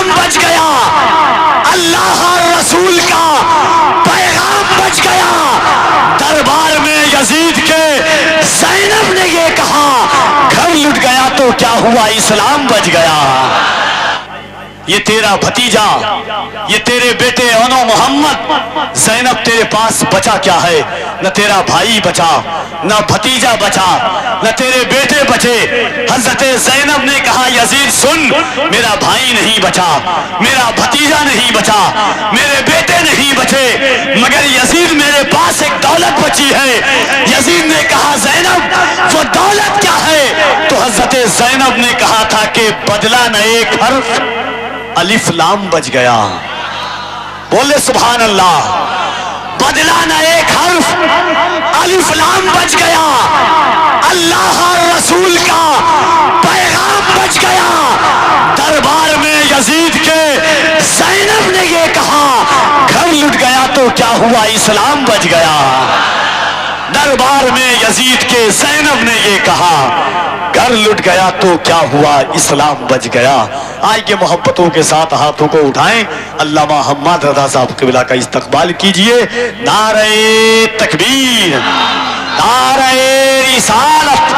اسلام بچ گیا، اللہ اور رسول کا پیغام بچ گیا۔ دربار میں یزید کے زینب نے یہ کہا، گھر لٹ گیا تو کیا ہوا، اسلام بچ گیا۔ یہ تیرا بھتیجا، یہ تیرے بیٹے انو محمد، زینب تیرے پاس بچا کیا ہے؟ نہ تیرا بھائی بچا، نہ بھتیجا بچا، نہ تیرے بیٹے بچے۔ حضرت زینب نے کہا یزید سن، میرا بھائی نہیں بچا، میرا بھتیجا نہیں بچا، میرے بیٹے نہیں بچے، مگر یزید میرے پاس ایک دولت بچی ہے۔ یزید نے کہا زینب وہ دولت کیا ہے؟ تو حضرت زینب نے کہا تھا کہ بدلہ نہ ایک حرف، الف لام بچ گیا۔ بولے سبحان اللہ۔ بدلہ نہ ایک حرف، الف لام بچ گیا، اللہ اور رسول کا پیغام بچ گیا۔ دربار میں یزید کے زینب نے یہ کہا، گھر لٹ گیا تو کیا ہوا، اسلام بچ گیا۔ دربار میں یزید کے زینب نے یہ کہا، گھر لٹ گیا تو کیا ہوا، اسلام بچ گیا۔ آئیے محبتوں کے ساتھ ہاتھوں کو اٹھائیں، علامہ حماد رضا صاحب قبلہ کا استقبال کیجئے۔ نعرہ تکبیر، نعرہ رسالت،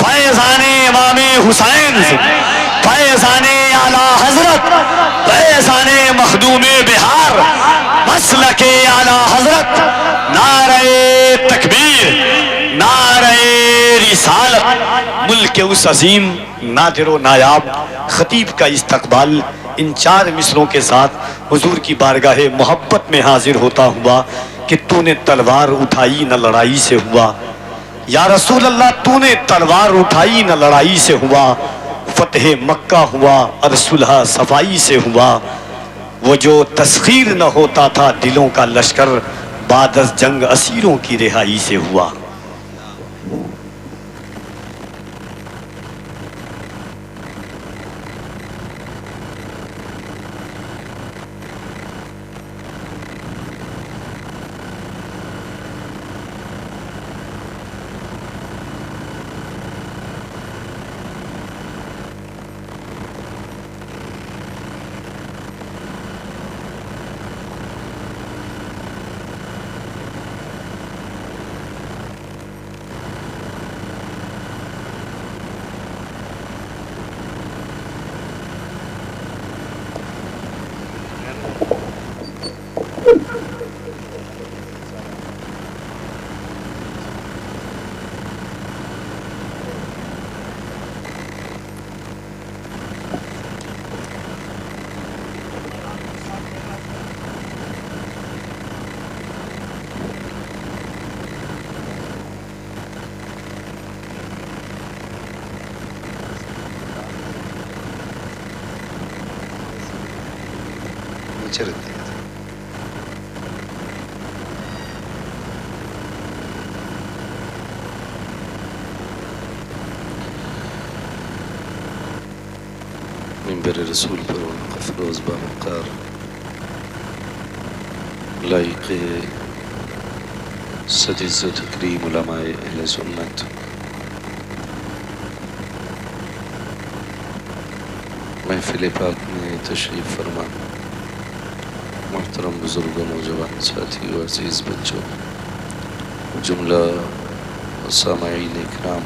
فیضان امام حسین، فیضان اعلی حضرت، فیضان مخدوم بہار، مسلک اعلی حضرت، نعرہ تکبیر، نعرہ رسالت۔ ملک کے اس عظیم نادر و نایاب خطیب کا استقبال ان چار مصروں کے ساتھ حضور کی بارگاہ محبت میں حاضر ہوتا ہوا کہ تو نے تلوار اٹھائی نہ لڑائی سے ہوا، یا رسول اللہ تو نے تلوار اٹھائی نہ لڑائی سے ہوا، فتح مکہ ہوا اور صلح صفائی سے ہوا، وہ جو تسخیر نہ ہوتا تھا دلوں کا لشکر بعد از جنگ اسیروں کی رہائی سے ہوا۔ منبر رسول پر افروز باوقار لائق سجز و تکریم علماء اہل سنت، محفل پاک میں تشریف فرما محترم بزرگوں، نوجوان ساتھی و عزیز بچوں، جملہ سامعین اکرام،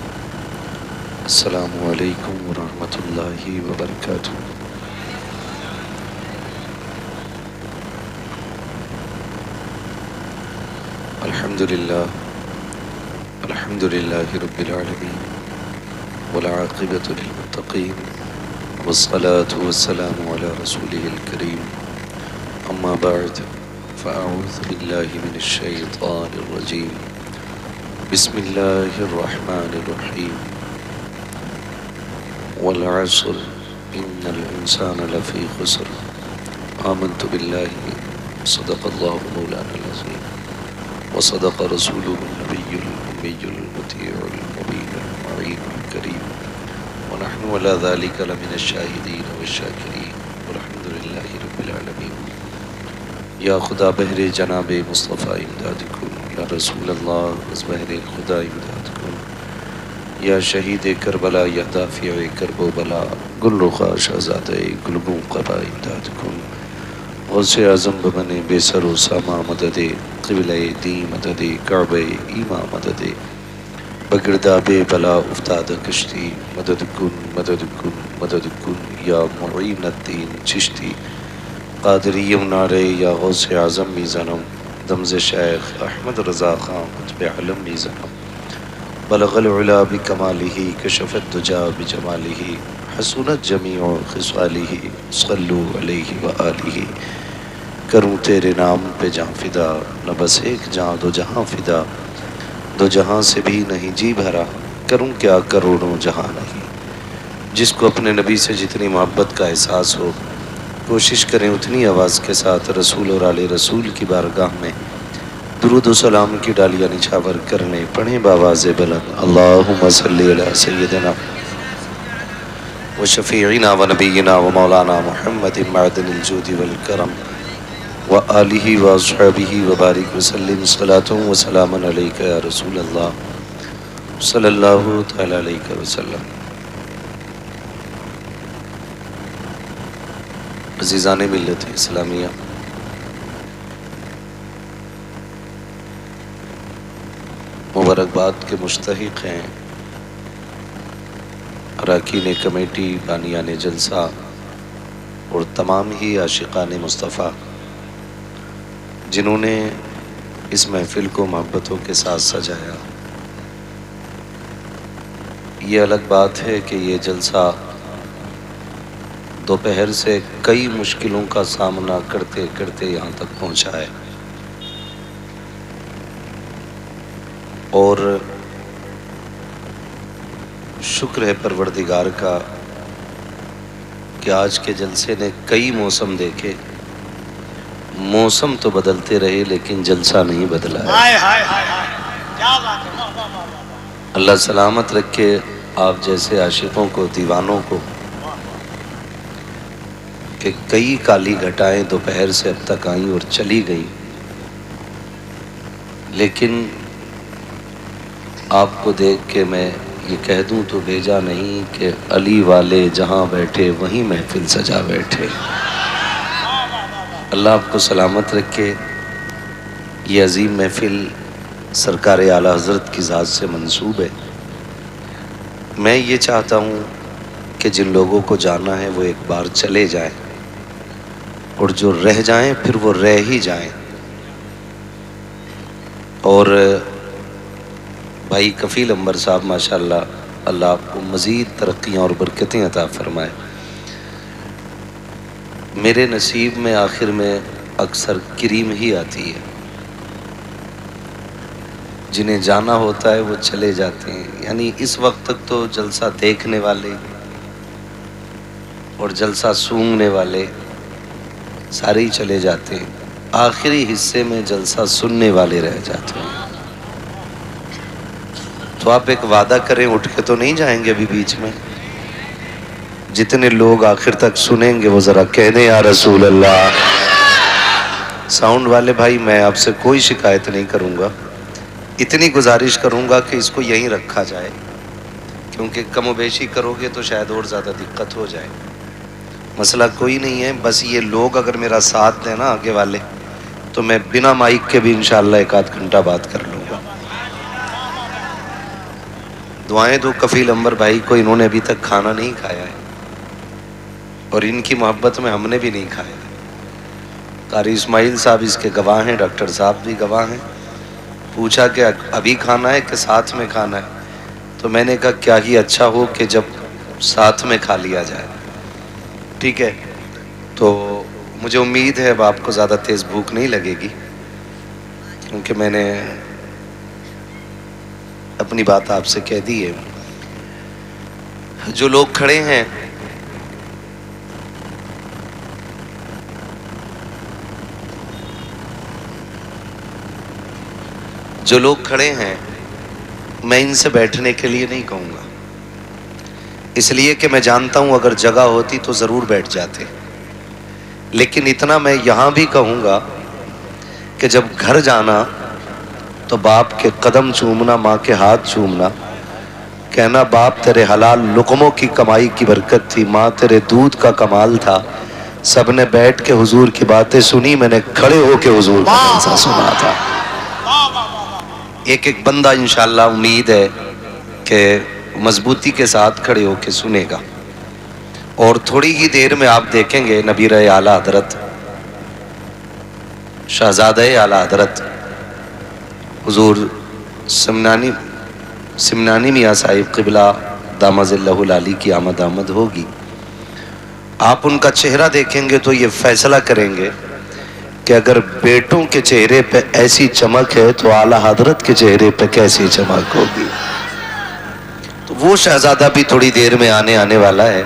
السلام علیکم ورحمۃ اللہ وبرکاتہ۔ الحمدللہ رب العالمین والعاقبۃ للمتقین والصلاة والسلام علی رسولہ الکریم، اما بعد فاعوذ باللہ من الشیطان الرجیم، بسم اللہ الرحمن الرحیم، والعصر ان الانسان لفی خسر، آمنت باللہ صدق اللہ مولانا العظیم وصدق رسوله النبی الأمی المطیع المبین المعین الکریم، ونحن على ذلك لمن الشاہدین والشاکرین، والحمد للہ رب العالمین۔ یا خدا بہر جناب مصطفیٰ امداد کن، یا رسول اللہ از بہر خدا امداد کن، یا شہید کربلا یا دافع کرب و بلا، گل رخا شہزادہ گلگوں قبا امداد کن، غوث اعظم بمن بے سر و ساما مدد، قبلہ دی مدد، کعبہ ایما مدد، بگرداب بلا افتاد کشتی، مدد کن مدد کن مدد کن یا معین الدین چشتی، قادری نعرے یا غوث اعظم میزنم، دمز شیخ احمد رضا خان قطب علم میزنم، بلغ العلا بکمالہ کشف الدجا بجمالہ، حسنت جمیع خصالہ، صلو علیہ وآلہ، کروں تیرے نام پہ جاں فدا، نہ بس ایک جاں دو جہاں فدا، دو جہاں سے بھی نہیں جی بھرا، کروں کیا کروڑوں جہاں نہیں۔ جس کو اپنے نبی سے جتنی محبت کا احساس ہو، کوشش کریں اتنی آواز کے ساتھ رسول اور آل رسول کی بارگاہ میں درود و سلام کی ڈالیاں نچھاور کرنے، پڑھیں بآواز بلند اللہم صلی علی سیدنا و شفیعنا و نبینا و مولانا محمد معدن الجود والکرم و آلہ و اصحابہ و بارک وسلم، صلاۃ و سلام علیک یا رسول اللہ صلی اللہ تعالی علیہ وسلم۔ عزیزان ملت اسلامیہ، مبارکباد کے مستحق ہیں اراکین کمیٹی، بانیان جلسہ اور تمام ہی عاشقان مصطفیٰ جنہوں نے اس محفل کو محبتوں کے ساتھ سجایا۔ یہ الگ بات ہے کہ یہ جلسہ دوپہر سے کئی مشکلوں کا سامنا کرتے کرتے یہاں تک پہنچا ہے، اور شکر ہے پروردگار کا کہ آج کے جلسے نے کئی موسم دیکھے، موسم تو بدلتے رہے لیکن جلسہ نہیں بدلا ہے۔ اللہ سلامت رکھے آپ جیسے عاشقوں کو، دیوانوں کو، کہ کئی کالی گھٹائیں دوپہر سے اب تک آئیں اور چلی گئیں، لیکن آپ کو دیکھ کے میں یہ کہہ دوں تو بھیجا نہیں کہ علی والے جہاں بیٹھے وہیں محفل سجا بیٹھے۔ اللہ آپ کو سلامت رکھے۔ یہ عظیم محفل سرکار اعلیٰ حضرت کی ذات سے منسوب ہے۔ میں یہ چاہتا ہوں کہ جن لوگوں کو جانا ہے وہ ایک بار چلے جائیں، اور جو رہ جائیں پھر وہ رہ ہی جائیں۔ اور بھائی کفیل انور صاحب ماشاءاللہ، اللہ آپ کو مزید ترقیاں اور برکتیں عطا فرمائے۔ میرے نصیب میں آخر میں اکثر کریم ہی آتی ہے، جنہیں جانا ہوتا ہے وہ چلے جاتے ہیں۔ یعنی اس وقت تک تو جلسہ دیکھنے والے اور جلسہ سونگنے والے سارے ہی چلے جاتے ہیں، آخری حصے میں جلسہ سننے والے رہ جاتے ہیں۔ تو آپ ایک وعدہ کریں، اٹھ کے تو نہیں جائیں گے ابھی بیچ میں؟ جتنے لوگ آخر تک سنیں گے وہ ذرا کہہ دیں یا رسول اللہ۔ ساؤنڈ والے بھائی، میں آپ سے کوئی شکایت نہیں کروں گا، اتنی گزارش کروں گا کہ اس کو یہیں رکھا جائے، کیونکہ کم و بیشی کرو گے تو شاید اور زیادہ دقت ہو جائے۔ مسئلہ کوئی نہیں ہے، بس یہ لوگ اگر میرا ساتھ دیں نا آگے والے، تو میں بنا مائک کے بھی انشاءاللہ ایک آدھ گھنٹہ بات کر لوں گا۔ دعائیں دو کفیل انور بھائی کو، انہوں نے ابھی تک کھانا نہیں کھایا ہے، اور ان کی محبت میں ہم نے بھی نہیں کھایا۔ قاری اسماعیل صاحب اس کے گواہ ہیں، ڈاکٹر صاحب بھی گواہ ہیں۔ پوچھا کہ ابھی کھانا ہے کہ ساتھ میں کھانا ہے، تو میں نے کہا کیا ہی اچھا ہو کہ جب ساتھ میں کھا لیا جائے، ٹھیک ہے؟ تو مجھے امید ہے اب آپ کو زیادہ تیز بھوک نہیں لگے گی، کیونکہ میں نے اپنی بات آپ سے کہہ دی ہے۔ جو لوگ کھڑے ہیں میں ان سے بیٹھنے کے لیے نہیں کہوں گا، اس لیے کہ میں جانتا ہوں اگر جگہ ہوتی تو ضرور بیٹھ جاتے، لیکن اتنا میں یہاں بھی کہوں گا کہ جب گھر جانا تو باپ کے قدم چومنا، ماں کے ہاتھ چومنا، کہنا باپ تیرے حلال لقموں کی کمائی کی برکت تھی، ماں تیرے دودھ کا کمال تھا، سب نے بیٹھ کے حضور کی باتیں سنی، میں نے کھڑے ہو کے حضور کا جلسہ سنا تھا۔ ایک ایک بندہ انشاءاللہ امید ہے کہ مضبوطی کے ساتھ کھڑے ہو کے سنے گا، اور تھوڑی ہی دیر میں آپ دیکھیں گے نبی رہے اعلیٰ حضرت شہزادہ اعلیٰ حضرت حضور سمنانی میاں صاحب قبلہ دامت اللہ العالی کی آمد ہوگی۔ آپ ان کا چہرہ دیکھیں گے تو یہ فیصلہ کریں گے کہ اگر بیٹوں کے چہرے پہ ایسی چمک ہے تو اعلیٰ حضرت کے چہرے پہ کیسی چمک ہوگی۔ تو وہ شہزادہ بھی تھوڑی دیر میں آنے والا ہے۔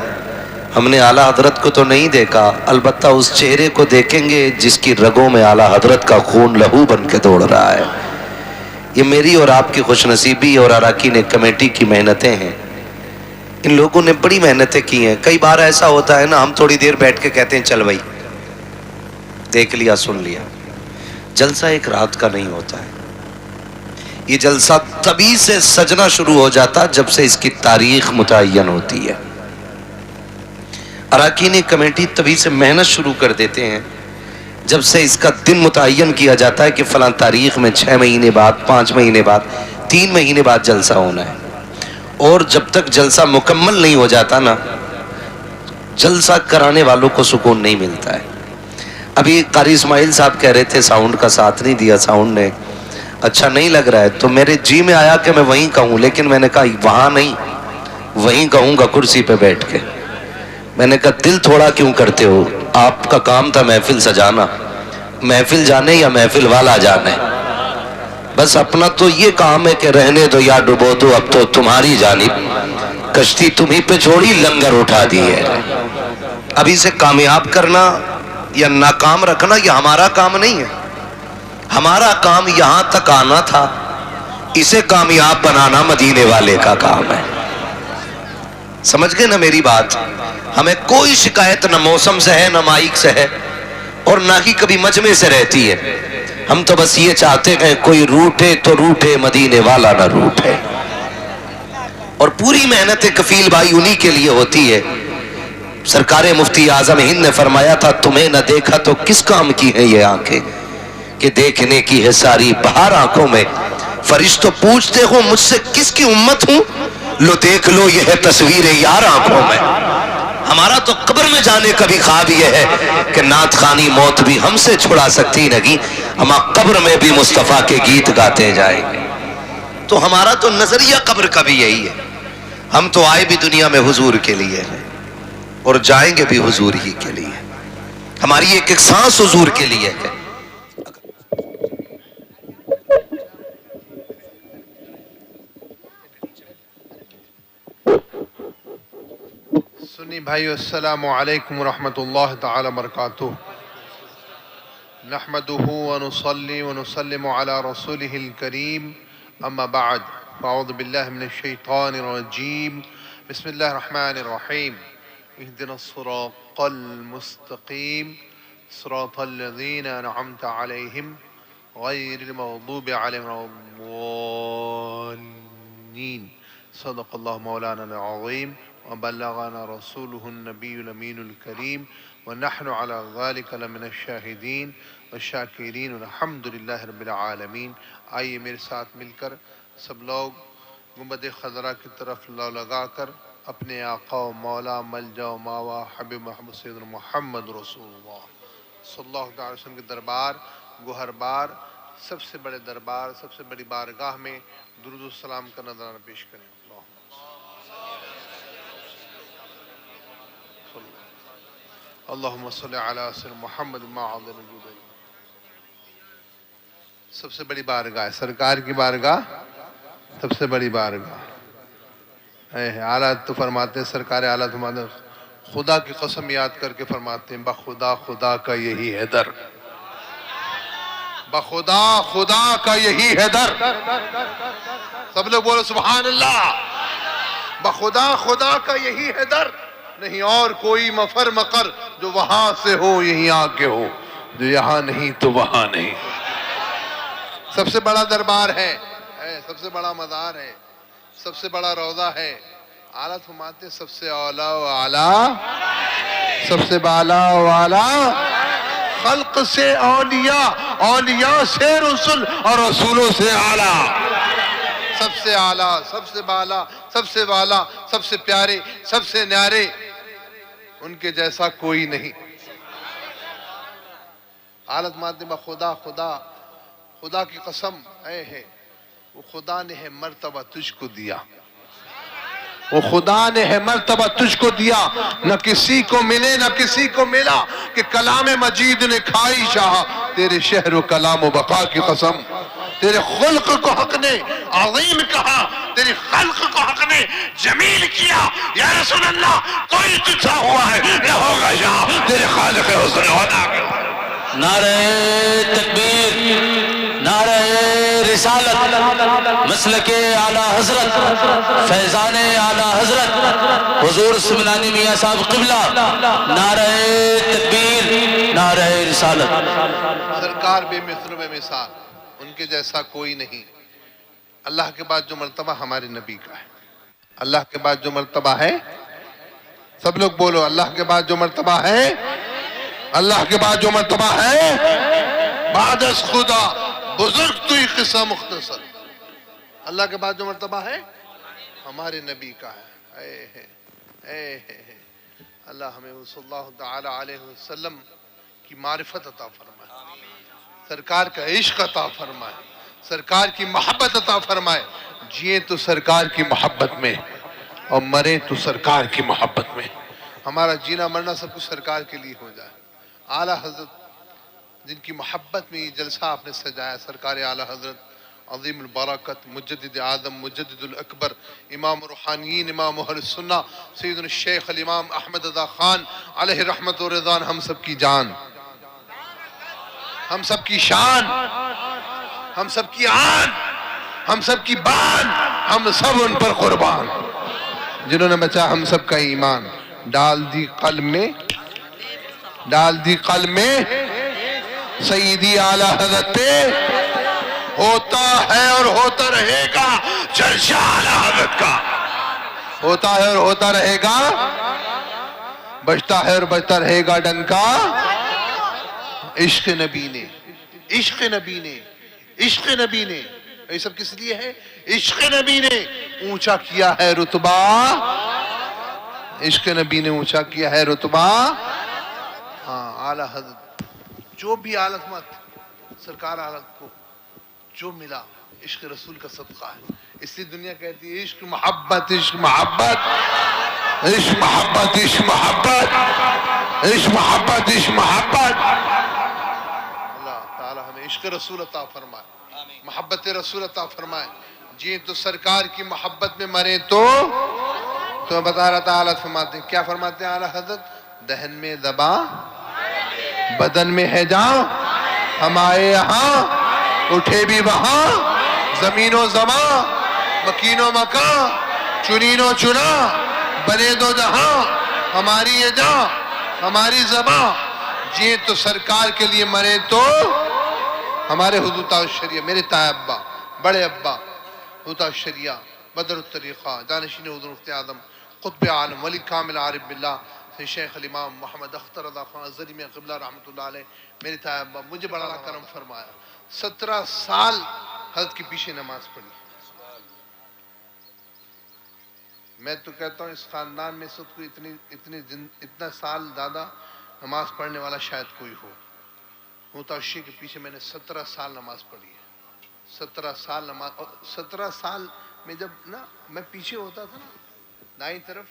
ہم نے اعلیٰ حضرت کو تو نہیں دیکھا، البتہ اس چہرے کو دیکھیں گے جس کی رگوں میں اعلیٰ حضرت کا خون لہو بن کے دوڑ رہا ہے۔ یہ میری اور آپ کی خوش نصیبی اور اراکین کمیٹی کی محنتیں ہیں۔ ان لوگوں نے بڑی محنتیں کی ہیں۔ کئی بار ایسا ہوتا ہے نا، ہم تھوڑی دیر بیٹھ کے کہتے ہیں چل بھائی دیکھ لیا سن لیا۔ جلسہ ایک رات کا نہیں ہوتا ہے، یہ جلسہ تبھی سے سجنا شروع ہو جاتا جب سے اس کی تاریخ متعین ہوتی ہے۔ اراکین کمیٹی تبھی سے محنت شروع کر دیتے ہیں جب سے اس کا دن متعین کیا جاتا ہے کہ فلاں تاریخ میں 6 مہینے بعد، 5 مہینے بعد، 3 مہینے بعد جلسہ ہونا ہے۔ اور جب تک جلسہ مکمل نہیں ہو جاتا نا، جلسہ کرانے والوں کو سکون نہیں ملتا ہے۔ ابھی قاری اسماعیل صاحب کہہ رہے تھے ساؤنڈ کا ساتھ نہیں دیا، ساؤنڈ نے اچھا نہیں لگ رہا ہے، تو میرے جی میں آیا کہ میں وہیں کہوں، لیکن میں نے کہا وہاں نہیں، وہیں کہوں گا کرسی پہ بیٹھ کے۔ میں نے کہا دل تھوڑا کیوں کرتے ہو، آپ کا کام تھا محفل سجانا، محفل جانے یا محفل والا جانے، بس اپنا تو یہ کام ہے کہ رہنے دو یا ڈبو دو، اب تو تمہاری جانب کشتی تمہیں پہ چھوڑی، لنگر اٹھا دی ہے۔ اب اسے کامیاب کرنا یا ناکام رکھنا یہ ہمارا کام نہیں ہے، ہمارا کام یہاں تک آنا تھا، اسے کامیاب بنانا مدینے والے کا کام ہے۔ سمجھ گئے نا میری بات؟ ہمیں کوئی شکایت نہ موسم سے ہے، نہ مائک سے ہے، اور نہ ہی کبھی مجمع سے رہتی ہے۔ ہم تو بس یہ چاہتے ہیں کوئی روٹے تو روٹے، مدینے والا نہ روٹے۔ اور پوری محنت کفیل بھائی انہی کے لیے ہوتی ہے۔ سرکار مفتی اعظم ہند نے فرمایا تھا تمہیں نہ دیکھا تو کس کام کی ہیں یہ آنکھیں، کہ دیکھنے کی ہے ساری بہار آنکھوں میں، فرشتوں پوچھتے ہو مجھ سے کس کی امت ہوں، لو دیکھ لو یہ ہے تصویر یار آنکھوں میں۔ ہمارا تو قبر میں جانے کا بھی خواب یہ ہے کہ نعت خوانی موت بھی ہم سے چھڑا سکتی نہیں، ہم قبر میں بھی مصطفیٰ کے گیت گاتے جائیں گے۔ تو ہمارا تو نظریہ قبر کا بھی یہی ہے، ہم تو آئے بھی دنیا میں حضور کے لیے ہیں اور جائیں گے بھی حضور ہی کے لیے، ہماری ایک ایک سانس حضور کے لیے ہے۔ سنی بھائیو، السلام علیکم ورحمۃ اللہ تعالی وبرکاتہ۔ نحمده ونصلي ونسلم على رسوله الكريم، اما بعد فاعوذ باللہ من الشیطان الرجیم، بسم اللہ الرحمن الرحیم، اهدنا الصراط المستقیم صراط الذین انعمت علیہم غیر المغضوب علیہم ولا الضالین۔ صدق اللہ مولانا العظیم وبلغنا رسوله النبی الامین الکریم ونحن على ذلك لمن الشاہدین والشاکرین والحمد للہ رب العالمین۔ آئیے میرے ساتھ مل کر سب لوگ گنبد خضرا کی طرف لو لگا کر اپنے آقا و مولا ملجا و ماوا حبیب محمد سیدنا محمد رسول اللہ صلی اللہ علیہ وسلم کے دربار گوہر بار، سب سے بڑے دربار، سب سے بڑی بارگاہ میں درود و سلام کا نذرانہ پیش کریں۔ اللہم صلی علی سیدنا محمد معظم الوجود۔ سب سے بڑی بارگاہ، سرکار کی بارگاہ سب سے بڑی بارگاہ۔ اعلیٰ تو فرماتے ہیں، سرکار اعلیٰ فرماتے ہیں، خدا کی قسم یاد کر کے فرماتے ہیں بخدا خدا کا یہی ہے در، بخدا خدا کا یہی ہے در۔ سب لوگ بولو سبحان اللہ۔ بخدا خدا کا یہی ہے در، نہیں اور کوئی مفر مقر، جو وہاں سے ہو یہیں آ کے ہو، جو یہاں نہیں تو وہاں نہیں۔ سب سے بڑا دربار ہے، سب سے بڑا مزار ہے۔ سب سے بڑا روضہ ہے. اعلیٰ فرماتے ہیں سب سے اولا و اعلیٰ، سب سے بالا و اعلیٰ، خلق سے اولیاء، اولیاء سے رسول اور رسولوں سے اعلیٰ. سب سے اعلیٰ، سب سے بالا، سب سے والا، سب سے پیارے، سب سے نیارے، ان کے جیسا کوئی نہیں. حالت مادمہ خدا خدا خدا کی قسم اے ہے، وہ خدا نے ہے مرتبہ تجھ کو دیا، وہ خدا نے ہے مرتبہ تجھ کو دیا. نہ کسی کو ملے نہ کسی کو ملا کہ کلام مجید نے کھائی شاہ. تیرے شہر و کلام و بقا کی قسم، تیرے خلق کو حق نے عظیم کہا، تیری خلق کو حق نے جمیل کیا. یا رسول اللہ کوئی تجھ سا ہوا ہے نہ ہوگا شاہ تیرے خالق حسن ہونا. نعرہ تکبیر، نعرہ رسالت، مسلک اعلیٰ حضرت، فیضان اعلیٰ حضرت حضور سمنانی میاں صاحب قبلہ. نعرہ تکبیر، نعرہ رسالت. سرکار بے مثل بے مثال، ان کے جیسا کوئی نہیں. اللہ کے بعد جو مرتبہ ہمارے نبی کا ہے، اللہ کے بعد جو مرتبہ ہے، سب لوگ بولو اللہ کے بعد جو مرتبہ ہے، اللہ کے بعد جو مرتبہ ہے، بعد از خدا بزرگ توی قصہ مختصر. اللہ کے بعد جو مرتبہ ہے ہمارے نبی کا ہے. اے اللہ ہمیں صلی اللہ تعالی علیہ وسلم کی معرفت عطا فرمائے، سرکار کا عشق عطا فرمائے، سرکار کی محبت عطا فرمائے. جیے تو سرکار کی محبت میں اور مرے تو سرکار کی محبت میں. ہمارا جینا مرنا سب کچھ سرکار کے لیے ہو جائے. اعلیٰ حضرت جن کی محبت میں یہ جلسہ آپ نے سجایا، سرکار اعلیٰ حضرت عظیم البرکت مجدد اعظم مجدد الاکبر امام روحانیین امام اہل السنہ سیدنا الشیخ الامام احمد رضا خان علیہ رحمت و رضوان، ہم سب کی جان، ہم سب کی شان، ہم سب کی آن، ہم سب کی بان، ہم سب ان پر قربان. جنہوں نے بچا ہم سب کا ایمان، ڈال دی قلب میں، ڈال دی قلب میں سیدی اعلیٰ حضرت پہ ہوتا ہے اور ہوتا رہے گا چرچا اعلیٰ حضرت کا. ہوتا ہے اور ہوتا رہے گا، بجتا ہے اور بجتا رہے گا ڈنکا عشق نبی نے، عشق نبی نے، عشق نبی نے. یہ سب کس لیے ہے؟ عشق نبی نے اونچا کیا ہے رتبہ، عشق نبی نے اونچا کیا ہے رتبہ. ہاں اعلیٰ حضرت جو بھی عالت مت سرکار عالت کو جو ملا عشق رسول کا صدقہ ہے. اس لیے دنیا کہتی ہے عشق محبت، عشق محبت، عشق محبت، عشق محبت، عشق محبت، عشق محبت. اللہ تعالی ہمیں عشق رسول عطا فرمائے، محبت رسول عطا فرمائے. جی تو سرکار کی محبت میں مرے تو میں بتا رہا تھا حالت فرماتے ہیں. کیا فرماتے ہیں اعلیٰ حضرت؟ دہن میں دبا بدن میں ہے جاں، ہم آئے یہاں اٹھے بھی وہاں، زمین و زمان مکین و مکان چنین و چنا بنے دو جہاں. ہماری یہ جاں ہماری زباں، جیے تو سرکار کے لیے مرے تو ہمارے حضور تاج الشریعہ، میرے تائے ابا بڑے ابا حضور الشریعہ بدر الطریقہ جانشین حضور مفتی اعظم قطب عالم ولی کامل عارف باللہ شیخ الامام محمد اختر رضا خان الزری میں قبلہ رحمۃ اللہ علیہ، میرے تائے ابا مجھے بڑا کرم فرمایا. 17 سال حضرت کے پیچھے نماز پڑھی. میں تو کہتا ہوں اس خاندان میں سب کو اتنا سال زیادہ نماز پڑھنے والا شاید کوئی ہو. متعشی کے پیچھے میں نے 17 سال نماز پڑھی ہے. 17 سال نماز، اور 17 سال میں جب نا میں پیچھے ہوتا تھا نا دائیں طرف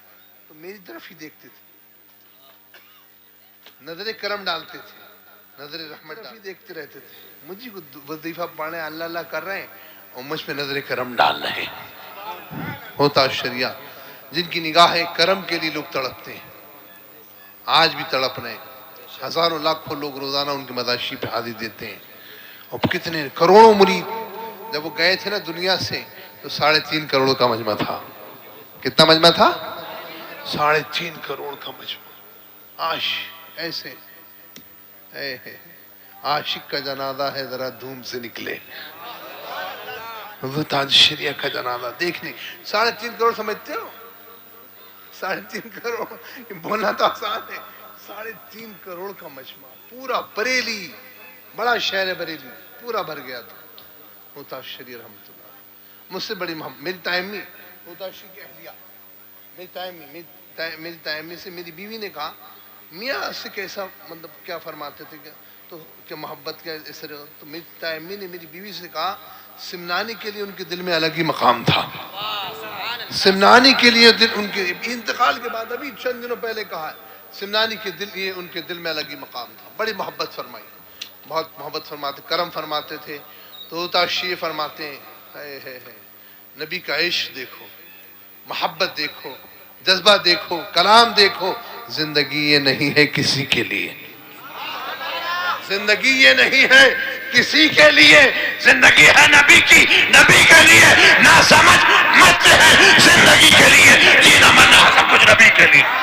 تو میری طرف ہی دیکھتے تھے، نظر کرم ڈالتے تھے، نظر رحمت ہی دیکھتے رہتے تھے. مجھے وظیفہ پڑھنے اللہ اللہ کر رہے ہیں اور مجھ پہ نظر کرم ڈال رہے ہیں. ہوتا الشریعہ جن کی نگاہ کرم کے لیے لوگ تڑپتے ہیں، آج بھی تڑپ رہے ہیں. ہزاروں لاکھوں لوگ روزانہ ان کی مداشی پہ حاضری دیتے ہیں. اور کتنے کروڑوں مرید جب وہ گئے تھے نا دنیا سے تو 3.5 کروڑ کا مجمع تھا. کتنا مجمع تھا؟ 3.5 کروڑ کا مجمع. آج ایسے عاشق کا جنازہ ہے ذرا دھوم سے نکلے. وہ تاج شریعہ کا جنازہ دیکھنے 3.5 کروڑ سمجھتے ہو 3.5 کروڑ یہ بولنا تو آسان ہے 3.5 کروڑ کا مجمع پورا بریلی بڑا شہر ہے بریلی پورا بھر گیا تھا وہ تاج شریعہ رحمۃ اللہ مجھ سے بڑی محبت میری تائمی وہ تاج شریعہ کی اہلیہ میری تائمی سے میری بیوی نے کہا میاں سے کیسا مطلب کیا فرماتے تھے تو کہ محبت کیا اس طرح تو میری تائمی نے میری بیوی سے کہا سمنانی کے لیے ان کے دل میں الگ ہی مقام تھا سمنانی کے لیے ان کے انتقال کے بعد ابھی چند دنوں پہلے کہا ہے سمنانی کے دل ان کے دل میں الگ ہی مقام تھا بڑی محبت فرمائی بہت محبت فرماتے کرم فرماتے تھے تو تاشیے فرماتے ہیں نبی کا عشق دیکھو محبت دیکھو جذبہ دیکھو کلام دیکھو زندگی یہ نہیں ہے کسی کے لیے زندگی یہ نہیں ہے کسی کے لیے زندگی ہے نبی کی نبی کے لیے نہ سمجھ مت ہے زندگی کے لیے جینا مرنا سب کچھ نبی کے لیے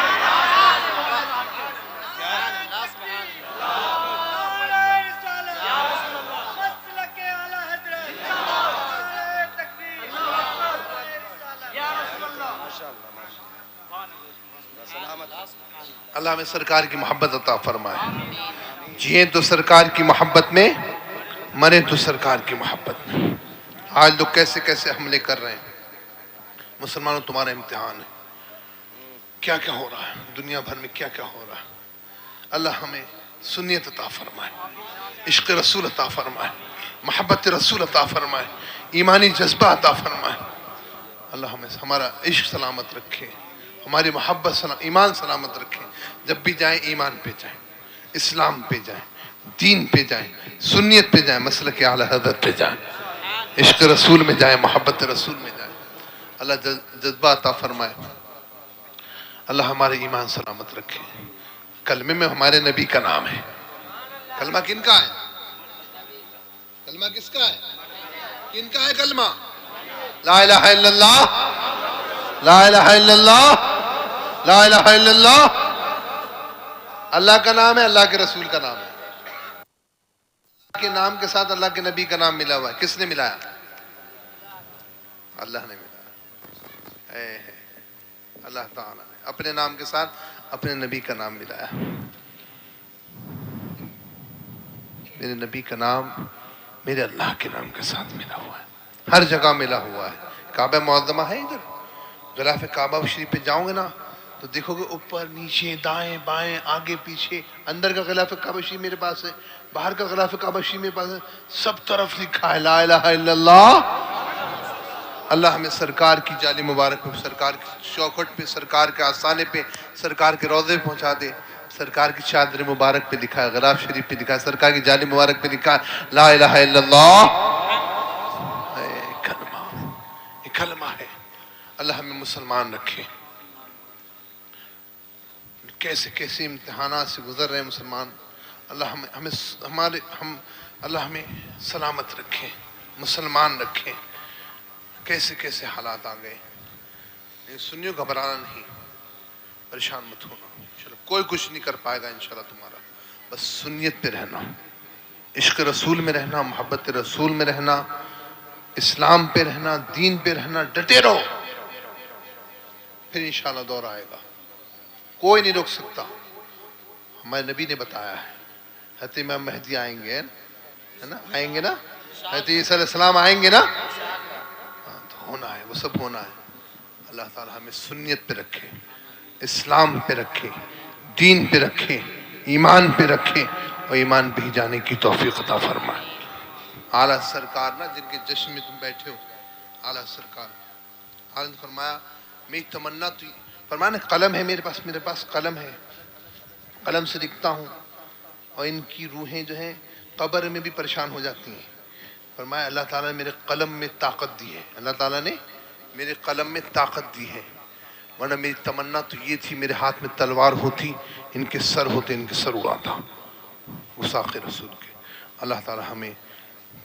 اللہ ہمیں سرکار کی محبت عطا فرمائے جئیں تو سرکار کی محبت میں مریں تو سرکار کی محبت میں آج لوگ کیسے کیسے حملے کر رہے ہیں مسلمانوں تمہارا امتحان ہے کیا کیا ہو رہا ہے دنیا بھر میں کیا کیا ہو رہا ہے اللہ ہمیں سنیت عطا فرمائے عشق رسول عطا فرمائے محبت رسول عطا فرمائے ایمانی جذبہ عطا فرمائے اللہ ہمیں ہمارا عشق سلامت رکھے ہماری محبت ایمان سلامت رکھے جب بھی جائیں ایمان پہ جائیں اسلام پہ جائیں دین پہ جائیں سنیت پہ جائیں مسلک اعلی حضرت پہ جائیں عشق رسول میں جائیں محبت رسول میں جائیں اللہ جذبہ عطا فرمائے اللہ ہمارے ایمان سلامت رکھے کلمے میں ہمارے نبی کا نام ہے کلمہ کن کا ہے کلمہ کس کا ہے کن کا ہے کلمہ لا الہ الا اللہ لا الہ الا اللہ لا الہ الا اللہ اللہ کا نام ہے اللہ کے رسول کا نام ہے اللہ کے نام کے ساتھ اللہ کے نبی کا نام ملا ہوا ہے کس نے ملایا اللہ نے ملایا اللہ تعالیٰ نے اپنے نام کے ساتھ اپنے نبی کا نام ملایا میرے نبی کا نام میرے اللہ کے نام کے ساتھ ملا ہوا ہے ہر جگہ ملا ہوا ہے کعبہ معظمہ ہے ادھر غلاف کعبہ شریف پہ جاؤں گے نا تو دیکھو گے اوپر نیچے دائیں بائیں آگے پیچھے اندر کا غلاف کعبہ شریف میرے پاس ہے باہر کا غلاف کعبہ شریف میرے پاس ہے سب طرف لکھا ہے لا الہ الا اللہ اللہ ہمیں سرکار کی جالی مبارک پہ سرکار کی چوکھٹ پہ سرکار کے آستانے پہ سرکار کے روضے پہنچا دے سرکار کی چادر مبارک پہ لکھا ہے غلاف شریف پہ لکھا ہے سرکار کی جالی مبارک پہ لکھا ہے لا الہ الا اللہ یہ کلمہ ہے اللہ ہمیں مسلمان رکھے کیسے کیسے امتحانات سے گزر رہے ہیں مسلمان اللہ ہمیں سلامت رکھے مسلمان رکھے کیسے کیسے حالات آ گئے سنیو گھبرانا نہیں پریشان مت ہونا کوئی کچھ نہیں کر پائے گا انشاءاللہ تمہارا بس سنیت پہ رہنا عشق رسول میں رہنا محبت رسول میں رہنا اسلام پہ رہنا دین پہ رہنا ڈٹے رہو پھر انشاءاللہ دور آئے گا کوئی نہیں روک سکتا ہمارے نبی نے بتایا ہے حضرت امام مہدی آئیں گے ہے نا آئیں گے نا حضرت عیسیٰ علیہ السلام آئیں گے نا تو ہونا ہے وہ سب ہونا ہے اللہ تعالی ہمیں سنیت پہ رکھے اسلام پہ رکھے دین پہ رکھے ایمان پہ رکھے اور ایمان پہ ہی جانے کی توفیق عطا فرمائے اعلیٰ سرکار نا جن کے جشن میں تم بیٹھے ہو اعلیٰ سرکار اعلیٰ نے فرمایا میری تمنا تو فرمایا قلم ہے میرے پاس قلم ہے قلم سے لکھتا ہوں اور ان کی روحیں جو ہیں قبر میں بھی پریشان ہو جاتی ہیں فرمایا اللہ تعالیٰ نے میرے قلم میں طاقت دی ہے اللہ تعالیٰ نے میرے قلم میں طاقت دی ہے ورنہ میری تمنا تو یہ تھی میرے ہاتھ میں تلوار ہوتی ان کے سر ہوتے ان کے سر اڑاتا وثاق رسول کے اللہ تعالیٰ ہمیں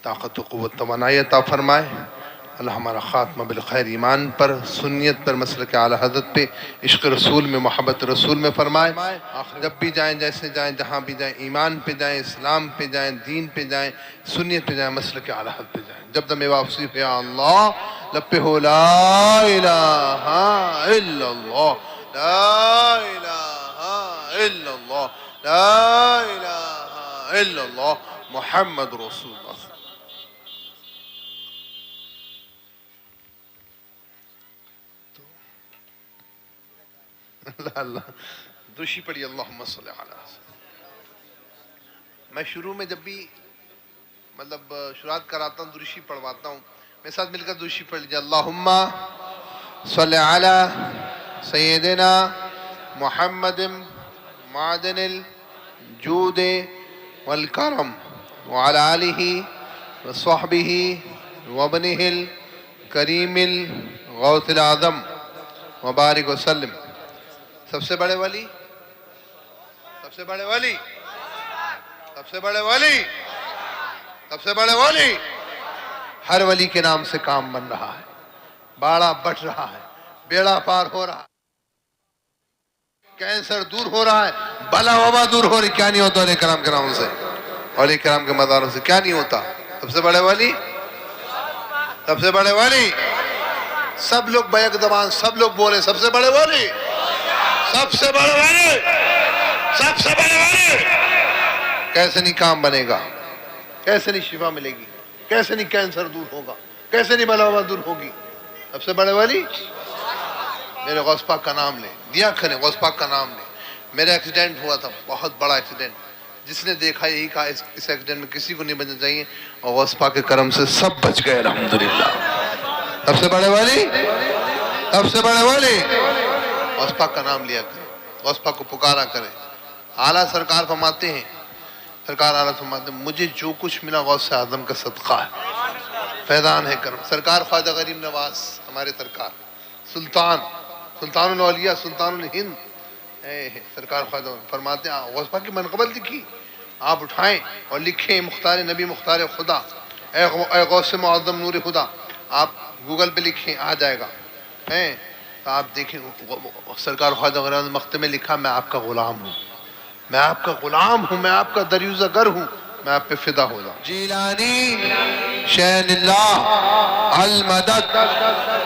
طاقت و قوت توانائی عطا فرمائے اللہ ہمارا خاتمہ بالخیر ایمان پر، سنیت پر، مسلک اعلیٰ حضرت پہ، عشق رسول میں، محبت رسول میں فرمائے. جب بھی جائیں، جیسے جائیں، جہاں بھی جائیں، ایمان پہ جائیں، اسلام پہ جائیں، دین پہ جائیں، سنیت پہ جائیں، مسلک اعلیٰ حضرت پہ جائیں. جب دم واپسی پہ یا اللہ لب پہ ہو لا الہ الا اللہ، لا الہ الا اللہ، لا الہ الا اللہ محمد رسول اللہ. اللہ اللہ درشی پڑھی اللہم صلی علی وسلم. میں شروع میں جب بھی مطلب شروعات کراتا ہوں درشی پڑھواتا ہوں، میرے ساتھ مل کر درشی پڑھ لیجیے. اللہم صلی علی سیدنا محمد معدن الجود والکرم وعلی آلہ وصحبہ وابنہ الکریم الغوث العظم وبارک وسلم. سب سے بڑے ولی، سب سے بڑے ولی، سب سے بڑے ولی، سب سے بڑے ولی. ہر ولی کے نام سے کام بن رہا ہے، باڑا بٹ رہا ہے، بیڑا پار ہو رہا ہے، کینسر دور ہو رہا ہے، بلا وبا دور ہو رہی. کیا نہیں ہوتا اولیاء کرام کے ناموں سے، اولیاء کرام کے مداروں سے کیا نہیں ہوتا. سب سے بڑے ولی، سب سے بڑے ولی. سب لوگ بیک زبان، سب لوگ بولے سب سے بڑے ولی، سب سے بڑے ولی، سب سے بڑے ولی. کیسے نہیں کام بنے گا، کیسے نہیں شفا ملے گی، کیسے نہیں کینسر دور ہوگا، کیسے نہیں بلا وبا دور ہوگی. سب سے بڑے ولی. میرے غوث پاک کا نام لیں، دیا کریں غوث پاک کا نام لیں. میرا ایکسیڈنٹ ہوا تھا، بہت بڑا ایکسیڈنٹ. جس نے دیکھا یہی کہا اس ایکسیڈنٹ میں کسی کو نہیں بچنا چاہیے، اور غوث پاک کے کرم سے سب بچ گئے الحمدللہ. سب سے بڑے ولی، سب سے بڑے ولی. غوث پاک کا نام لیا کریں، غوث پاک کو پکارا کریں. اعلیٰ سرکار فرماتے ہیں، سرکار اعلیٰ فرماتے ہیں مجھے جو کچھ ملا غوث اعظم کا صدقہ ہے، فیضان ہے کرم. سرکار خواجہ غریب نواز ہمارے سرکار سلطان، سلطان الاولیاء، سلطان الہند. سرکار خواجہ فرماتے ہیں غوث پاک کی منقبت لکھی، آپ اٹھائیں اور لکھیں مختار نبی مختار خدا، اے غوث معظم نور خدا. آپ گوگل پہ لکھیں آ جائے گا. تو آپ دیکھیں سرکار خواجہ غریب مخت میں لکھا میں آپ کا غلام ہوں، میں آپ کا غلام ہوں، میں آپ کا دریوزہ گر ہوں، میں آپ پہ فدا ہو جاؤں. جیلانی شین اللہ المدد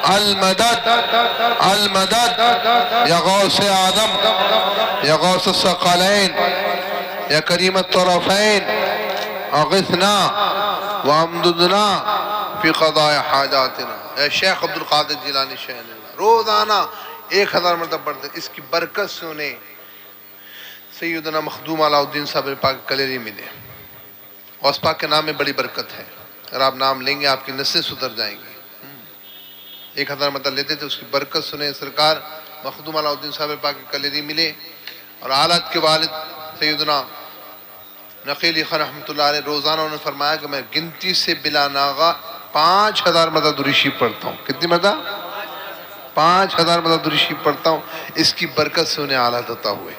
المدد المدد یا غوث اعظم یا غوث الثقلین یا کریم الطرفین اغثنا وامددنا فی قضاء حاجاتنا. اے شیخ عبدالقادر جیلانی شین اللہ روزانہ 1000 مرتبہ پڑھتے. اس کی برکت سے انہیں سیدنا مخدوم علاء الدین صاحب پاک کلیری ملے. غوث پاک کے نام میں بڑی برکت ہے، اگر آپ نام لیں گے آپ کی نسیں سدھر جائیں گی. 1000 مرتبہ لیتے تھے، اس کی برکت سنے سرکار مخدوم علاء الدین صاحب پاک کلیری ملے. اور آلات کے والد سیدنا نقیل خان رحمۃ اللہ علیہ روزانہ انہوں نے فرمایا کہ میں گنتی سے بلا ناغہ 5000 مرتبہ درود شریف پڑھتا ہوں. کتنی مرتبہ؟ 5000 مرتبہ درود شریف پڑھتا ہوں. اس کی برکت سے انہیں آلات عطا ہوئے.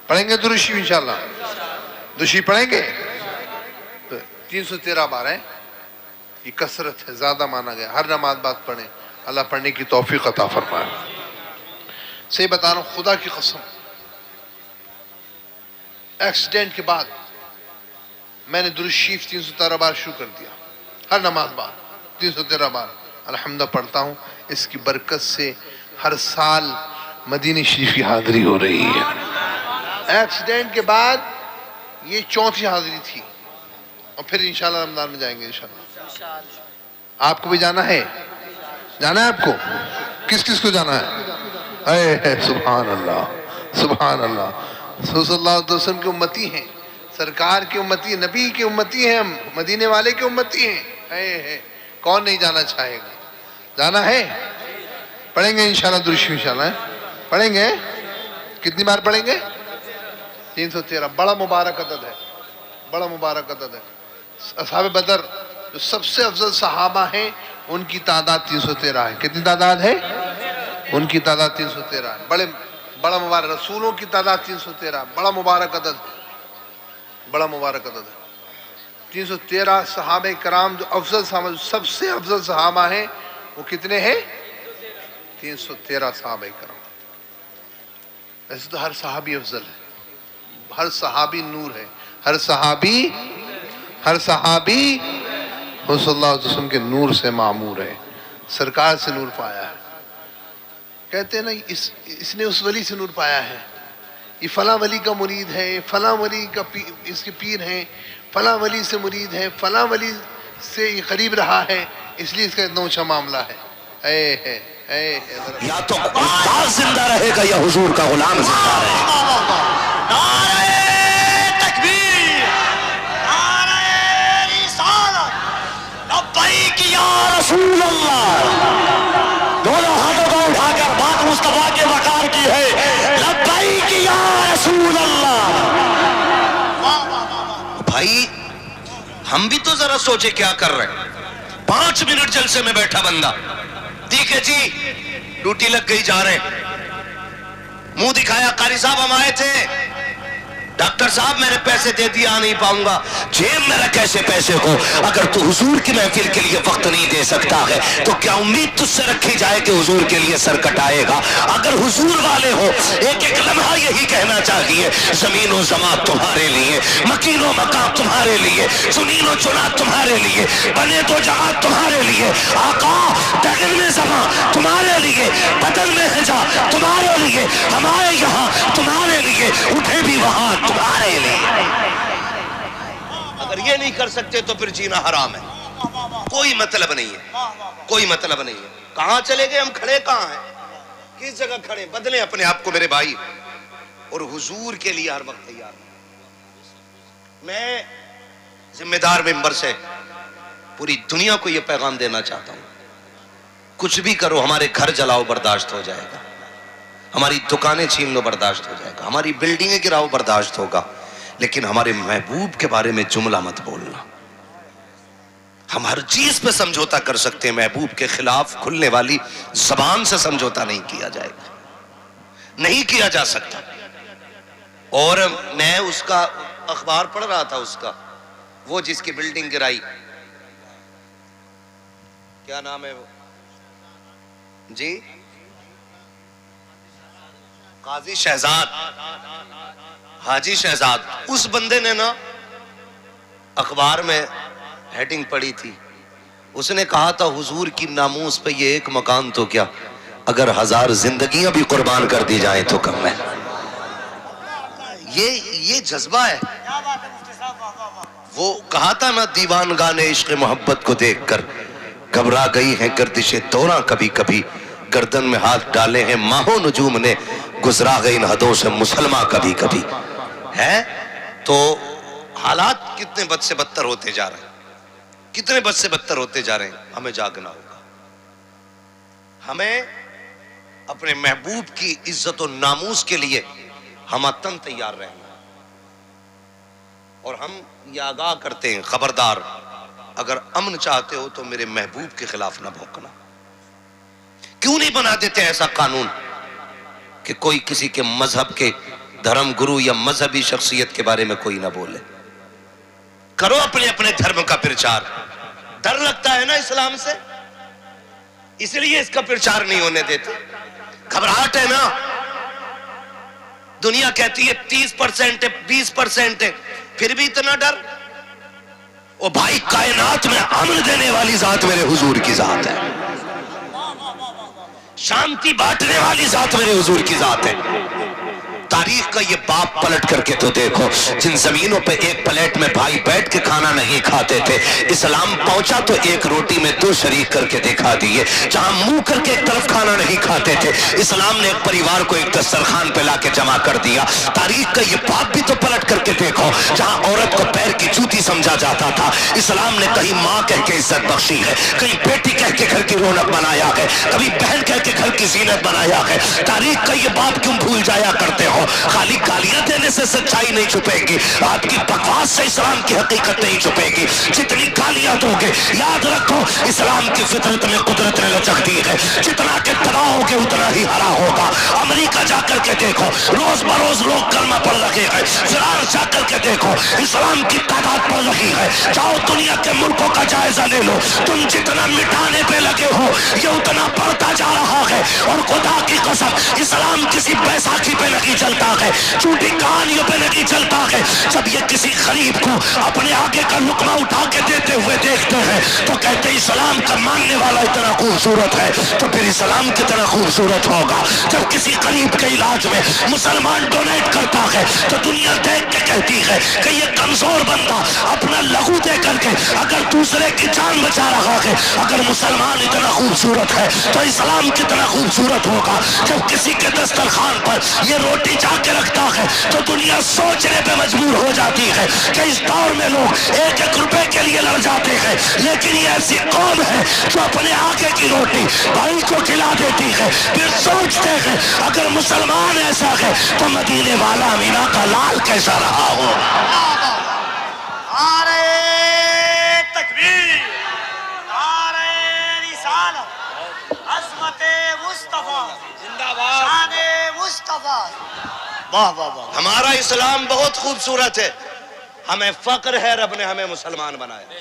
پڑھیں گے درود شریف انشاءاللہ؟ درود شریف پڑھیں گے؟ 313 بار ہے، یہ کثرت ہے، زیادہ مانا گیا. ہر نماز بعد پڑھیں، اللہ پڑھنے کی توفیق عطا فرمائے. صحیح بتا رہا ہوں خدا کی قسم، ایکسیڈنٹ کے بعد میں نے درود شریف 313 بار شروع کر دیا. ہر نماز بعد 313 بار الحمدہ پڑھتا ہوں. اس کی برکت سے ہر سال مدینہ شریف کی حاضری ہو رہی ہے. ایکسیڈنٹ کے بعد یہ 4تھی حاضری تھی، اور پھر انشاءاللہ رمضان میں جائیں گے انشاءاللہ. آپ کو بھی جانا ہے؟ جانا ہے آپ کو؟ کس کس کو جانا ہے؟ اے سبحان اللہ، سبحان اللہ. صلی اللہ علیہ وسلم کے امتی ہیں، سرکار کے امتی، نبی کے امتی ہیں، ہم مدینے والے کے امتی ہیں. کون نہیں جانا چاہے گا؟ جانا ہے. پڑھیں گے انشاءاللہ درود شریف انشاءاللہ. پڑھیں گے. کتنی بار پڑھیں گے؟ 313. بڑا مبارک عدد ہے، بڑا مبارک عدد ہے. اصحاب بدر جو سب سے افضل صحابہ ہیں ان کی تعداد 313 ہے. کتنی تعداد ہے؟ ان کی تعداد 313 ہے. بڑا مبارک رسولوں کی تعداد 313. بڑا مبارک عدد ہے، بڑا مبارک عدد ہے. 313 صحابہ کرام جو افضل صحابہ، سب سے افضل صحابہ ہیں، وہ کتنے ہیں؟ 313 صحابہ کرام. ایسے تو ہر صحابی افضل ہے، ہر صحابی نور ہے، ہر صحابی حضرت صلی اللہ علیہ وسلم کے نور سے معمور ہے، سرکار سے نور پایا ہے. کہتے ہیں نا اس نے اس ولی سے نور پایا ہے، یہ فلاں ولی کا مرید ہے، فلاں ولی کا اس کے پیر ہیں، فلاں ولی سے مرید ہے، فلاں ولی سے یہ قریب رہا ہے، اس لیے اس کا اتنا اونچا معاملہ ہے. یا تو استاد زندہ رہے گا یا حضور کا غلام زندہ رہے گا. نعرہ تکبیر، نعرہ رسالت، لبیک یا رسول اللہ. دونوں ہاتھوں کو اٹھا کر بات مصطفیٰ کے وقار کی ہے. لبیک یا رسول اللہ. بھائی ہم بھی تو ذرا سوچے کیا کر رہے ہیں. 5 منٹ جلسے میں بیٹھا بندہ، ٹھیک ہے جی ڈیوٹی لگ گئی، جا رہے ہیں، منہ دکھایا، قاری صاحب ہم آئے تھے، ڈاکٹر صاحب میں نے پیسے دے دیا، آ نہیں پاؤں گا. جیب میں رکھ ایسے پیسے کو، اگر تو حضور کی محفل کے لیے وقت نہیں دے سکتا ہے تو کیا امید تجھ سے رکھی جائے کہ حضور کے لیے سر کٹائے گا؟ اگر حضور والے ہو ایک ایک لمحہ یہی کہنا چاہیے، زمین و زمان تمہارے لیے، مکین و مکان تمہارے لیے، چنین و چنا تمہارے لیے، بنے تو جہاں تمہارے لیے. آقا دگن میں زمان تمہارے لیے، بدن میں ہجا تمہارے لیے، ہمارے یہاں تمہارے لیے، اٹھے بھی وہاں تمہارے لیے. اگر یہ نہیں کر سکتے تو پھر جینا حرام ہے. کوئی مطلب نہیں ہے، کوئی مطلب نہیں ہے. کہاں چلے گئے ہم؟ کھڑے کہاں ہیں؟ کس جگہ کھڑے؟ بدلیں اپنے آپ کو میرے بھائی، اور حضور کے لیے ہر وقت تیار. میں ذمہ دار ممبر سے پوری دنیا کو یہ پیغام دینا چاہتا ہوں، کچھ بھی کرو، ہمارے گھر جلاؤ برداشت ہو جائے گا، ہماری دکانیں چھین لو برداشت ہو جائے گا، ہماری بلڈنگیں گراؤ برداشت ہوگا، لیکن ہمارے محبوب کے بارے میں جملہ مت بولنا. ہم ہر چیز پہ سمجھوتا کر سکتے ہیں، محبوب کے خلاف کھلنے والی زبان سے سمجھوتا نہیں کیا جائے گا، نہیں کیا جا سکتا. اور میں اس کا اخبار پڑھ رہا تھا، اس کا وہ جس کی بلڈنگ گرائی، کیا نام ہے وہ جی؟ قاضی شہزاد، حاجی شہزاد. اس بندے نے نا اخبار میں ہیڈنگ پڑھی تھی، اس نے کہا تھا حضور کی ناموس پہ یہ ایک مکان تو کیا، اگر 1000 زندگیاں بھی قربان کر دی جائیں تو کم ہے. یہ جذبہ ہے. وہ کہا تھا نا، دیوانگان عشق محبت کو دیکھ کر گھبرا گئی ہیں گردشیں توراں، کبھی کبھی گردن میں ہاتھ ڈالے ہیں ماہو نجوم نے، گزرا گئی ان حدوں سے مسلمہ کبھی کبھی ہے. تو حالات کتنے بد سے بدتر ہوتے جا رہے ہیں، کتنے بد سے بدتر ہوتے جا رہے ہیں. ہمیں جاگنا ہوگا، ہمیں اپنے محبوب کی عزت و ناموس کے لیے ہم تن تیار رہنا. اور ہم یہ آگاہ کرتے ہیں، خبردار اگر امن چاہتے ہو تو میرے محبوب کے خلاف نہ بھونکنا. کیوں نہیں بنا دیتے ایسا قانون کہ کوئی کسی کے مذہب کے دھرم گرو یا مذہبی شخصیت کے بارے میں کوئی نہ بولے؟ کرو اپنے اپنے دھرم کا پرچار. ڈر لگتا ہے نا اسلام سے، اس لیے اس کا پرچار نہیں ہونے دیتے. گھبراہٹ ہے نا، دنیا کہتی ہے 30% ہے، 20% ہے، پھر بھی اتنا ڈر. او بھائی کائنات میں امن دینے والی ذات میرے حضور کی ذات ہے، شانتی بانٹنے والی ذات میرے حضور کی ذات ہے. تاریخ کا یہ باپ پلٹ کر کے تو دیکھو، جن زمینوں پہ ایک پلیٹ میں بھائی بیٹھ کے کھانا نہیں کھاتے تھے، اسلام پہنچا تو ایک روٹی میں 2 شریک کر کے دکھا دیے. جہاں منہ کر کے ایک طرف کھانا نہیں کھاتے تھے، اسلام نے ایک پریوار کو ایک دسترخوان پہ لا کے جمع کر دیا. تاریخ کا یہ باپ بھی تو پلٹ کر کے دیکھو، جہاں عورت کو پیر کی جوتی سمجھا جاتا تھا، اسلام نے کہیں ماں کہہ کے عزت بخشی ہے، کہیں بیٹی کہہ کے گھر کی رونق بنایا ہے، کبھی بہن کہہ کے گھر کی زینت بنایا ہے. تاریخ کا یہ باپ کیوں بھول جایا کرتے ہو؟ خالی گالیاں دینے سے سچائی نہیں چھپے گی، آپ کی بکواس سے اسلام کی حقیقت نہیں چھپے گی. جتنی گالیاں دو گے یاد رکھو اسلام کی فطرت میں قدرت نے لچک دی ہے، جتنا کہ دباؤ گے اتنا ہی ہرا ہوگا. امریکہ جا کر کے دیکھو، روز بروز لوگ کلمہ پڑھ رہے ہیں، فرار باہر جا کر کے دیکھو اسلام کی تعداد بڑھ رہی ہے. جاؤ دنیا کے ملکوں کا جائزہ لے لو, تم جتنا مٹانے پہ لگے ہو یہ اتنا بڑھتا جا رہا ہے. اور خدا کی قسم اسلام کسی بیساکھی پہ نہیں چلتا ہے, جھوٹی کہانیوں پہ نہیں چلتا ہے. جب یہ کسی غریب کو اپنے آگے کا لقمہ اٹھا کے دیتے ہوئے دیکھتے ہیں تو کہتے ہیں اسلام کا ماننے والا اتنا خوبصورت ہے تو پھر اسلام کتنا خوبصورت ہوگا. جب کسی غریب کے علاج میں مسلمان ڈونیٹ کرتا ہے تو دنیا دیکھ کے کہتی ہے کہ یہ کمزور بندہ اپنا لہو دے کر کے اگر دوسرے کی جان بچا رہا ہے, اگر مسلمان اتنا خوبصورت ہے تو اسلام کتنا خوبصورت ہوگا. جب کسی کے دسترخوان پر یہ روٹی جا کے رکھتا ہے تو دنیا سوچنے پہ مجبور ہو جاتی ہے کہ اس دور میں لوگ ایک ایک روپے کے لیے لڑ جاتے ہیں, لیکن یہ ایسی قوم ہے جو اپنے آگے کی روٹی بھائی کو کھلا دیتی ہے. پھر سوچتے ہیں اگر مسلمان ایسا ہے تو مدینے والا مینا کا لال کیسا رہا ہو. نعرہ تکبیر, نعرہ رسالت, عظمت مصطفیٰ, شان مصطفیٰ. واہ واہ واہ. ہمارا اسلام بہت خوبصورت ہے, ہمیں فخر ہے رب نے ہمیں مسلمان بنایا.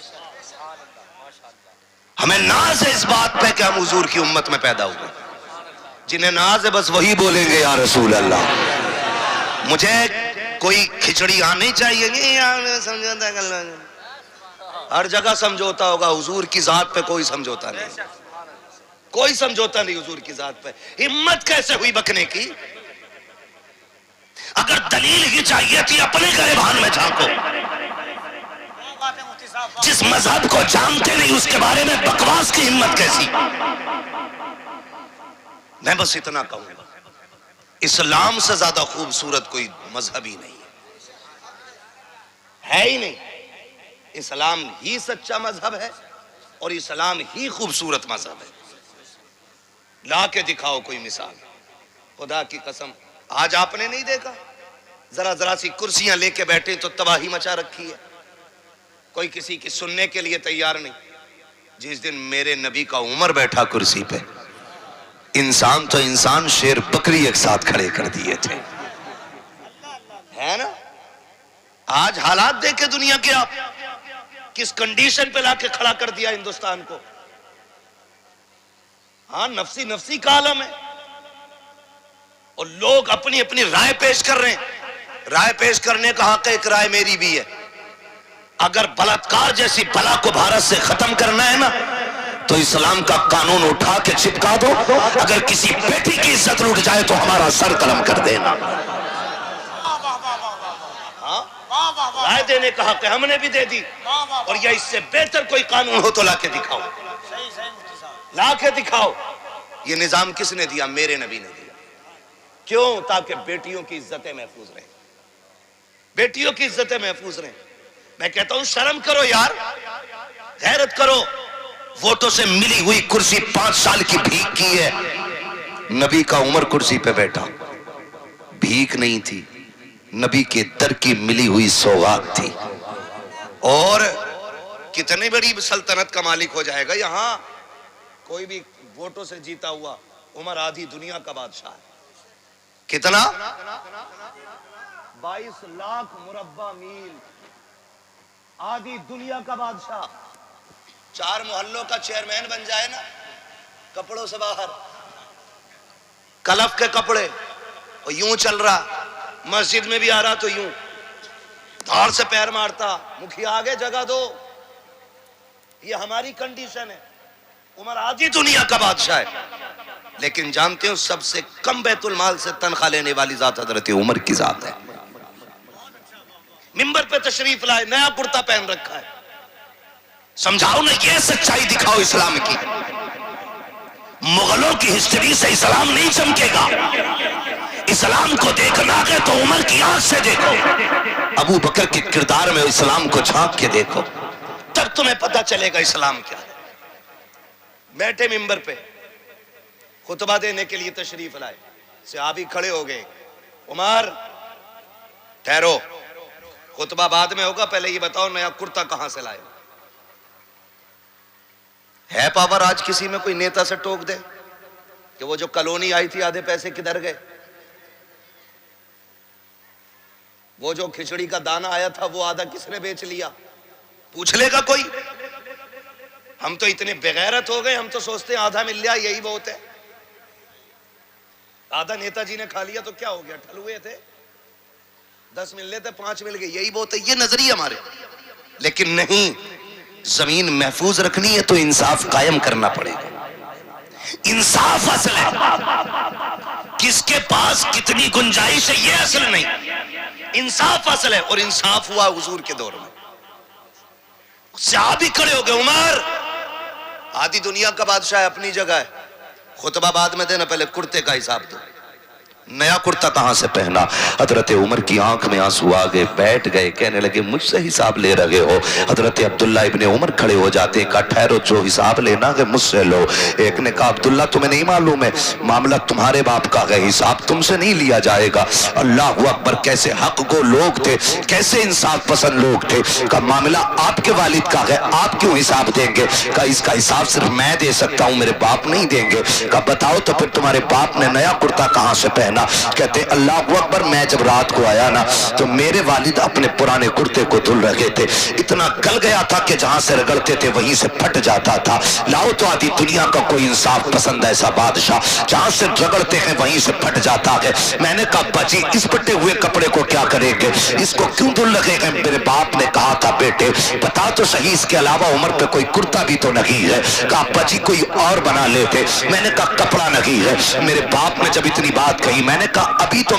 ہمیں ناز ہے اس بات پہ کہ ہم حضور کی امت میں پیدا ہوئے. جنہیں ناز ہے بس وہی بولیں گے یا رسول اللہ. مجھے کوئی کھچڑی آنی چاہیے نہیں, ہر جگہ سمجھوتا ہوگا, حضور کی ذات پہ کوئی سمجھوتا نہیں, کوئی سمجھوتا نہیں حضور کی ذات پہ. ہمت کیسے ہوئی بکنے کی؟ اگر دلیل ہی چاہیے تھی اپنے گریبان میں جھانکو. جس مذہب کو جانتے نہیں اس کے بارے میں بکواس کی ہمت کیسی؟ میں بس اتنا کہوں گا, اسلام سے زیادہ خوبصورت کوئی مذہب ہی نہیں ہے ہی نہیں. اسلام ہی سچا مذہب ہے اور اسلام ہی خوبصورت مذہب ہے. لا کے دکھاؤ کوئی مثال, خدا کی قسم. آج آپ نے نہیں دیکھا ذرا ذرا سی کرسیاں لے کے بیٹھے تو تباہی مچا رکھی ہے, کوئی کسی کی سننے کے لیے تیار نہیں. جس دن میرے نبی کا عمر بیٹھا کرسی پہ, انسان تو انسان شیر بکری ایک ساتھ کھڑے کر دیے تھے, ہے نا. آج حالات دیکھے دنیا کے, آپ کس کنڈیشن پہ لا کے کھڑا کر دیا ہندوستان کو. ہاں نفسی نفسی کا عالم ہے اور لوگ اپنی اپنی رائے پیش کر رہے ہیں. رائے پیش کرنے کا حق ہے, ایک رائے میری بھی ہے. اگر بلاತ್ಕಾರ جیسی بلا کو بھارت سے ختم کرنا ہے نا تو اسلام کا قانون اٹھا کے چپکا دو. اگر کسی بیٹی کی عزت لوٹ جائے تو ہمارا سر قلم کر دینا. رائے دینے کا حق ہے, ہم نے بھی دے دی. اور یا اس سے بہتر کوئی قانون ہو تو لا کے دکھاؤ, لا کے دکھاؤ. یہ نظام کس نے دیا؟ میرے نبی نے دیا. کیوں؟ تاکہ بیٹیوں کی عزتیں محفوظ رہیں, بیٹیوں کی عزتیں محفوظ رہیں. میں کہتا ہوں شرم کرو یار, غیرت کرو. ووٹوں سے ملی ہوئی کرسی 5 سال کی بھیک کی ہے. نبی کا عمر کرسی پہ بیٹھا, بھیک نہیں تھی, نبی کے در کی ملی ہوئی سوغات تھی. اور کتنی بڑی سلطنت کا مالک ہو جائے گا یہاں کوئی بھی ووٹوں سے جیتا ہوا. عمر آدھی دنیا کا بادشاہ ہے. کتنا؟ 22 لاکھ مربع میل, آدھی دنیا کا بادشاہ. 4 محلوں کا چیئرمین بن جائے نا, کپڑوں سے باہر, کلف کے کپڑے, اور یوں چل رہا, مسجد میں بھی آ رہا تو یوں دھاڑ سے پیر مارتا, مکھیا آگے جگہ دو. یہ ہماری کنڈیشن ہے. عمر آدھی دنیا کا بادشاہ ہے, لیکن جانتے ہو سب سے کم بیت المال سے تنخواہ لینے والی ذات حضرت عمر کی ذات ہے. منبر پہ تشریف لائے, نیا کرتا پہن رکھا ہے. سمجھاؤ نا, یہ سچائی دکھاؤ اسلام کی. مغلوں کی ہسٹری سے اسلام نہیں چمکے گا. اسلام کو دیکھنا ہے تو عمر کی آنکھ سے دیکھو, ابو بکر کے کردار میں اسلام کو جھانک کے دیکھو, تب تمہیں پتہ چلے گا اسلام کیا ہے. بیٹھے منبر پہ خطبہ دینے کے لیے تشریف لائے, صحابی کھڑے ہو گئے. عمر ٹھہرو, خطبہ بعد میں ہوگا, پہلے یہ بتاؤ نیا کرتا کہاں سے لائے. ہے پاور آج کسی میں کوئی نیتا سے ٹوک دے کہ وہ جو کالونی آئی تھی آدھے پیسے کدھر گئے؟ وہ جو کھچڑی کا دانہ آیا تھا وہ آدھا کس نے بیچ لیا؟ پوچھ لے گا کوئی؟ ہم تو اتنے بغیرت ہو گئے، ہم تو سوچتے ہیں آدھا مل لیا یہی بہت ہے. آدھا نیتا جی نے کھا لیا تو کیا ہو گیا، ٹھل ہوئے تھے، 10 مل لیتے 5 مل گئے یہی بہت ہے. یہ نظریہ ہمارے. لیکن نہیں، زمین محفوظ رکھنی ہے تو انصاف قائم کرنا پڑے گا. انصاف اصل ہے، کس کے پاس کتنی گنجائش ہے یہ اصل نہیں، انصاف اصل ہے. اور انصاف ہوا حضور کے دور میں. صحابی کھڑے ہو گئے، عمر آدھی دنیا کا بادشاہ ہے، اپنی جگہ ہے، خطبہ بعد میں دینا، پہلے کرتے کا حساب دو. نیا کرتا کہاں سے پہنا؟ حضرت عمر کی آنکھ میں آنسو آ گئے، بیٹھ گئے، کہنے لگے مجھ سے حساب لے رہے ہو. حضرت عبداللہ ابن عمر کھڑے ہو جاتے، کہا ٹھہرو، جو حساب لینا ہے مجھ سے لو. ایک نے کہا عبداللہ تمہیں نہیں معلوم ہے معاملہ تمہارے باپ کا ہے، حساب تم سے نہیں لیا جائے گا. اللہ اکبر، کیسے حق کو لوگ تھے، کیسے انصاف پسند لوگ تھے. کہا معاملہ آپ کے والد کا ہے، آپ کیوں حساب دیں گے؟ کہا اس کا حساب صرف میں دے سکتا ہوں، میرے باپ نہیں دیں گے. کہا بتاؤ تو پھر تمہارے باپ نے نیا کرتا کہاں سے پہنا؟ کہتے اللہ اکبر، میں جب رات کو آیا نا تو میرے والد اپنے پرانے کرتے کو دھل رہے تھے، اتنا گل گیا تھا کہ جہاں سے رگڑتے تھے وہیں سے پھٹ جاتا تھا. لاؤ تو آدھی دنیا کا کوئی انصاف پسند ایسا بادشاہ جہاں سے رگڑتے ہیں وہیں سے پھٹ جاتا ہے. میں نے کہا بچی اس پھٹے ہوئے کپڑے کو کیا کریں گے، اس کو کیوں دھل رہے ہیں؟ میرے باپ نے کہا تھا بیٹے بتا تو صحیح، اس کے علاوہ عمر پہ کوئی کرتا بھی تو نہیں ہے. کہا بچی کوئی اور بنا لیتے. میں نے کہا کپڑا نہیں ہے. میرے باپ نے جب اتنی بات کہی میں نے کہا ابھی تو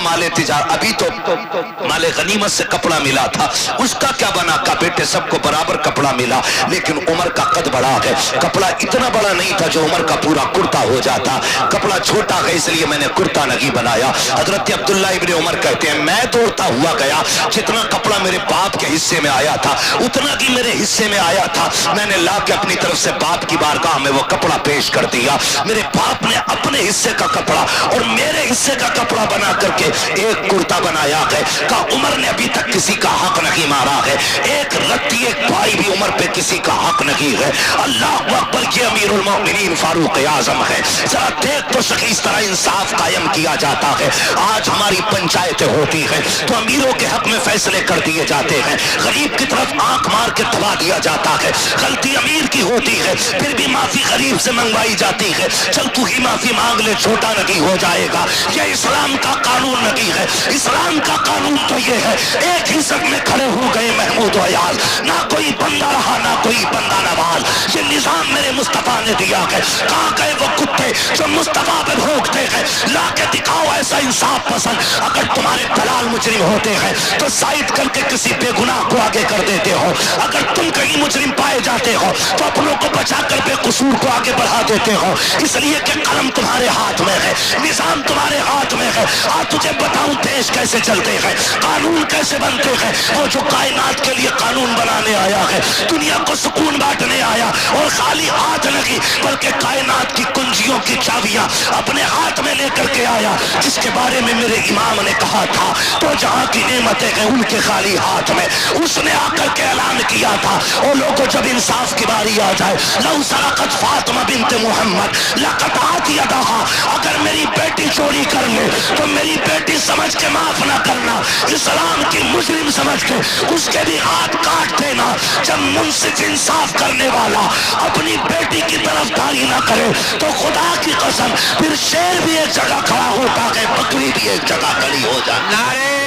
ابھی تو مال غنیمت سے کپڑا ملا تھا، اس کا کیا بنا؟ کہا بیٹے سب کو برابر کپڑا ملا، لیکن عمر کا قد بڑا ہے، کپڑا اتنا بڑا نہیں تھا جو عمر کا پورا کرتا ہو جاتا، کپڑا چھوٹا ہے اس لیے میں نے کرتا نہیں بنایا. حضرت عبداللہ ابن عمر کہتے ہیں میں دوڑتا ہوا گیا، جتنا کپڑا میرے باپ کے حصے میں آیا تھا اتنا کی میرے حصے میں آیا تھا، میں نے لا کے اپنی طرف سے باپ کی بارگاہ میں وہ کپڑا پیش کر دیا. میرے باپ نے اپنے حصے کا کپڑا اور میرے حصے کا کپڑا بنا کر کے ایک کرتا بنایا ہے. کہا عمر نے ابھی تک کسی کا حق نہیں مارا ہے، ایک رتی ایک بھائی بھی عمر پہ کسی کا حق نہیں ہے. اللہ اکبر، یہ امیر المومنین فاروق اعظم ہے. ذرا دیکھ تو صحیح، اس طرح انصاف قائم کیا جاتا ہے. آج ہماری پنچایتیں ہوتی ہیں تو امیروں کے حق میں فیصلے کر دیے جاتے ہیں، غریب کی طرف آنکھ مار کے دبا دیا جاتا ہے. غلطی امیر کی ہوتی ہے پھر بھی معافی غریب سے منگوائی جاتی ہے. چل تو ہی معافی مانگ لے، چھوٹا نہیں ہو جائے گا. یہ اسلام کا قانون نہیں ہے. اسلام کا قانون تو یہ ہے ایک ہی سب میں کھڑے ہو گئے محمود و ایاز، نہ کوئی بندہ رہا نہ کوئی بندہ نواز. یہ نظام میرے مصطفیٰ نے دیا ہے. کہاں گئے وہ کتے جو مصطفیٰ پہ بھونکتے ہیں؟ لا کے دکھاؤ ایسا انصاف پسند. اگر تمہارے دلال مجرم ہوتے ہیں تو سائڈ کر کے کسی بے گناہ کو آگے کر دیتے ہو. اگر تم کہیں مجرم پائے جاتے ہو تو اپنوں کو بچا کر بے قصور کو آگے بڑھا دیتے ہو، اس لیے کہ قلم تمہارے ہاتھ میں ہے، نظام تمہارے ہاتھ میں ہے. آج تجھے بتاؤں دیش کیسے چلتے ہیں، قانون کیسے بنتے ہیں. وہ جو کائنات کے لیے قانون بنانے آیا ہے، دنیا کو سکون بانٹنے آیا، اور خالی ہاتھ نہیں بلکہ کائنات کی کنجیوں کی چابیاں اپنے ہاتھ میں لے کر کے آیا، جس کے بارے میں میرے امام نے کہا تھا تو جہاں کی نعمتیں ہیں ان کے خالی ہاتھ میں. اس نے آ کر کے اعلان کیا تھا اور لوگوں جب انصاف کی باری آ جائے، لو سرقت فاطمہ بنت محمد لقطعت یدہا، اگر میری بیٹی چوری کر لے تو میری بیٹی سمجھ کے معاف نہ کرنا، اسلام کی مجرم سمجھ کے اس کے بھی ہاتھ کاٹ دینا. جب منصف انصاف کرنے والا اپنی بیٹی کی طرف داری نہ کرے تو خدا کی قسم پھر شیر بھی ایک جگہ کھڑا ہوتا ہے، بکری بھی ایک جگہ کھڑی ہو جاتی ہے.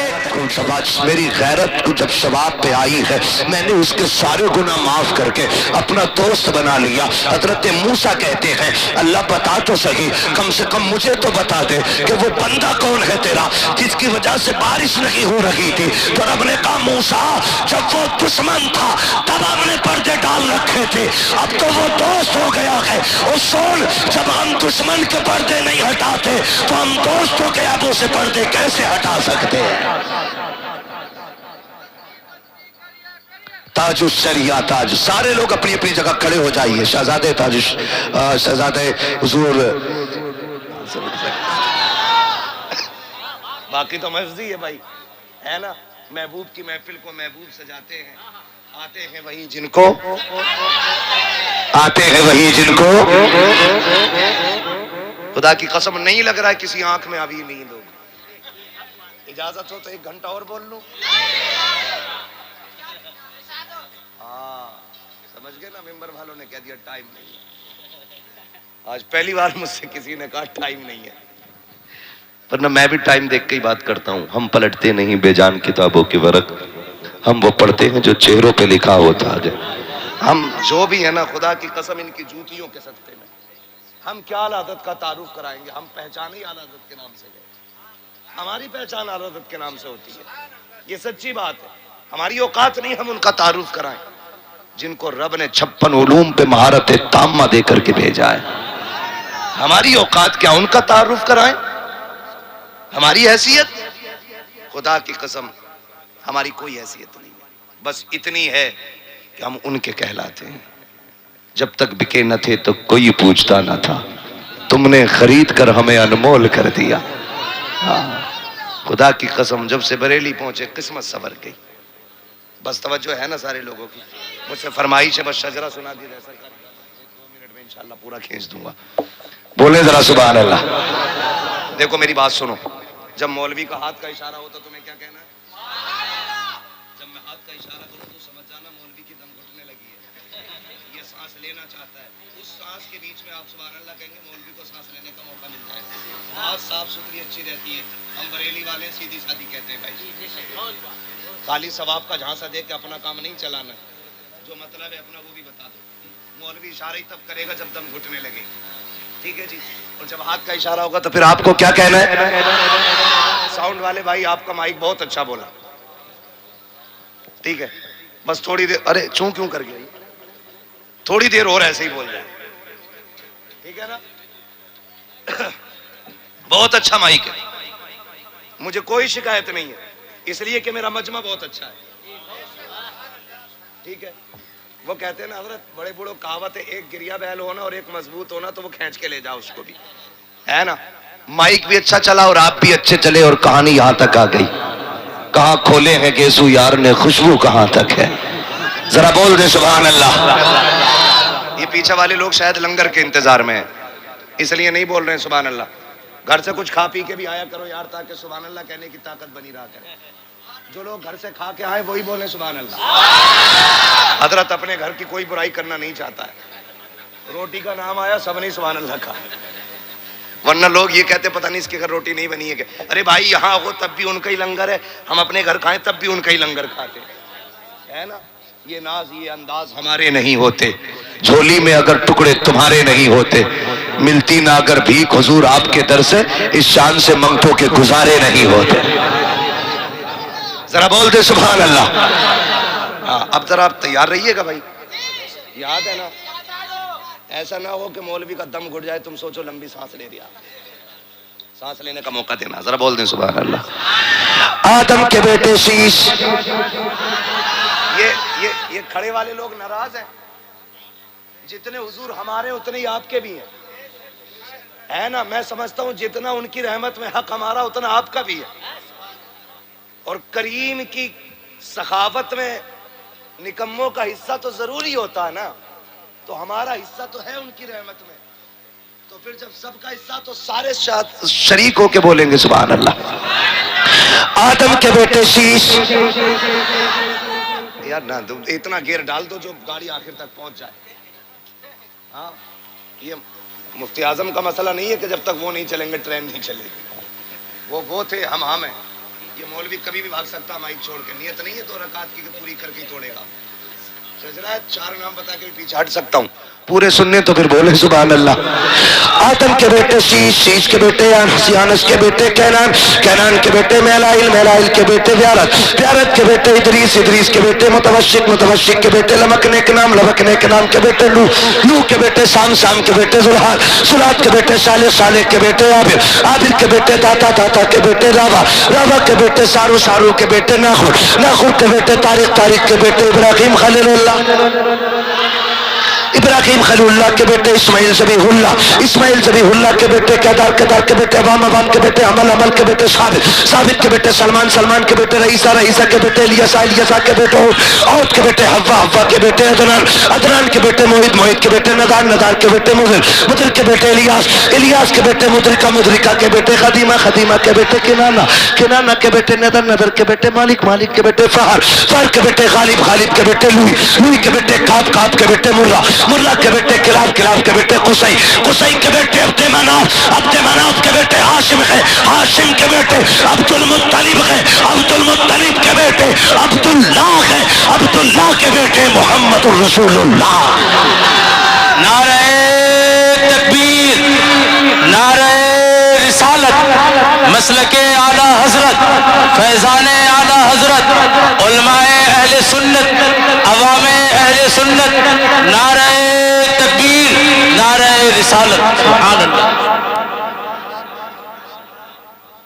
میری غیرت جب شباب پہ آئی ہے میں نے اس کے سارے گناہ معاف کر کے اپنا دوست بنا لیا. حضرت موسیٰ کہتے ہیں اللہ بتا تو صحیح، کم سے کم مجھے تو بتا دے کہ وہ بندہ کون ہے تیرا جس کی وجہ سے بارش نہیں ہو رہی تھی. تو رب نے کہا موسیٰ جب وہ دشمن تھا تب ہم نے پردے ڈال رکھے تھے، اب تو وہ دوست ہو گیا ہے. اور سن، جب ہم دشمن کے پردے نہیں ہٹاتے تو ہم دوستوں کے آگوں سے پردے کیسے ہٹا سکتے ہیں؟ تاج الشریعہ تاج. سارے لوگ اپنی اپنی جگہ کھڑے ہو جائیے. شہزادے تاج، شہزادے حضور. باقی تو محفوظی ہے بھائی، ہے نا. محبوب کی محفل کو محبوب سجاتے ہیں، آتے ہیں وہی جن کو، آتے ہیں وہی جن کو. خدا کی قسم نہیں لگ رہا ہے کسی آنکھ میں ابھی نیند ہو. اجازت ہو تو 1 گھنٹہ اور بول لوں؟ ہاں سمجھ گئے نا، ممبر والوں نے کہہ دیا ٹائم نہیں ہے. آج پہلی بار مجھ سے کسی نے کہا ٹائم نہیں ہے، ورنہ میں بھی ٹائم دیکھ کے ہی بات کرتا ہوں. ہم پلٹتے نہیں بے جان کتابوں کے ورق، ہم وہ پڑھتے ہیں جو چہروں پہ لکھا ہوتا ہے. ہم جو بھی ہے نا، خدا کی قسم ان کی جوتیوں کے صدقے میں ہم کیا اعلی حضرت کا تعارف کرائیں گے؟ ہم پہچان ہی اعلی حضرت کے نام سے گئے. ہماری پہچان اعلی حضرت کے نام سے ہوتی ہے، یہ سچی بات ہے. ہماری اوقات نہیں ہم ان کا تعارف کرائیں جن کو رب نے 56 علوم پہ مہارت تامہ دے کر کے بھیجا ہے. ہماری اوقات کیا ان کا تعارف کرائیں؟ ہماری حیثیت، خدا کی قسم ہماری کوئی حیثیت نہیں ہے. بس اتنی ہے کہ ہم ان کے کہلاتے ہیں. جب تک بکے نہ تھے تو کوئی پوچھتا نہ تھا، تم نے خرید کر ہمیں انمول کر دیا. خدا کی قسم جب سے بریلی پہنچے قسمت سنور گئی. بس توجہ ہے نا سارے لوگوں کی؟ مجھ سے فرمائش ہے بس شجرہ سنا دی جائے سرکار، 2 منٹ میں انشاءاللہ پورا کھینچ دوں گا. بولیں ذرا سبحان اللہ. دیکھو میری بات سنو، جب مولوی کا ہاتھ کا اشارہ ہوتا تمہیں کیا کہنا ہے؟ جب میں ہاتھ کا اشارہ کروں تو سمجھ جانا مولوی کی دم گھٹنے لگی ہے، یہ سانس لینا چاہتا ہے. اس سانس کے بیچ میں آپ سبحان اللہ کہیں گے مولوی کو سانس لینے کا موقع مل جائے. بات صاف ستھری اچھی رہتی ہے. ہم بریلی والے سیدھی سادھی کہتے ہیں بھائی، خالی ثواب کا جھانسا دے کے اپنا کام نہیں چلانا، جو مطلب ہے اپنا وہ بھی بتا دو. مولوی اشارہ ہی تب کرے گا جب دم گھٹنے لگے، ٹھیک ہے جی. اور جب ہاتھ کا اشارہ ہوگا تو پھر آپ کو کیا کہنا ہے؟ ساؤنڈ والے بھائی آپ کا مائک بہت اچھا بولا، ٹھیک ہے. بس تھوڑی دیر، ارے کیوں کر گیا، تھوڑی دیر اور ایسے ہی بول جائے، ٹھیک ہے نا. بہت اچھا مائک ہے، مجھے کوئی شکایت نہیں ہے، اس لیے کہ میرا مجمع بہت اچھا ہے، ٹھیک ہے. وہ کہتے ہیں نا حضرت، بڑے بوڑھوں کہاوت ہے، ایک گریا بیل ہونا اور ایک مضبوط ہونا تو وہ کھینچ کے لے جاؤ اس کو بھی، ہے نا. مائک بھی اچھا چلا اور آپ بھی اچھے چلے اور کہانی یہاں تک آ گئی. کہاں کھولے ہیں گیسو یار نے خوشبو کہاں تک ہے. ذرا بول دے سبحان اللہ. یہ پیچھے والے لوگ شاید لنگر کے انتظار میں ہیں، اس لیے نہیں بول رہے ہیں سبحان اللہ. گھر سے کچھ کھا پی کے بھی آیا کرو یار، تاکہ سبحان اللہ کہنے کی طاقت بنی رہا کرے. جو لوگ گھر سے کھا کے آئے وہی بولیں سبحان اللہ. حضرت اپنے گھر کی کوئی برائی کرنا نہیں چاہتا ہے. روٹی کا نام آیا سب نے سبحان اللہ کہا، ورنہ لوگ یہ کہتے پتہ نہیں اس کے گھر روٹی نہیں بنی ہے کہ ارے بھائی یہاں ہو تب بھی ان کا ہی لنگر ہے، ہم اپنے گھر کھائیں تب بھی ان کا ہی لنگر کھاتے ہیں، ہے نا. یہ ناز یہ انداز ہمارے نہیں ہوتے، جھولی میں اگر ٹکڑے تمہارے نہیں ہوتے، ملتی نہ اگر بھیک حضور آپ کے در سے، اس شان سے منگتوں کے گزارے نہیں ہوتے. ذرا بول دے سبحان اللہ. اب ذرا آپ تیار رہیے گا بھائی، یاد ہے نا، ایسا نہ ہو کہ مولوی کا دم گھٹ جائے تم سوچو لمبی سانس لے دیا. سانس لینے کا موقع دینا. ذرا بول دیں سبحان اللہ. آدم کے بیٹے شیش، یہ کھڑے والے لوگ ناراض ہیں. جتنے حضور ہمارے اتنے ہی آپ کے بھی ہیں، ہے نا. میں سمجھتا ہوں جتنا ان کی رحمت میں حق ہمارا اتنا آپ کا بھی ہے. اور کریم کی سخاوت میں نکموں کا حصہ تو ضروری ہوتا ہے نا، تو ہمارا حصہ تو ہے ان کی رحمت میں. تو پھر جب سب کا حصہ تو سارے شریک ہو کے بولیں گے سبحان اللہ. آدم کے بیٹے شیش، یار نہ اتنا گیئر ڈال دو جو گاڑی آخر تک پہنچ جائے. ہاں یہ مفتی اعظم کا مسئلہ نہیں ہے کہ جب تک وہ نہیں چلیں گے ٹرین نہیں چلے گی. وہ تھے، ہم ہیں. یہ مولوی کبھی بھی بھاگ سکتا مائک چھوڑ کے، نیت نہیں ہے 2 رکعت کی کہ پوری کر کے ہی توڑے گا. سجرا 4 نام بتا کے پیچھے ہٹ سکتا ہوں، پورے سننے تو پھر بولے سبحان اللہ. آدم کے بیٹے شیش، شیش کے بیٹے یانس، یانس کے بیٹے کینان، کینان کے بیٹے میلائل، میلائل کے بیٹے بیارت، بیارت کے بیٹے ادریس، ادریس کے بیٹے متوشق، متوشق کے بیٹے لمک نیک نام، لمک نیک نام کے بیٹے لو، لو کے بیٹے سام، سام کے بیٹے زلحاد، زلحاد کے بیٹے صالح، صالح کے بیٹے عابر، عابر کے بیٹے داتا، داتا کے بیٹے راوا، راوا کے بیٹے سارو، سارو کے بیٹے ناخر، ناخر کے بیٹے طارق، طارق کے بیٹے ابراہیم خلیل اللہ. ابراہیم خلیل اللہ کے بیٹے اسماعیل ذبیح اللہ، اسماعیل ذبیح اللہ کے بیٹے کیدار کے بیٹے عوام کے بیٹے عمل کے بیٹے ثابت کے بیٹے سلمان کے بیٹے رئیسہ کے بیٹے الیسا کے بیٹے عود کے بیٹے حوا کے بیٹے عدنان کے بیٹے موحد کے بیٹے ندار کے بیٹے مدر کے بیٹے الیاس کے بیٹے مدرکہ کے بیٹے خدیمہ کے بیٹے کنانہ کے بیٹے ندر کے بیٹے مالک کے بیٹے فہر کے بیٹے غالب کے بیٹے لوئی کے بیٹے کعب کے بیٹے مرہ کے بیٹے کلاب کے بیٹے قصی کے بیٹے عبد مناف کے بیٹے ہاشم کے بیٹے عبد المطلب کے بیٹے عبداللہ کے بیٹے محمد الرسول اللہ۔ نعرہ تکبیر، نعرہ رسالت، مسلک اعلی حضرت، فیضان اعلی حضرت، علماء اہل سنت، عوام اہل سنت، نعرہ تکبیر، نعرہ رسالت، سبحان اللہ۔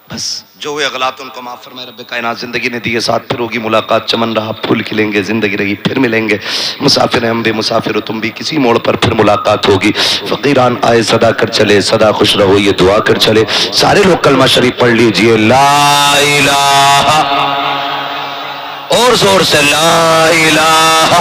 بس جو ہوئے اغلاط ان کو معاف فرمائے رب کائنات۔ زندگی نے دیے ساتھ، پھر ہوگی ملاقات، چمن رہا پھول کھلیں گے، زندگی رہی پھر ملیں گے، مسافر ہیں ہم بھی مسافر ہو تم بھی، کسی موڑ پر پھر ملاقات ہوگی۔ فقیران آئے صدا کر چلے، صدا خوش رہو یہ دعا کر چلے۔ سارے لوگ کلمہ شریف پڑھ لیجئے، لا الہ، اور زور سے لا الہ